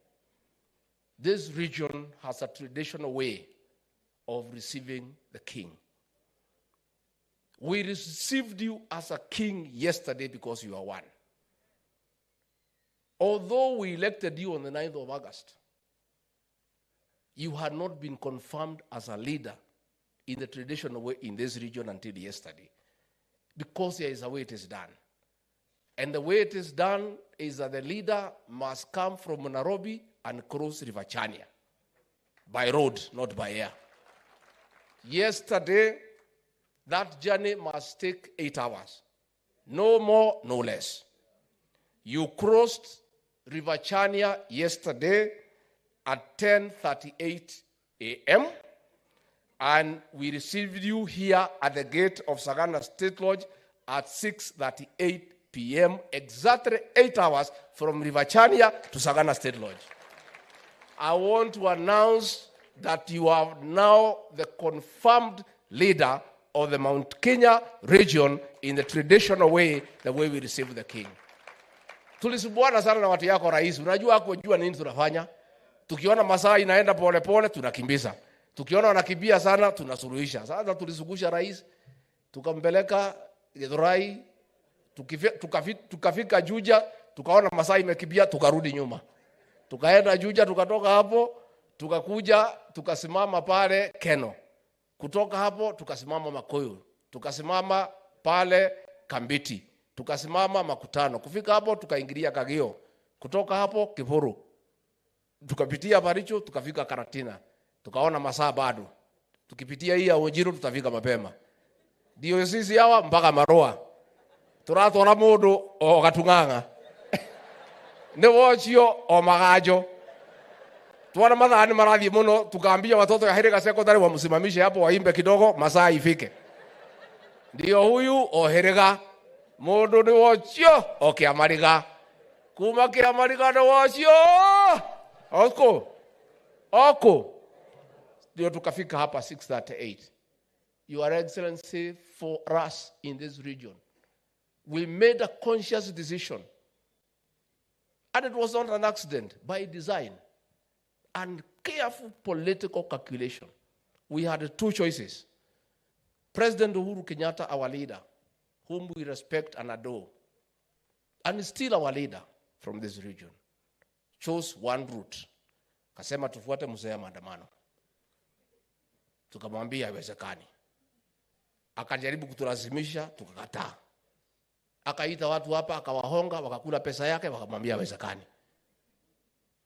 this region has a traditional way of receiving the king. We received you as a king yesterday because you are one. Although we elected you on the 9th of August, you had not been confirmed as a leader in the traditional way in this region until yesterday, because there is a way it is done. And the way it is done is that the leader must come from Nairobi and cross River Chania by road, not by air. Yesterday, that journey must take 8 hours. No more, no less. You crossed River Chania yesterday at 10:38 a.m. and we received you here at the gate of Sagana State Lodge at 6:38 p.m., exactly 8 hours from River Chania to Sagana State Lodge. I want to announce that you are now the confirmed leader of the Mount Kenya region in the traditional way, the way we receive the king. Tulisubuana sana na watu yako rais. Unajua kujua nini tunafanya? Tukiona masaa inaenda pole pole tunakimbiza. Tukiona wanakimbia sana tunasuluhisha. Sasa tulisugusha rais, tukampeleka Githurai, tukafika Juja, tukaona masaa imekimbia, tukarudi nyuma. Tukaenda Juja, tukatoka hapo, tukakuja, tukasimama pale Keno. Kutoka hapo tukasimama Makoyo, tukasimama pale Kambiti, tukasimama Makutano. Kufika hapo tukaingilia Kagio. Kutoka hapo Kiburu. Tukapitia Baricho, tukafika Karatina. Tukaona masaa bado. Tukipitia hii ya Ojiro tutafika mapema. Ndio sisi hawa mpaka Maroa. Turatwara mundu o Gatung'ang'a. Ni wochio o Magajo. Tuona madhani maradhi muno, tukaambia watoto ya Herega Secondary wamsimamishe hapo waimbe kidogo masaa ifike. Ndio huyu o Herega. Mundu ni wochio o Kiamariga. Kuma Kiamariga ni wochio. Oko. Ndio tukafika hapa 6:38. Your Excellency, for us in this region, we made a conscious decision. And it was not an accident, by design and careful political calculation. We had two choices. President Uhuru Kenyatta, our leader, whom we respect and adore, and still our leader from this region, chose one route. Kasema tufuate mzee ya maandamano. Tukamwambia haiwezekani. Akajaribu kutulazimisha, tukakataa. Akaita watu hapa, akawahonga, wakakula pesa yake, wakamwambia haiwezekani.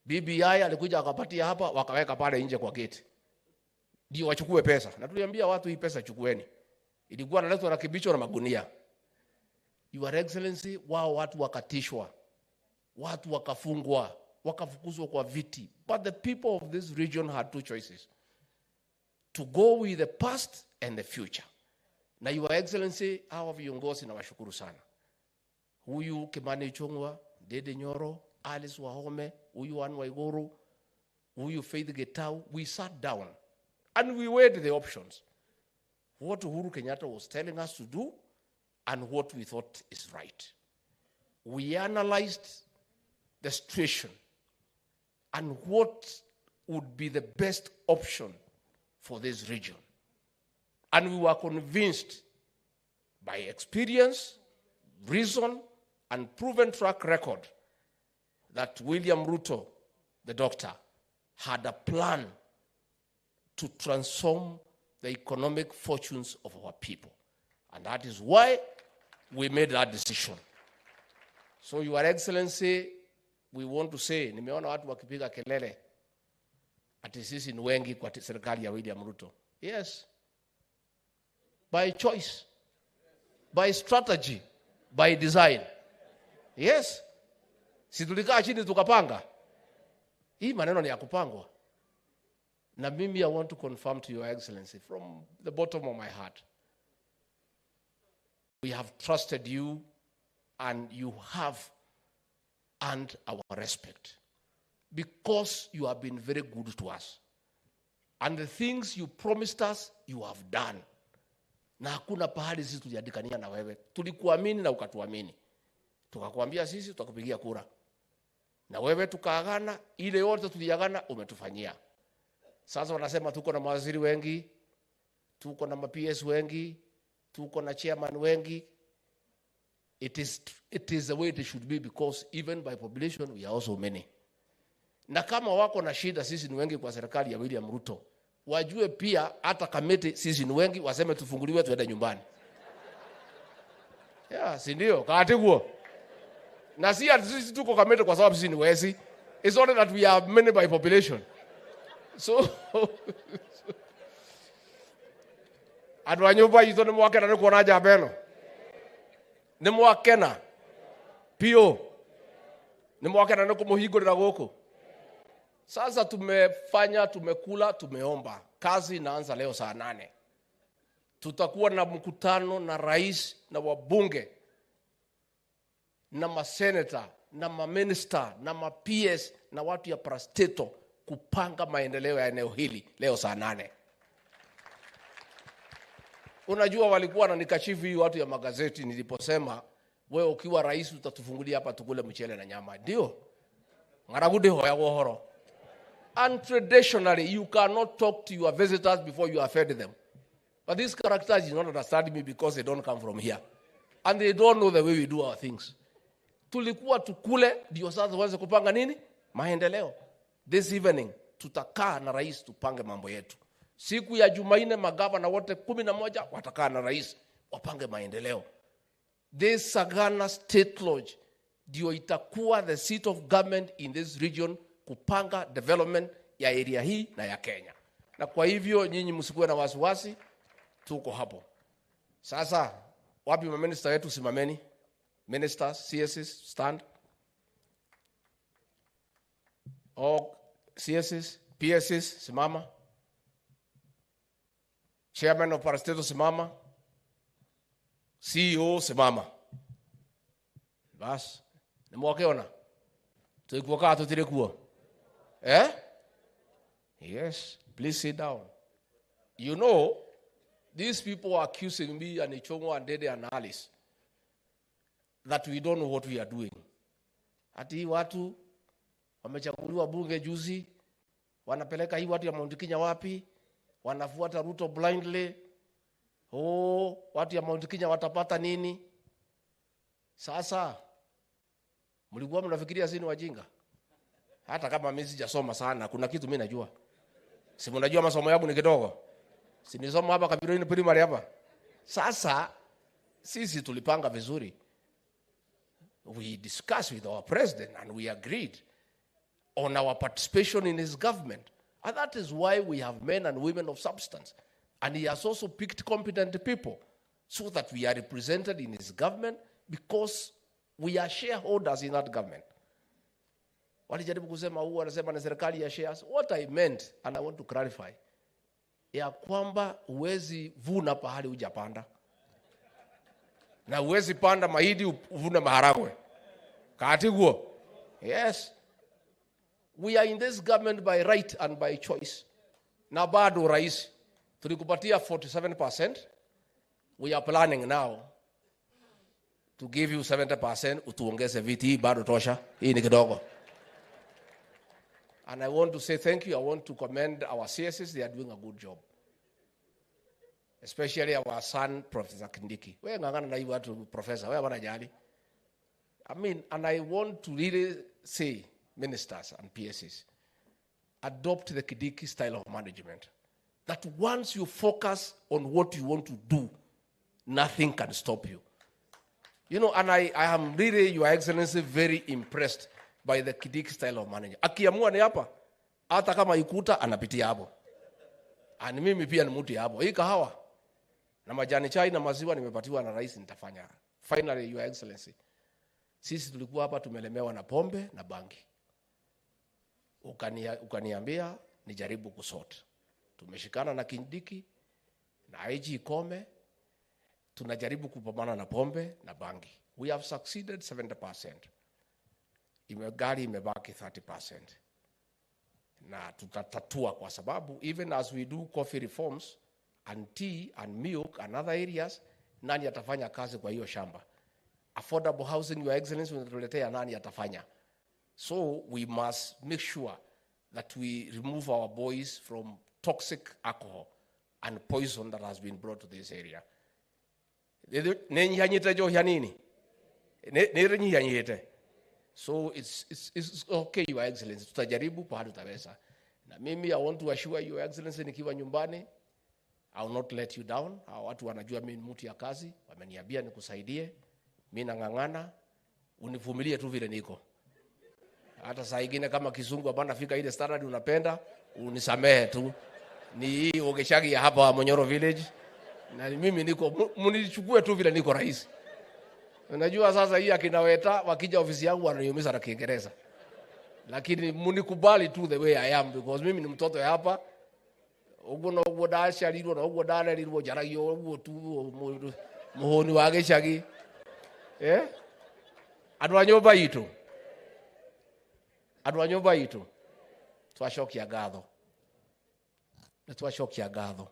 BBI alikuja akapatia hapa, wakaweka pale nje kwa gate. Ndio wachukue pesa. Na tuliambia watu hii pesa chukueni. Ilikuwa inaletwa na kibicho na magunia. Your Excellency, wao watu wakatishwa. Watu wakafungwa, wakafukuzwa kwa viti. But the people of this region had two choices. To go with the past and the future. Na Your Excellency, hawa viongozi na washukuru sana. Huyu Kimani Ichung'wah, Dede Nyoro, Alice Wahome, huyu Anne Waiguru, huyu Faith Getau, we sat down and we weighed the options. What Uhuru Kenyatta was telling us to do and what we thought is right. We analyzed the situation and what would be the best option for this region. And we were convinced by experience, reason, and proven track record that William Ruto, the doctor, had a plan to transform the economic fortunes of our people. And that is why we made that decision. So, Your Excellency, we want to say, nimeona watu wakipiga kelele ati sisi ni wengi kwa serikali ya William Ruto. Yes. By choice, by strategy, by design. Yes. Si tulikaa chini tukapanga. Hii maneno ni ya kupangwa. Na mimi I want to confirm to Your Excellency from the bottom of my heart. We have trusted you and you have earned our respect because you have been very good to us. And the things you promised us, you have done. Na hakuna pahali sisi tujadikania na wewe. Tulikuamini na ukatuamini. Tukakwambia sisi tutakupigia kura. na wewe tukaagana, ile yote tuliagana umetufanyia. Sasa wanasema tuko na mawaziri wengi, tuko na PS wengi, tuko na chairman wengi. It is the way it should be, because even by population we are also many. Na kama wako na shida sisi ni wengi kwa serikali ya William Ruto, wajue pia hata kamiti sisi ni wengi, waseme tufunguliwe tuende nyumbani. Si ndio? Kaatiguo. Na sisi tuko kamiti kwa sababu sisi ni wezi. It's only that we are many by population. So adwa nyumba ito ni mwakena ni kuona jabeno. Ni mwakena. Pio. Ni mwakena ni kumuhigurira goko. Sasa tumefanya, tumekula, tumeomba. Kazi inaanza leo saa 8. Tutakuwa na mkutano na rais na wabunge na maseneta na maminister na PS na watu ya parastato kupanga maendeleo ya eneo hili leo saa 8. Unajua walikuwa wananikashifu hii watu ya magazeti niliposema wewe ukiwa rais utatufungulia hapa tukule mchele na nyama. Ndio. Ngaragude hoya gohoro. And traditionally you cannot talk to your visitors before you have fed them. But these characters do not understand me because they don't come from here. And they don't know the way we do our things. Tulikuwa tukule ndio sasa tuanze kupanga nini? Maendeleo. This evening tutakaa na rais tupange mambo yetu. Siku ya Jumanne magavana wote 11 watakaa na rais wapange maendeleo. This Sagana State Lodge ndio itakuwa the seat of government in this region kupanga development ya area hii na ya Kenya. Na kwa hivyo nyinyi msikuwe na wasiwasi, tuko hapo. Sasa wapi maminister wetu? Simameni. Ministers, CSs, stand. CSs, PSs, simama. Chairman of Parastato, simama. CEO, simama. Bas, nimwakeona. Tulikuwa kaa tutirekuwa. Yes, please sit down. You know, these people are accusing me and Ichongo and Dede and Alice that we don't know what we are doing. Ati watu wamechaguliwa bunge juzi, wanapeleka hii watu ya Mount Kenya wapi? Wanafuata Ruto blindly. Watu ya Mount Kenya watapata nini? Sasa mlikuwa mnafikiria sisi ni wajinga? Hata kama mimi sijasoma sana, kuna kitu mimi najua. Si mnajua masomo yangu ni kidogo. Si nisoma hapa Kabironi primary hapa. Sasa sisi tulipanga vizuri. We discussed with our president and we agreed on our participation in his government. And that is why we have men and women of substance. And he has also picked competent people so that we are represented in his government because we are shareholders in that government. Walijaribu kusema wanasema na serikali ya shares. What I meant, and I want to clarify, ya kwamba uwezi vuna pahali hujapanda. Na uwezi panda mahindi uvune maharagwe. Kaatiguo. Yes. We are in this government by right and by choice. Na bado rais tulikupatia 47%. We are planning now to give you 70%, utuongeze viti bado tosha. Hii ni kidogo. And I want to say thank you. I want to commend our CSs. They are doing a good job. Especially our son, Professor Kindiki. Wewe ngangana na hii watu professor. Wewe wanajali. I mean, and I want to really say, ministers and PSs, adopt the Kindiki style of management. That once you focus on what you want to do, nothing can stop you. You know, and I am really, Your Excellency, very impressed by the Kindiki style of management. Akiamua ni hapa, hata kama ikuta anapitia hapo. And mimi pia ni mtu hapo. Hii kahawa na majani chai na maziwa nimepatiwa na rais nitafanya. Finally, Your Excellency, sisi tulikuwa hapa tumelemewa na pombe na bangi. Ukaniambia nijaribu kusort. Tumeshikana na Kindiki na IG Kome, tunajaribu kupambana na pombe na bangi. We have succeeded 70%. Gari imebaki 30%. Na tutatatua kwa sababu even as we do coffee reforms and tea and milk and other areas, nani atafanya kazi kwa hiyo shamba? Affordable housing, Your Excellency, unatuletea nani atafanya? So we must make sure that we remove our boys from toxic alcohol and poison that has been brought to this area. So it's okay, Your Excellency. Tutajaribu pahali tutaweza. Na mimi, I want to assure Your Excellency, nikiwa nyumbani, I will not let you down. Hao watu wanajua mimi ni mtu ya kazi, wameniambia nikusaidie. Mimi nang'ang'ana, univumilie tu vile niko. Hata saa ingine kama kizungu hapana fika ile standard unapenda, unisamehe tu. Ni hii Ogeshagi ya hapa Monyoro village. Na mimi niko, mnichukue tu vile niko rais. Unajua sasa hii akina Weta wakija ofisi yangu wananiumiza na Kiingereza. Lakini mnikubali tu the way I am, because mimi ni mtoto ya hapa. Ugo no ugo dasha lilo na ugo dale lilo jaragio ugo tu muhoni wa Gachagua. Andũ a nyũmba itũ. Andũ a nyũmba itũ. Twacokia ngatho. Na twacokia ngatho.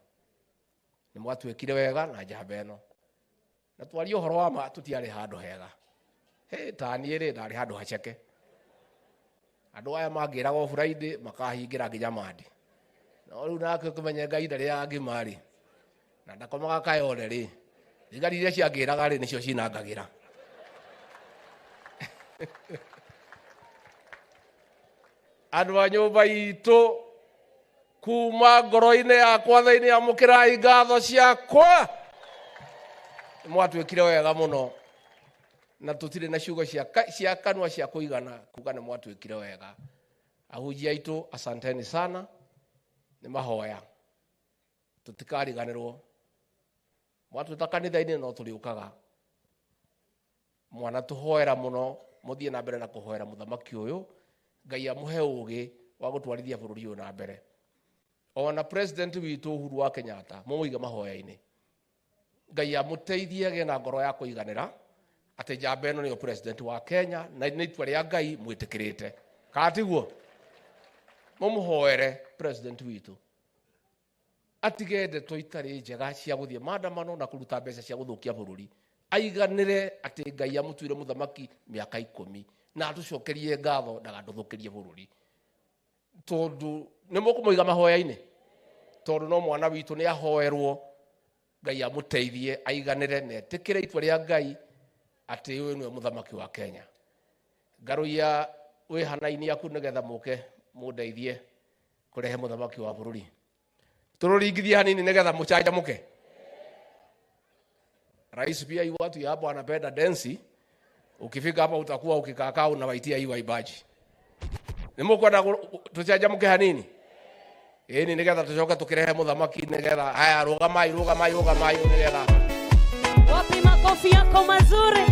Nĩ mwatwĩkire wega na njamba ĩno. Na twaria ũhoro wa ma tũtiarĩ handũ hega. Ta niĩ rĩ ndarĩ handũ haceke. Andũ aya mangĩraga Friday makahingĩra nginya Monday. Na rĩu nake kũmenya Ngai ndarĩ angĩmarĩ. Na ndakomaga kayone rĩ. Thigari iria ciangĩraga rĩ nĩcio cinangagĩra. Andũ a nyũmba itũ kuma ngoro-inĩ yakwa thĩinĩ amũkĩrai ngatho ciakwa. Mwatwĩkire wega mũno na tũtirĩ na ciugo cia kanua cia kũigana kuga nĩ mwatwĩkire wega. Ahunjia aitũ asanteni sana, nĩ mahoya tũtikariganĩrwo. Mwatwĩta kanitha-inĩ no tũrĩũkaga. Mwana tũhoera mũno, mũthiĩ na mbere na kũhoera mũthamaki ũyũ. Ngai amũhe ũũgĩ wa gũtwarithia bũrũri ũyũ na mbere. Ona president witũ Uhuru wa Kenyatta mũmũige mahoya-inĩ. Ngai amũteithie agĩe na ngoro ya kũiganĩra atĩ njamba ĩno nĩyo president wa Kenya na nĩ itua rĩa Ngai mwĩtĩkĩrĩte. Katiguo mũmũhoere president witũ atige ndeto itarĩ njega cia gũthiĩ maandamano na kũruta mbeca cia gũthũkia bũrũri. Aiganĩre atĩ Ngai amũtuire mũthamaki mĩaka 10 na atũcokerie ngatho ndagandũthũkĩrie bũrũri. Tondũ nĩ mũkũmũiga mahoya-inĩ. Tondũ no mwana witũ nĩ ahoerwo Ngai amũteithie aiganĩre na etĩkĩre itua rĩa Ngai atĩ ũyũ nĩwe mũthamaki wa Kenya. Ngaruia wĩ hana-inĩ aku nĩgetha mũke mũndeithie kũrehe mũthamaki wa bũrũri. Tũrũringithie hanini nĩgetha mũcanjamũke. Rais pia yu watu ya hapa anapenda densi. Ukifika hapa utakuwa ukikaa unawaitia hii waibaji. Nimukwenda tucanjamũke hanini. Ni nĩgetha tũcoke tũkĩrehe mũthamaki nĩgetha haya rũgamai nĩgetha. Wapi makofi yako mazuri?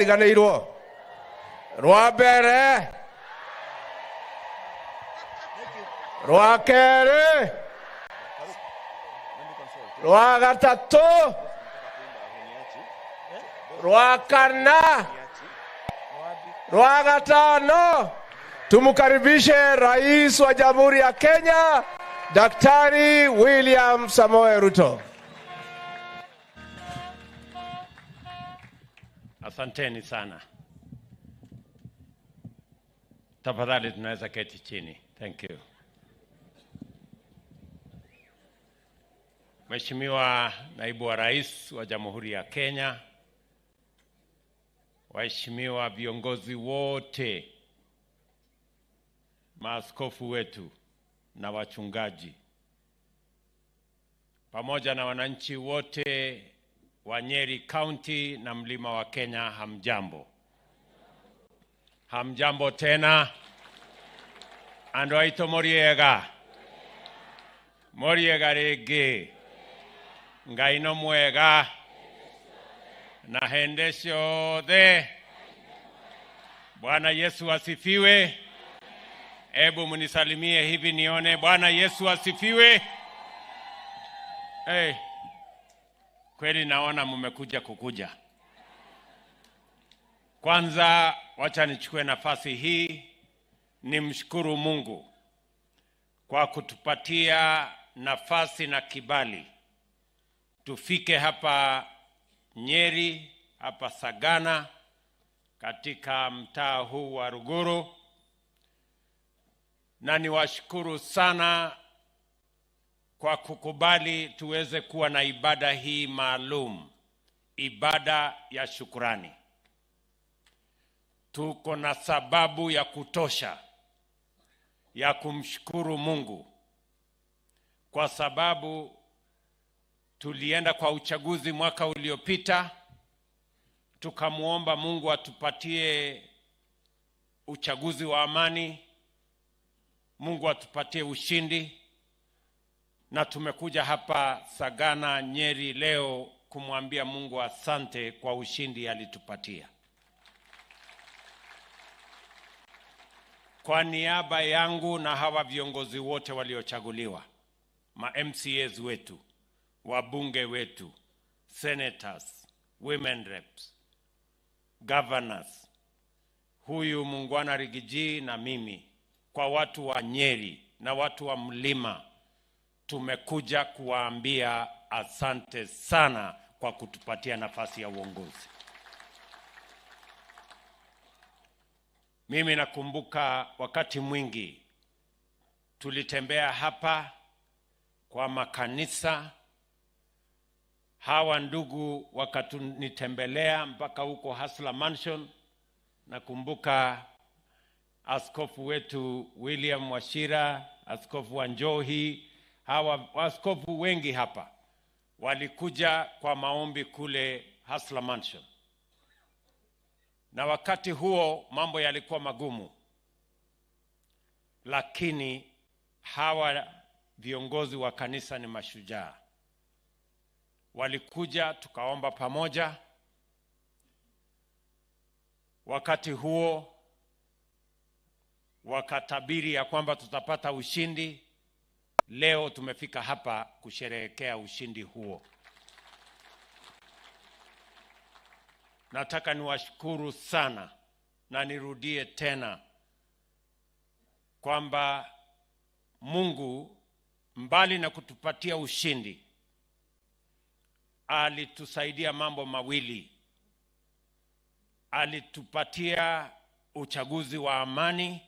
riganirwo rwa mbere rwa keri rwa gatatu rwa kana rwa gatano. Tumkaribishe Rais wa Jamhuri ya Kenya Daktari William Samoei Ruto. Asanteni sana. Tafadhali tunaweza keti chini. Thank you. Mheshimiwa Naibu wa Rais wa Jamhuri ya Kenya, waheshimiwa viongozi wote, maaskofu wetu na wachungaji, pamoja na wananchi wote wa Nyeri County na Mlima wa Kenya, hamjambo. Hamjambo tena. Ando aito moriega. Moriega rege. Ngaino mwega. Na hende ciothe. Bwana Yesu asifiwe. Ebu munisalimie hivi nione. Bwana Yesu asifiwe. Hey. Kweli naona mmekuja kukuja. Kwanza wacha nichukue nafasi hii nimshukuru Mungu kwa kutupatia nafasi na kibali tufike hapa Nyeri, hapa Sagana, katika mtaa huu wa Ruguru, na niwashukuru sana kwa kukubali tuweze kuwa na ibada hii maalum, ibada ya shukrani. Tuko na sababu ya kutosha ya kumshukuru Mungu, kwa sababu tulienda kwa uchaguzi mwaka uliopita, tukamuomba Mungu atupatie uchaguzi wa amani, Mungu atupatie ushindi, na tumekuja hapa Sagana Nyeri leo kumwambia Mungu asante kwa ushindi alitupatia. Kwa niaba yangu na hawa viongozi wote waliochaguliwa, ma MCAs wetu, wabunge wetu, senators, women reps, governors, huyu Mungwana Rigiji na mimi, kwa watu wa Nyeri na watu wa Mlima, tumekuja kuwaambia asante sana kwa kutupatia nafasi ya uongozi. Mimi nakumbuka wakati mwingi tulitembea hapa kwa makanisa, hawa ndugu wakatunitembelea mpaka huko Hasla Mansion. Nakumbuka askofu wetu William Washira, askofu wa Njohi, hawa askofu wengi hapa walikuja kwa maombi kule Hasla Mansion. Na wakati huo mambo yalikuwa magumu, lakini hawa viongozi wa kanisa ni mashujaa. Walikuja tukaomba pamoja. Wakati huo wakatabiri ya kwamba tutapata ushindi. Leo tumefika hapa kusherehekea ushindi huo. Nataka niwashukuru sana na nirudie tena kwamba Mungu mbali na kutupatia ushindi, alitusaidia mambo mawili. Alitupatia uchaguzi wa amani,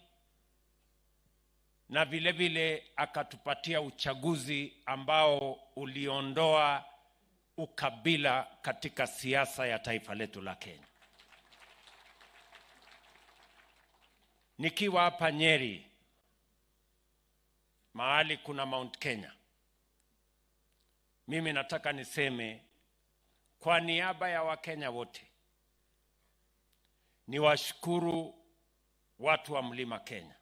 na vile vile akatupatia uchaguzi ambao uliondoa ukabila katika siasa ya taifa letu la Kenya. Nikiwa hapa Nyeri, mahali kuna Mount Kenya, mimi nataka niseme kwa niaba ya Wakenya wote, niwashukuru watu wa Mlima Kenya.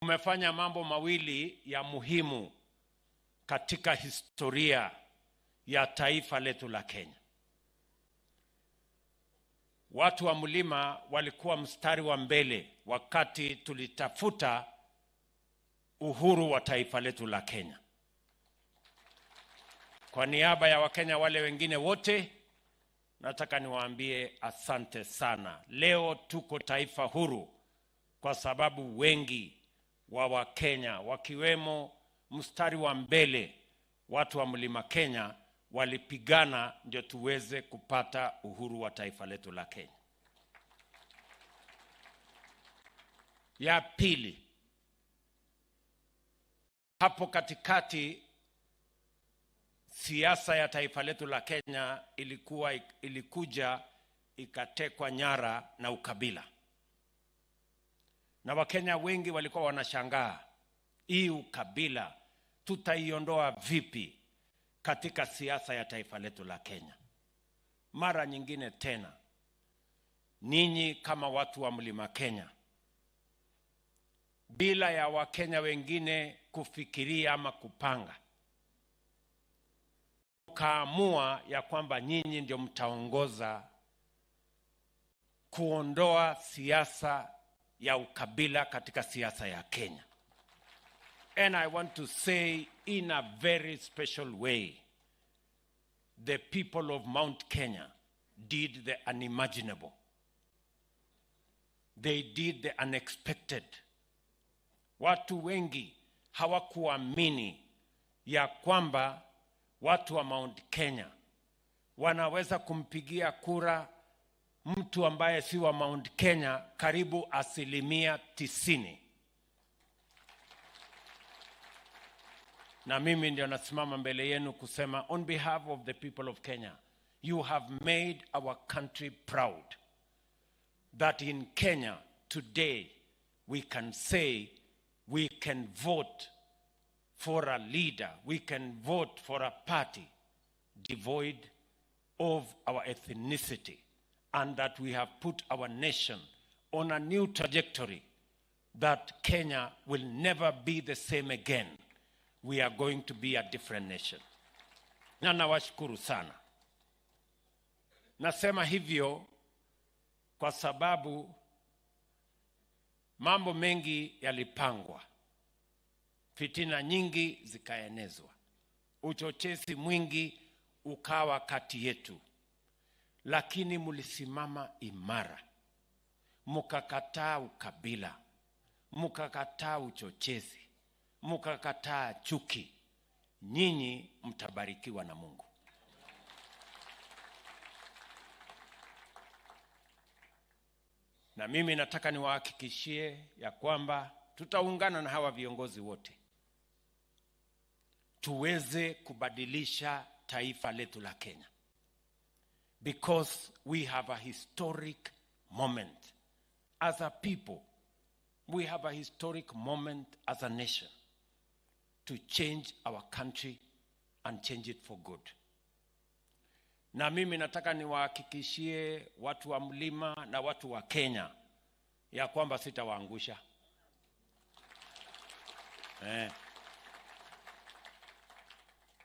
Umefanya mambo mawili ya muhimu katika historia ya taifa letu la Kenya. watu wa mlima walikuwa mstari wa mbele wakati tulitafuta uhuru wa taifa letu la Kenya. Kwa niaba ya Wakenya wale wengine wote, nataka niwaambie asante sana. Leo tuko taifa huru kwa sababu wengi wa Wakenya, wakiwemo mstari wa mbele watu wa mlima Kenya, walipigana ndio tuweze kupata uhuru wa taifa letu la Kenya. Ya pili, hapo katikati siasa ya taifa letu la Kenya ilikuja ikatekwa nyara na ukabila. Na Wakenya wengi walikuwa wanashangaa, hii ukabila tutaiondoa vipi katika siasa ya taifa letu la Kenya? Mara nyingine tena, ninyi kama watu wa mlima Kenya, bila ya Wakenya wengine kufikiria ama kupanga, kaamua ya kwamba nyinyi ndio mtaongoza kuondoa siasa ya ukabila katika siasa ya Kenya. And I want to say in a very special way, the people of Mount Kenya did the unimaginable. They did the unexpected. Watu wengi hawakuamini ya kwamba watu wa Mount Kenya wanaweza kumpigia kura mtu ambaye si wa Mount Kenya karibu 90%. Na mimi ndio nasimama mbele yenu kusema, on behalf of the people of Kenya, you have made our country proud. That in Kenya today we can say we can vote for a leader, we can vote for a party devoid of our ethnicity, and that we have put our nation on a new trajectory, that Kenya will never be the same again. We are going to be a different nation. Na nawashukuru sana. Nasema hivyo kwa sababu mambo mengi yalipangwa. Fitina nyingi zikaenezwa. Uchochezi mwingi ukawa kati yetu. Lakini mulisimama imara. Mukakataa ukabila. Mukakataa uchochezi. Mukakataa chuki. Nyinyi mtabarikiwa na Mungu. Na mimi nataka niwahakikishie ya kwamba tutaungana na hawa viongozi wote tuweze kubadilisha taifa letu la Kenya, because we have a historic moment as a people. We have a historic moment as a nation to change our country and change it for good. Na mimi nataka niwahakikishie watu wa mlima na watu wa Kenya ya kwamba sitawaangusha.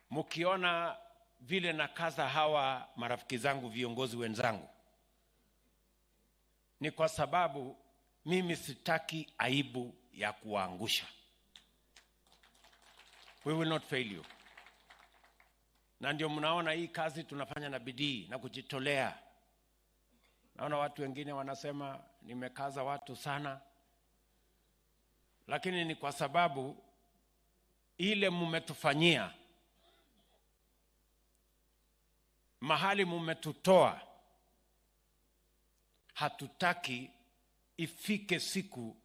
Mukiona vile nakaza hawa marafiki zangu, viongozi wenzangu, ni kwa sababu mimi sitaki aibu ya kuwaangusha. We will not fail you. Na ndio mnaona hii kazi tunafanya na bidii na kujitolea. Naona watu wengine wanasema nimekaza watu sana, lakini ni kwa sababu ile mumetufanyia, mahali mumetutoa, hatutaki ifike siku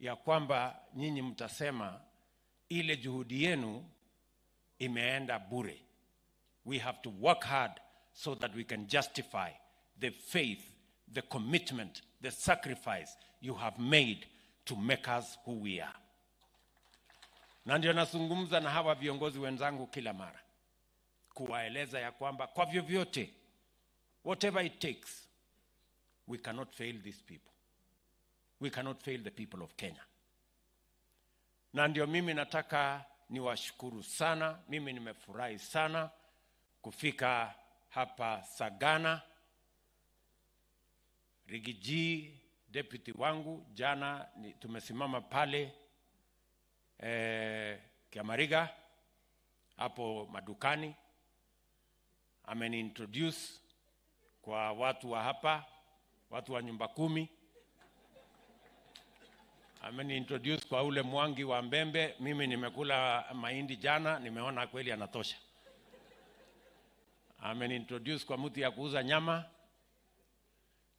ya kwamba nyinyi mtasema ile juhudi yenu imeenda bure. We have to work hard so that we can justify the faith, the commitment, the sacrifice you have made to make us who we are. Na ndio nazungumza na hawa viongozi wenzangu kila mara, kuwaeleza ya kwamba kwa vyovyote, whatever it takes, we cannot fail these people. We cannot fail the people of Kenya. Na ndio mimi nataka niwashukuru sana. Mimi nimefurahi sana kufika hapa Sagana Rigiji deputy wangu jana tumesimama pale Kiamariga hapo madukani, ameniintroduce kwa watu wa hapa, watu wa nyumba 10. Ameniintroduce kwa ule Mwangi wa Mbembe. Mimi nimekula mahindi jana, nimeona kweli anatosha. Ameniintroduce kwa mtu ya kuuza nyama,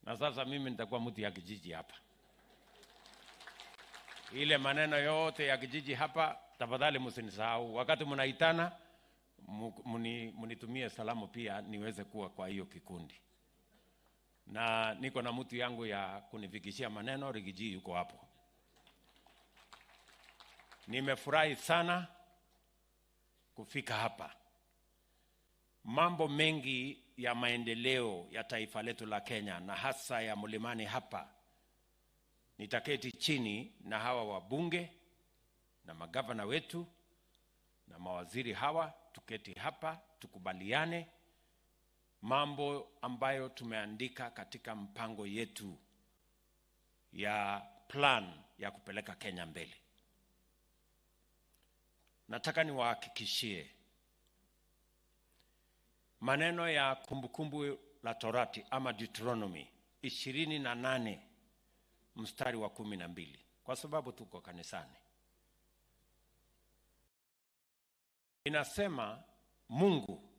na sasa mimi nitakuwa mtu ya kijiji hapa. Ile maneno yote ya kijiji hapa, tafadhali msinisahau. Wakati mnaitana, munitumie salamu pia niweze kuwa kwa hiyo kikundi. Na niko na mtu yangu ya kunifikishia maneno, Rigiji yuko hapo. Nimefurahi sana kufika hapa. Mambo mengi ya maendeleo ya taifa letu la Kenya na hasa ya mlimani hapa, nitaketi chini na hawa wabunge na magavana wetu na mawaziri hawa, tuketi hapa tukubaliane mambo ambayo tumeandika katika mpango yetu ya plan ya kupeleka Kenya mbele. Nataka niwahakikishie maneno ya kumbukumbu la Torati ama Deuteronomy 28 mstari wa 12, kwa sababu tuko kanisani. Inasema Mungu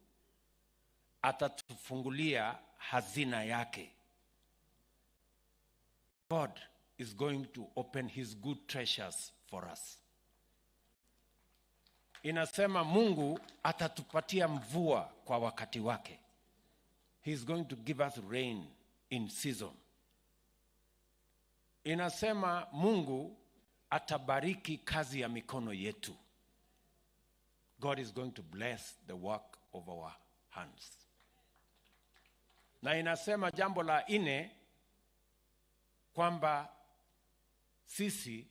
atatufungulia hazina yake. God is going to open his good treasures for us. Inasema Mungu atatupatia mvua kwa wakati wake. He is going to give us rain in season. Inasema Mungu atabariki kazi ya mikono yetu. God is going to bless the work of our hands. Na inasema jambo la 4 kwamba sisi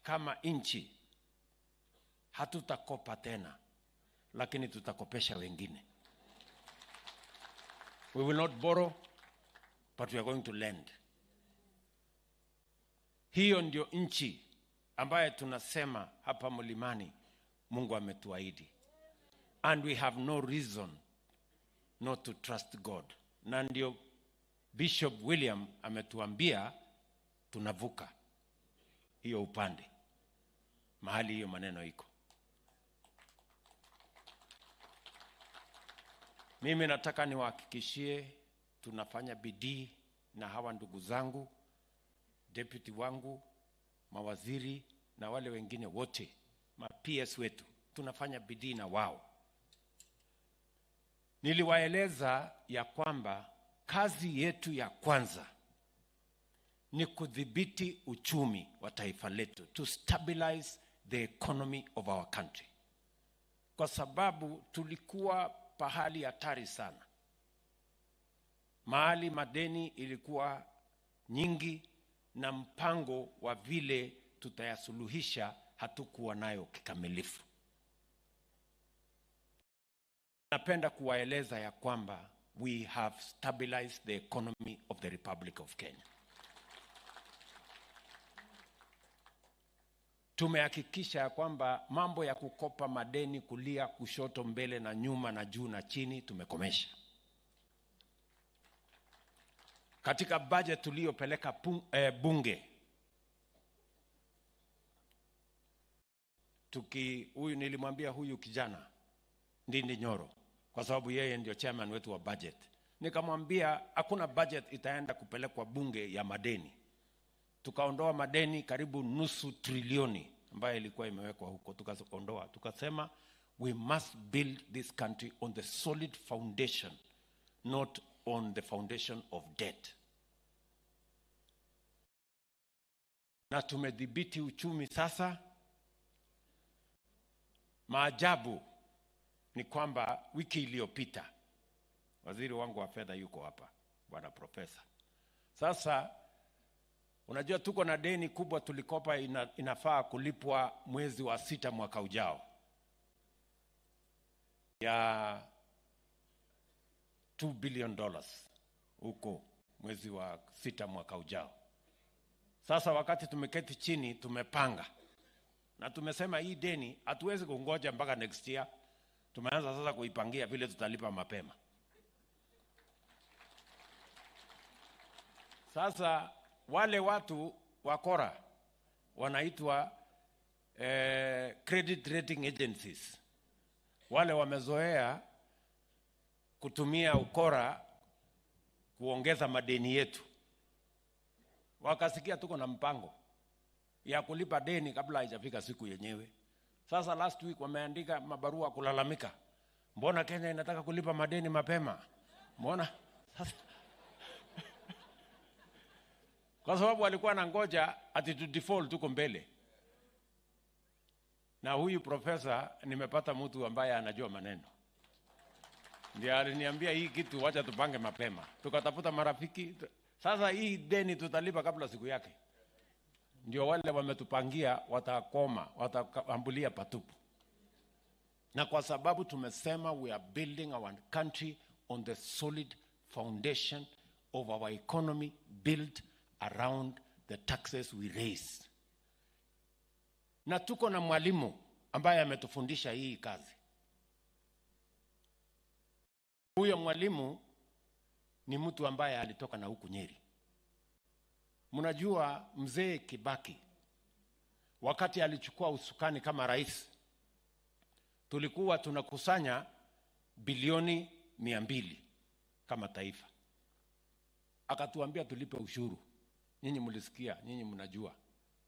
kama nchi hatutakopa tena, lakini tutakopesha wengine. We will not borrow, but we are going to lend. Hiyo ndio nchi ambaye tunasema hapa mlimani Mungu ametuahidi. And we have no reason not to trust God. Na ndio Bishop William ametuambia tunavuka hiyo upande, mahali hiyo maneno iko. Mimi nataka niwahakikishie tunafanya bidii na hawa ndugu zangu, deputy wangu, mawaziri na wale wengine wote, ma-PS wetu, tunafanya bidii na wao. Niliwaeleza ya kwamba kazi yetu ya kwanza ni kudhibiti uchumi wa taifa letu, to stabilize the economy of our country. Kwa sababu tulikuwa pahali hatari sana. Mahali madeni ilikuwa nyingi na mpango wa vile tutayasuluhisha hatukuwa nayo kikamilifu. Napenda kuwaeleza ya kwamba we have stabilized the economy of the Republic of Kenya. Tumehakikisha ya kwamba mambo ya kukopa madeni kulia, kushoto, mbele na nyuma na juu na chini tumekomesha. Katika budget tuliyopeleka bunge, huyu nilimwambia huyu kijana Ndindi Nyoro, kwa sababu yeye ndio chairman wetu wa budget. Nikamwambia hakuna budget itaenda kupelekwa bunge ya madeni. Tukaondoa madeni karibu nusu trilioni ambayo ilikuwa imewekwa huko, tukaondoa. Tukasema we must build this country on the solid foundation, not on the foundation of debt. Na tumedhibiti uchumi sasa. Maajabu ni kwamba wiki iliyopita waziri wangu wa fedha yuko hapa, bwana profesa. Sasa unajua tuko na deni kubwa tulikopa, inafaa kulipwa mwezi wa 6 mwaka ujao, ya $2 billion huko mwezi wa 6 mwaka ujao. Sasa wakati tumeketi chini tumepanga na tumesema hii deni hatuwezi kungoja mpaka next year. Tumeanza sasa kuipangia vile tutalipa mapema. Sasa wale watu wakora wanaitwa credit rating agencies. Wale wamezoea kutumia ukora kuongeza madeni yetu. Wakasikia tuko na mpango ya kulipa deni kabla haijafika siku yenyewe. Sasa last week wameandika mabarua kulalamika. Mbona Kenya inataka kulipa madeni mapema? Mbona? Kwa sababu walikuwa na ngoja ati tu default tuko mbele. Na huyu profesa nimepata mtu ambaye anajua maneno. Ndiye aliniambia hii kitu wacha tupange mapema. Tukatafuta marafiki. Sasa hii deni tutalipa kabla siku yake. Ndio wale wametupangia watakoma, wataambulia patupu. Na kwa sababu tumesema we are building our country on the solid foundation of our economy built around the taxes we raise. Na tuko na mwalimu ambaye ametufundisha hii kazi. Huyo mwalimu ni mtu ambaye alitoka na huku Nyeri. Mnajua mzee Kibaki wakati alichukua usukani kama rais, tulikuwa tunakusanya bilioni 200 kama taifa. Akatuambia tulipe ushuru. Nyinyi mlisikia, nyinyi mnajua.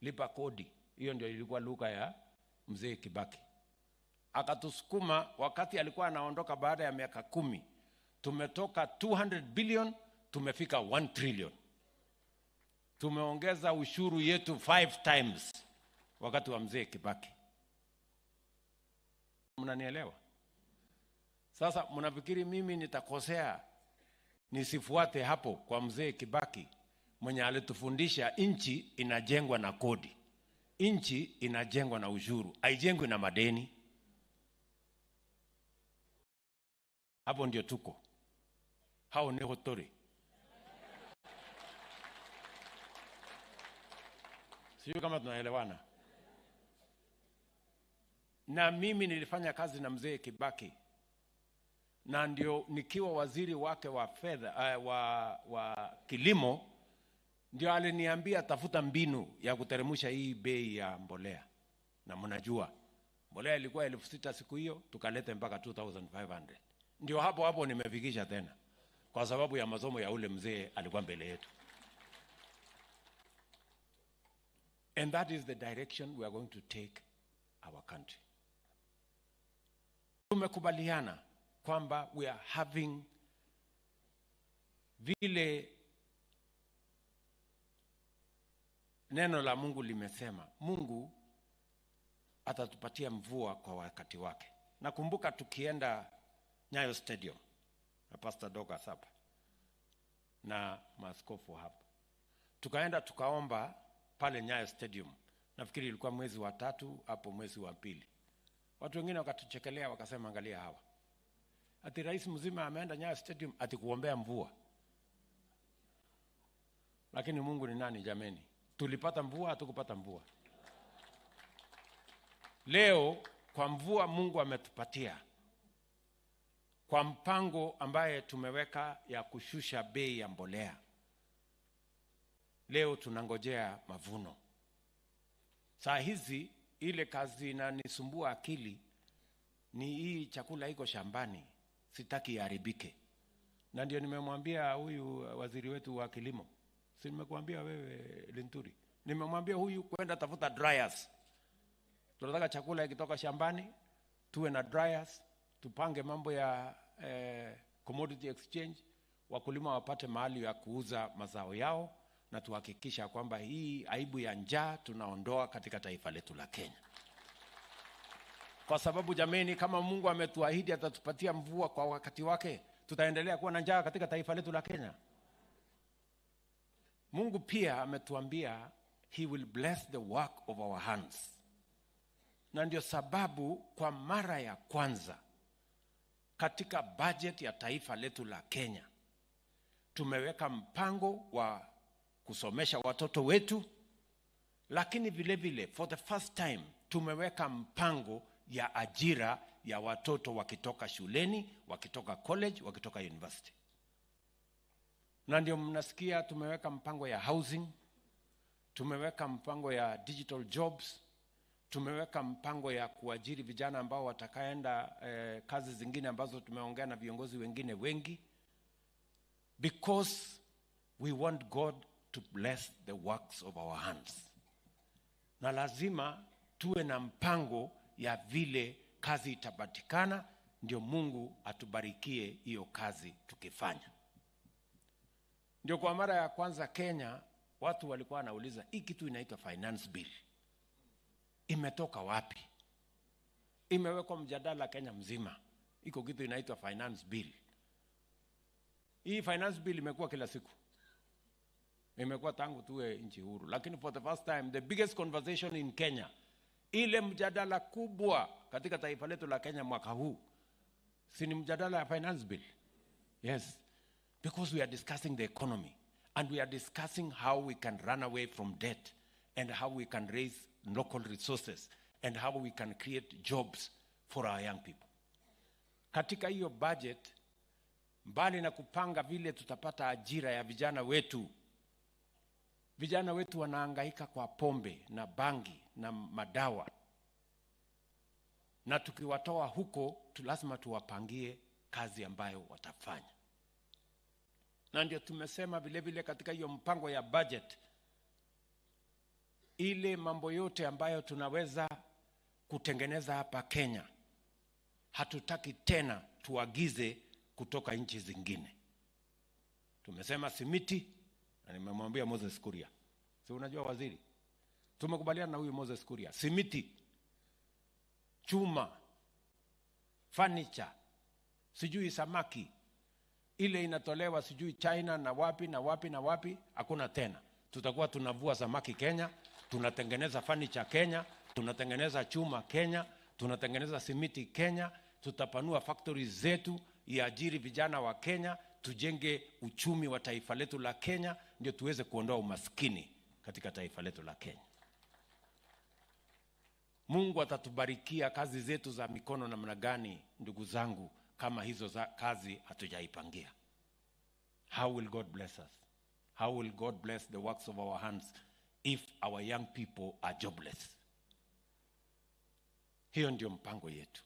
Lipa kodi. Hiyo ndio ilikuwa lugha ya mzee Kibaki. Akatusukuma wakati alikuwa anaondoka baada ya miaka 10. Tumetoka 200 billion, tumefika 1 trillion. Tumeongeza ushuru yetu 5 times wakati wa mzee Kibaki. Mnanielewa? Sasa mnafikiri mimi nitakosea nisifuate hapo kwa mzee Kibaki mwenye alitufundisha nchi inajengwa na kodi. Nchi inajengwa na ushuru, haijengwi na madeni. Hapo ndio tuko. Hao ni hotori. Sio kama tunaelewana. Na mimi nilifanya kazi na mzee Kibaki. Na ndio nikiwa waziri wake wa fedha wa kilimo ndio aliniambia tafuta mbinu ya kuteremsha hii bei ya mbolea. Na mnajua mbolea ilikuwa 6,000 siku hiyo, tukaleta mpaka 2,500. Ndio hapo nimefikisha tena kwa sababu ya masomo ya ule mzee alikuwa mbele yetu. And that is the direction we are going to take our country. Tumekubaliana kwamba we are having vile neno la Mungu limesema. Mungu atatupatia mvua kwa wakati wake. Nakumbuka tukienda Nyayo Stadium na Pastor Doga hapa na maaskofu hapa. Tukaenda tukaomba pale Nyayo Stadium. Nafikiri ilikuwa mwezi wa 3 hapo mwezi wa 2. Watu wengine wakatuchekelea wakasema angalia hawa. Ati rais mzima ameenda Nyayo Stadium ati kuombea mvua. Lakini Mungu ni nani jameni? Tulipata mvua, hatukupata mvua. Leo kwa mvua Mungu ametupatia. Kwa mpango ambaye tumeweka ya kushusha bei ya mbolea. Leo tunangojea mavuno. Saa hizi ile kazi inanisumbua akili ni hii chakula iko shambani, sitaki iharibike. Na ndio nimemwambia huyu waziri wetu wa kilimo. Si nimekuambia wewe Linturi. Nimemwambia huyu kwenda tafuta dryers. Tunataka chakula ikitoka shambani tuwe na dryers, tupange mambo ya commodity exchange, wakulima wapate mahali ya kuuza mazao yao, na tuhakikisha kwamba hii aibu ya njaa tunaondoa katika taifa letu la Kenya. Kwa sababu jameni, kama Mungu ametuahidi atatupatia mvua kwa wakati wake, tutaendelea kuwa na njaa katika taifa letu la Kenya. Mungu pia ametuambia he will bless the work of our hands. Na ndio sababu kwa mara ya kwanza katika budget ya taifa letu la Kenya tumeweka mpango wa kusomesha watoto wetu, lakini vile vile for the first time tumeweka mpango ya ajira ya watoto wakitoka shuleni, wakitoka college, wakitoka university. Na ndio mnasikia tumeweka mpango ya housing, tumeweka mpango ya digital jobs, tumeweka mpango ya kuajiri vijana ambao watakaenda kazi zingine ambazo tumeongea na viongozi wengine wengi, because we want God to bless the works of our hands. Na lazima tuwe na mpango ya vile kazi itapatikana, ndio Mungu atubarikie hiyo kazi tukifanya. Ndio kwa mara ya kwanza Kenya watu walikuwa wanauliza hii kitu inaitwa finance bill imetoka wapi? Imewekwa mjadala Kenya mzima. Iko kitu inaitwa finance bill. Hii finance bill imekuwa kila siku. Imekuwa tangu tuwe nchi huru. Lakini for the first time, the biggest conversation in Kenya, ile mjadala kubwa katika taifa letu la Kenya mwaka huu, si ni mjadala ya finance bill? Yes. Because we are discussing the economy, and we are discussing how we can run away from debt, and how we can raise local resources, and how we can create jobs for our young people. Katika hiyo budget, mbali na kupanga vile tutapata ajira ya vijana wetu wanahangaika kwa pombe na bangi na madawa, na tukiwatoa huko lazima tuwapangie kazi ambayo watafanya. Na ndio tumesema vile vile katika hiyo mpango ya budget, ile mambo yote ambayo tunaweza kutengeneza hapa Kenya, hatutaki tena tuagize kutoka nchi zingine. Tumesema simiti, na nimemwambia Moses Kuria. Si unajua waziri? Tumekubaliana na huyu Moses Kuria. Simiti, chuma, furniture, sijui samaki, ile inatolewa sijui China na wapi na wapi na wapi, hakuna tena. Tutakuwa tunavua samaki Kenya, tunatengeneza furniture Kenya, tunatengeneza chuma Kenya, tunatengeneza simiti Kenya, tutapanua factories zetu, iajiri vijana wa Kenya, tujenge uchumi wa taifa letu la Kenya, ndio tuweze kuondoa umaskini katika taifa letu la Kenya. Mungu atatubarikia kazi zetu za mikono namna gani, ndugu zangu, kama hizo za kazi hatujaipangia? How will God bless us? How will God bless the works of our hands if our young people are jobless? Hiyo ndio mpango yetu.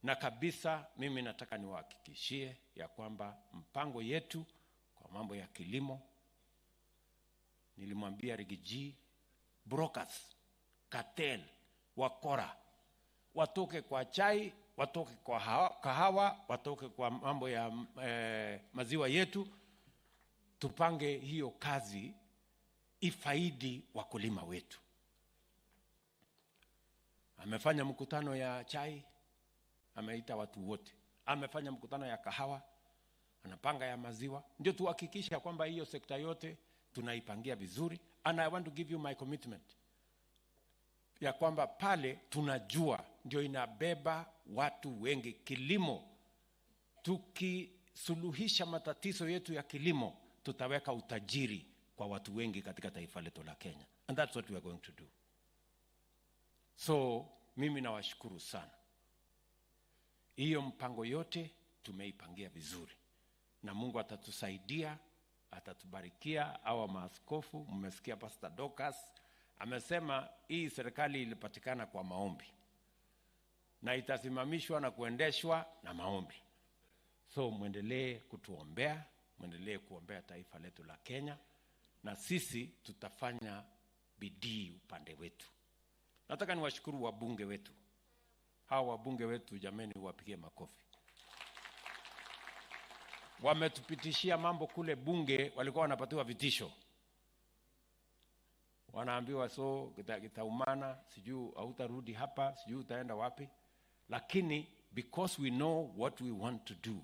Na kabisa mimi nataka niwahakikishie ya kwamba mpango yetu kwa mambo ya kilimo, nilimwambia Rigiji, brokers, cartel, wakora, watoke kwa chai, watoke kwa kahawa, watoke kwa mambo ya maziwa yetu, tupange hiyo kazi ifaidi wakulima wetu. Amefanya mkutano ya chai, ameita watu wote. Amefanya mkutano ya kahawa, anapanga ya maziwa. Ndio tuhakikisha kwamba hiyo sekta yote tunaipangia vizuri. And I want to give you my commitment ya kwamba pale tunajua ndio inabeba watu wengi. Kilimo, tukisuluhisha matatizo yetu ya kilimo, tutaweka utajiri kwa watu wengi katika taifa letu la Kenya. And that's what we are going to do. So mimi nawashukuru sana. Hiyo mpango yote tumeipangia vizuri, na Mungu atatusaidia, atatubarikia. Hawa maaskofu, mmesikia Pastor Dorcas amesema hii serikali ilipatikana kwa maombi na itasimamishwa na kuendeshwa na maombi. So muendelee kutuombea, muendelee kuombea taifa letu la Kenya, na sisi tutafanya bidii upande wetu. Nataka niwashukuru wabunge wetu. Hawa wabunge wetu jameni, wapigie makofi. Wametupitishia mambo kule bunge, walikuwa wanapatiwa vitisho. Wanaambiwa so kitaumana, sijui hautarudi hapa, sijui utaenda wapi. Lakini because we know what we want to do,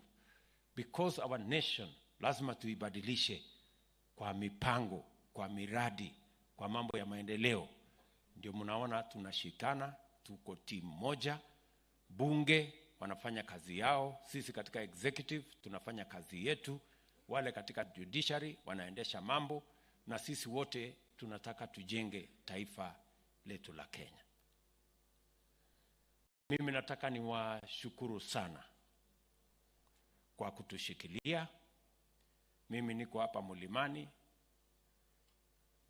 because our nation lazima tuibadilishe kwa mipango, kwa miradi, kwa mambo ya maendeleo, ndio mnaona tunashikana, tuko timu moja. Bunge wanafanya kazi yao, sisi katika executive tunafanya kazi yetu, wale katika judiciary wanaendesha mambo, na sisi wote tunataka tujenge taifa letu la Kenya. Mimi nataka niwashukuru sana kwa kutushikilia. Mimi niko hapa Mlimani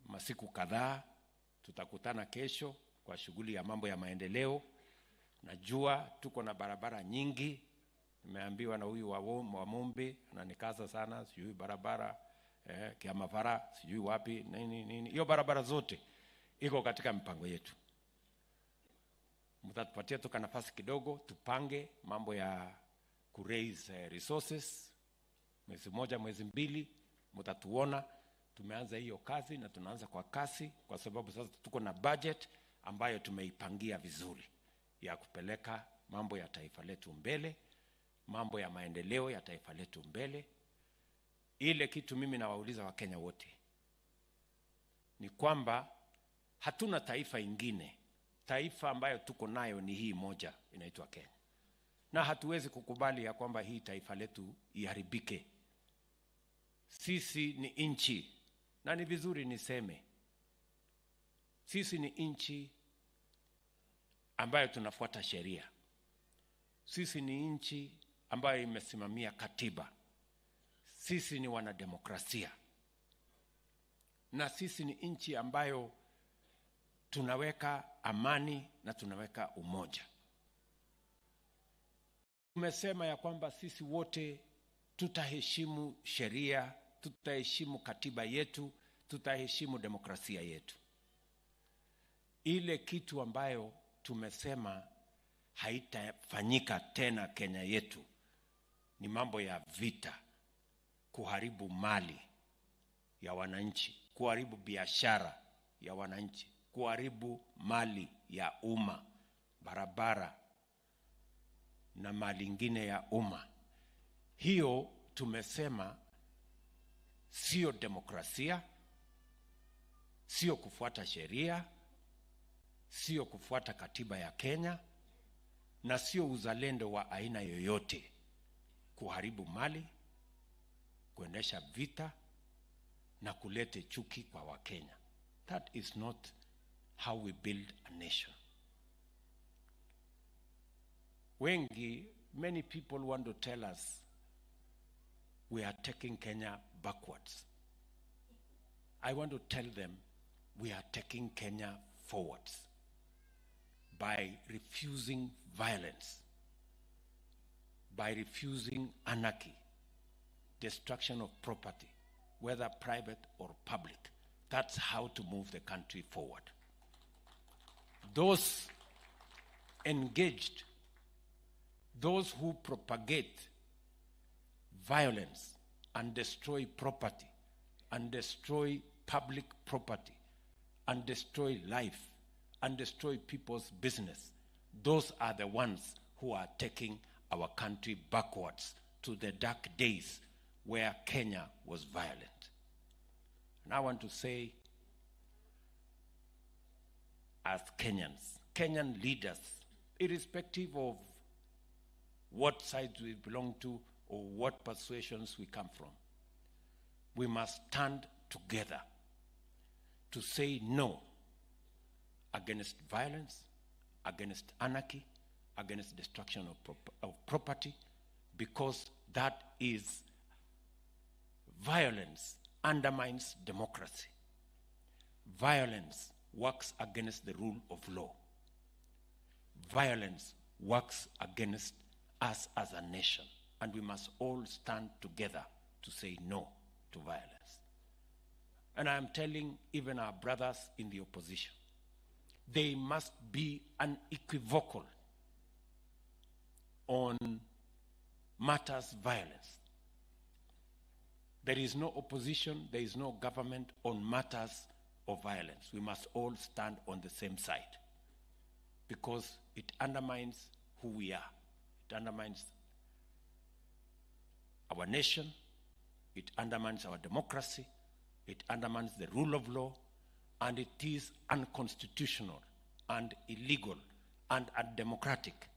masiku kadhaa, tutakutana kesho kwa shughuli ya mambo ya maendeleo. Najua tuko na barabara nyingi. Nimeambiwa na huyu wa Mumbi ananikaza sana, sijui barabara Kiamavara, sijui wapi nini. Hiyo barabara zote iko katika mipango yetu. Mtatupatia tuka nafasi kidogo tupange mambo ya raise resources. Mwezi moja, mwezi mbili mtatuona tumeanza hiyo kazi, na tunaanza kwa kasi kwa sababu sasa tuko na budget ambayo tumeipangia vizuri ya kupeleka mambo ya taifa letu mbele, mambo ya maendeleo ya taifa letu mbele. Ile kitu mimi nawauliza Wakenya wote ni kwamba hatuna taifa ingine. Taifa ambayo tuko nayo ni hii moja, inaitwa Kenya. Na hatuwezi kukubali ya kwamba hii taifa letu iharibike. Sisi ni inchi, na ni vizuri niseme, sisi ni inchi ambayo tunafuata sheria. Sisi ni inchi ambayo imesimamia katiba. Sisi ni wanademokrasia. Na sisi ni inchi ambayo tunaweka amani na tunaweka umoja. Tumesema ya kwamba sisi wote tutaheshimu sheria, tutaheshimu katiba yetu, tutaheshimu demokrasia yetu. Ile kitu ambayo tumesema haitafanyika tena Kenya yetu ni mambo ya vita, kuharibu mali ya wananchi, kuharibu biashara ya wananchi, kuharibu mali ya umma, barabara na mali ingine ya umma. Hiyo tumesema sio demokrasia, sio kufuata sheria, sio kufuata katiba ya Kenya, na sio uzalendo wa aina yoyote kuharibu mali, kuendesha vita na kulete chuki kwa Wakenya. That is not how we build a nation. Many people want to tell us we are taking Kenya backwards. I want to tell them we are taking Kenya forwards by refusing violence, by refusing anarchy, destruction of property, whether private or public. That's how to move the country forward. Those engaged, those who propagate violence and destroy property and destroy public property and destroy life and destroy people's business, those are the ones who are taking our country backwards to the dark days where Kenya was violent. And I want to say, as Kenyans, Kenyan leaders, irrespective of what side we belong to or what persuasions we come from, we must stand together to say no against violence, against anarchy, against destruction of property, because that is violence undermines democracy. Violence works against the rule of law. Violence works against us as a nation, and we must all stand together to say no to violence. And I am telling even our brothers in the opposition, they must be unequivocal on matters violence. There is no opposition, there is no government on matters of violence. We must all stand on the same side, because it undermines who we are. It undermines our nation, it undermines our democracy, it undermines the rule of law, and it is unconstitutional and illegal and undemocratic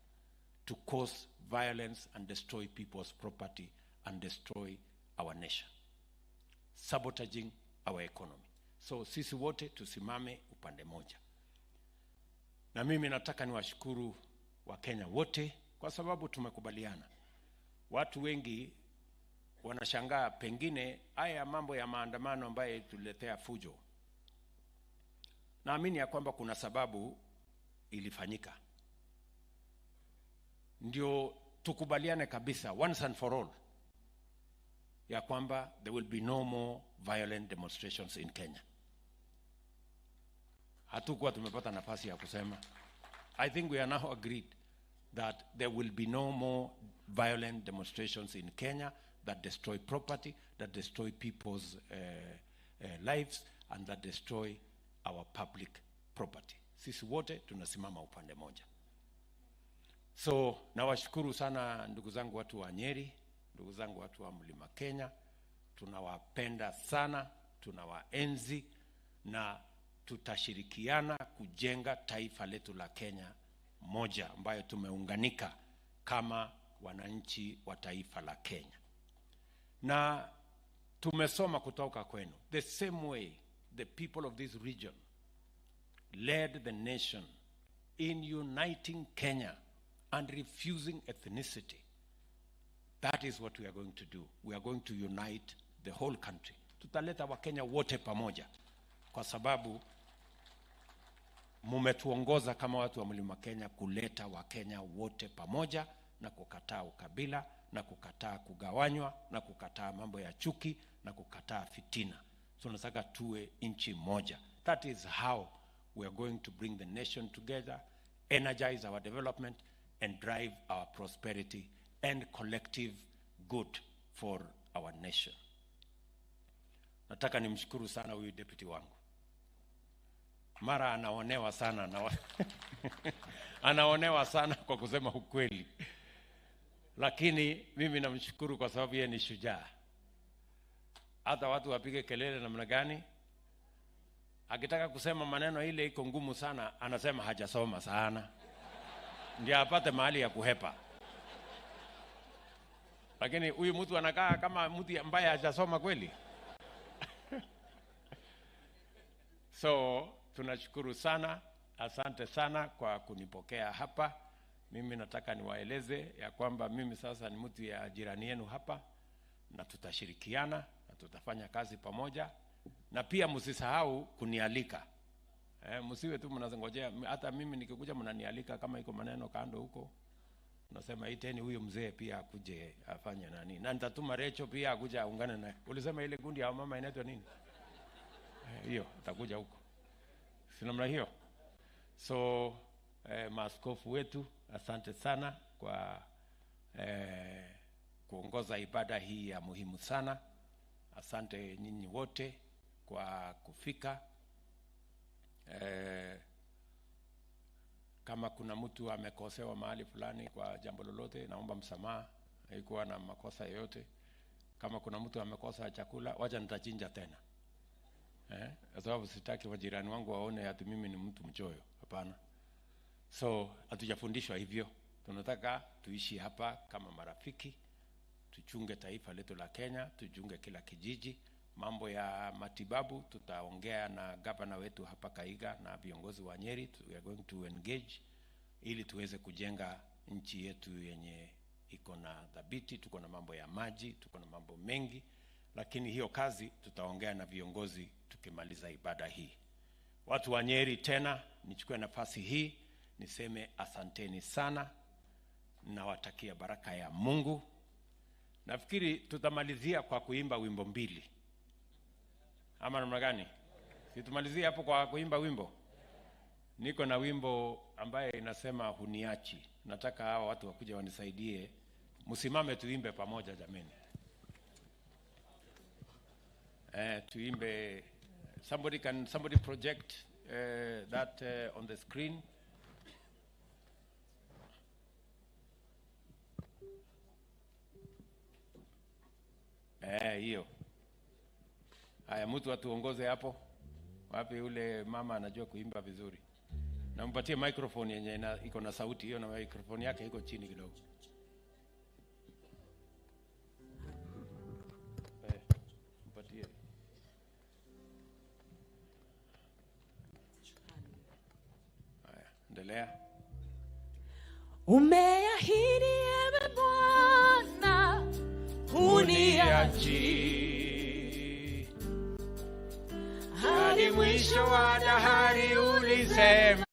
to cause violence and destroy people's property and destroy our nation, sabotaging our economy. So sisi wote tusimame upande moja. Na mimi nataka niwashukuru Wakenya wote kwa sababu tumekubaliana. Watu wengi wanashangaa pengine haya mambo ya maandamano ambayo tuletea fujo. Naamini ya kwamba kuna sababu ilifanyika. Ndio tukubaliane kabisa once and for all ya kwamba there will be no more violent demonstrations in Kenya. Hatukuwa tumepata nafasi ya kusema. I think we are now agreed that there will be no more violent demonstrations in Kenya that destroy property, that destroy people's lives, and that destroy our public property. Sisi wote tunasimama upande moja. So nawashukuru sana ndugu zangu watu wa Nyeri, ndugu zangu watu wa Mlima Kenya. Tunawapenda sana, tunawaenzi na tutashirikiana kujenga taifa letu la Kenya moja ambayo tumeunganika kama wananchi wa taifa la Kenya. Na tumesoma kutoka kwenu. The same way the people of this region led the nation in uniting Kenya and refusing ethnicity. That is what we are going to do. We are going to unite the whole country. Tutaleta Wakenya wote pamoja kwa sababu mumetuongoza kama watu wa Mlima Kenya kuleta Wakenya wote pamoja na kukataa ukabila na kukataa kugawanywa na kukataa mambo ya chuki na kukataa fitina. So tunataka tuwe nchi moja. That is how we are going to bring the nation together, energize our development and drive our prosperity and collective good for our nation. Nataka nimshukuru sana huyu deputy wangu. Mara anaonewa sana anaonewa sana kwa kusema ukweli. Lakini mimi namshukuru kwa sababu yeye ni shujaa. Hata watu wapige kelele namna gani, akitaka kusema maneno ile iko ngumu sana, anasema hajasoma sana. Ndio apate mahali ya kuhepa. Lakini huyu mtu anakaa kama mtu ambaye hajasoma kweli. So tunashukuru sana, asante sana kwa kunipokea hapa. Mimi nataka niwaeleze ya kwamba mimi sasa ni mtu ya jirani yenu hapa na tutashirikiana na tutafanya kazi pamoja. Na pia msisahau kunialika. Msiwe tu mnazongojea, hata mimi nikikuja mnanialika kama iko maneno kando huko. Nasema iteni huyo mzee pia akuje afanye nani. Na nitatuma Recho pia akuje aungane naye. Ulisema ile gundi ya mama inaitwa nini? Hiyo atakuja huko. Si namna hiyo. So maaskofu wetu, asante sana kwa kuongoza ibada hii ya muhimu sana. Asante nyinyi wote kwa kufika. Kama kuna mtu amekosewa mahali fulani kwa jambo lolote, naomba msamaha. Haikuwa na makosa yoyote. Kama kuna mtu amekosa chakula, wacha nitachinja tena. Kwa sababu sitaki wajirani wangu waone ati mimi ni mtu mchoyo. Hapana. So hatujafundishwa hivyo. Tunataka tuishi hapa kama marafiki, tuchunge taifa letu la Kenya, tuchunge kila kijiji. Mambo ya matibabu tutaongea na gavana wetu hapa Kaiga na viongozi wa Nyeri. We are going to engage ili tuweze kujenga nchi yetu yenye iko na dhabiti. Tuko na mambo ya maji, tuko na mambo mengi, lakini hiyo kazi tutaongea na viongozi tukimaliza ibada hii. Watu wa Nyeri, tena nichukue nafasi hii niseme asanteni sana, nawatakia baraka ya Mungu. Nafikiri tutamalizia kwa kuimba wimbo mbili. Ama namna gani? Si tumalizie hapo kwa kuimba wimbo? Niko na wimbo ambaye inasema huniachi. Nataka hawa watu wakuja wanisaidie. Msimame tuimbe pamoja jameni. Tuimbe. Somebody project that on the screen. Hiyo. Haya, mtu atuongoze hapo. Wapi ule mama anajua kuimba vizuri? Na mpatie microphone yenye iko na sauti, hiyo na microphone yake iko chini kidogo. Endelea. Umeahidi ewe Bwana huniachi hadi mwisho wa dahari ulisema.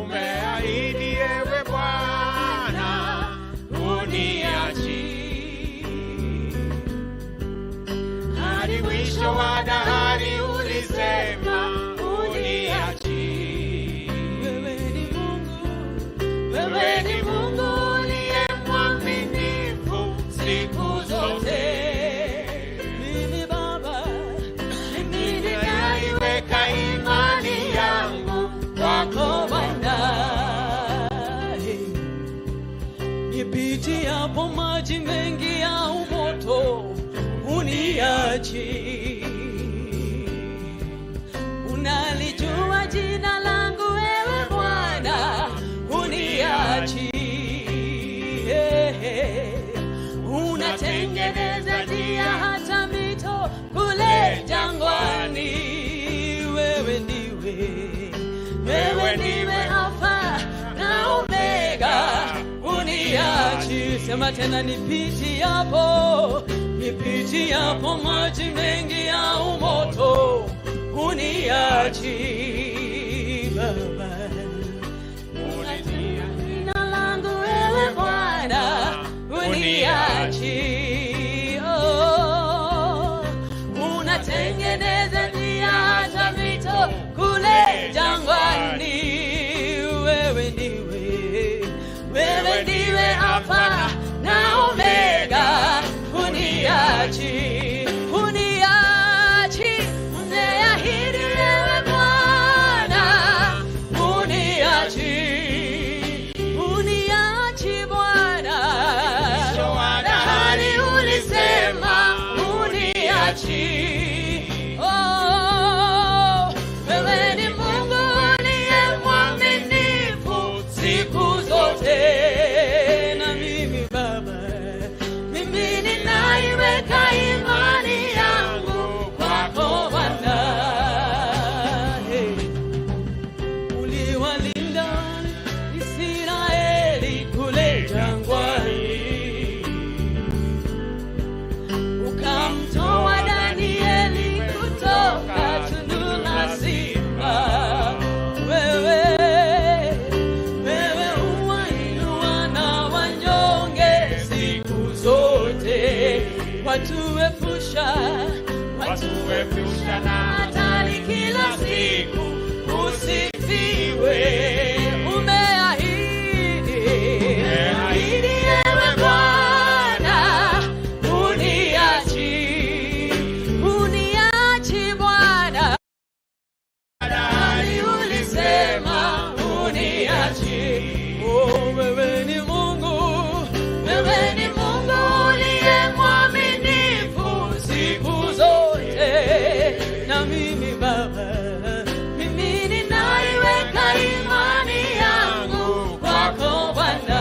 Umeahidi ewe Bwana huniachi hadi mwisho wa dahari ulisema huniachi. Wewe ni Mungu uliye mwaminifu siku zote. Mimi Baba, mimi naiweka imani yangu kwako Bwana. Nipitiapo maji mengi ya umoto uniachi. Unalijua jina langu wewe Bwana uniachi. Unatengeneza njia hata mito kule jangwani. Wewe ndiwe Alfa na Omega uniachi. Sema tena, nipitiapo maji mengi ya umoto uniachi. Baba, unatia jina langu wewe Bwana uniachi. Oh, unatengeneza njia hata mito kule jangwani. Wewe ndiwe Alfa na Omega uniachi. Umeahidi ewe Bwana uniachi. Uniachi Bwana, mwisho wa dahari ulisema uniachi. Oh, wewe ni Mungu uliye mwaminifu siku zote. Na mimi Baba, mimi ninaiweka imani yangu kwako Bwana. Uliwalinda Israeli kule jangwani, ukamtoa Danieli kutoka tundu la simba. Wewe uwainua na wanyonge siku zote. Watuepusha na hatari kila siku. Usifiwe. Umeahidi ewe Bwana uniachi. Uniachi Bwana, dahari ulisema uniachi. Oh, wewe ni Mungu uliye mwaminifu siku zote. Na mimi Baba, mimi ninaiweka imani yangu kwako Bwana.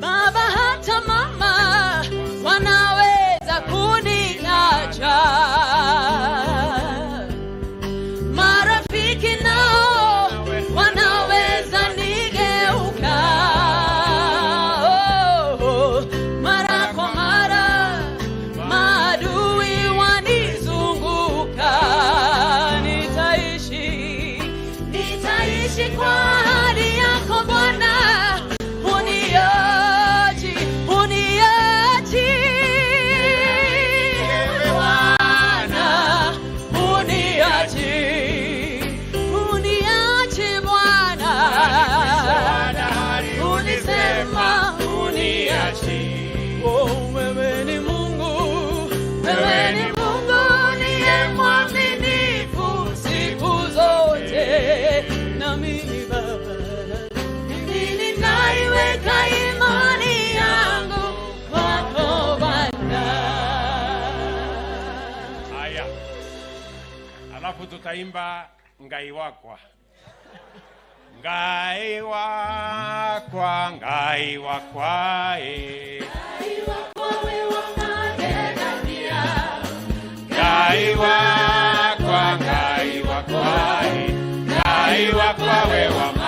Baba, hata mama wanaweza kuniacha, marafiki nao wanaweza nigeuka. Oh, mara kwa mara maadui wanizunguka. Nitaishi kwa ahadi yako Bwana. Uniachi ewe Bwana uniachi Bwana, ulisema uniachi. Oh, wewe ni Mungu uliye mwaminifu siku zote. Na mimi Baba, mimi ninaiweka imani yangu kwako Bwana. alafu tutaimba ngai wakwa. Ngai wakwa, ngai wakwa, ngai wakwa we wakagegania. Ngai wakwa, ngai wakwa, ngai wakwa we wakagegania.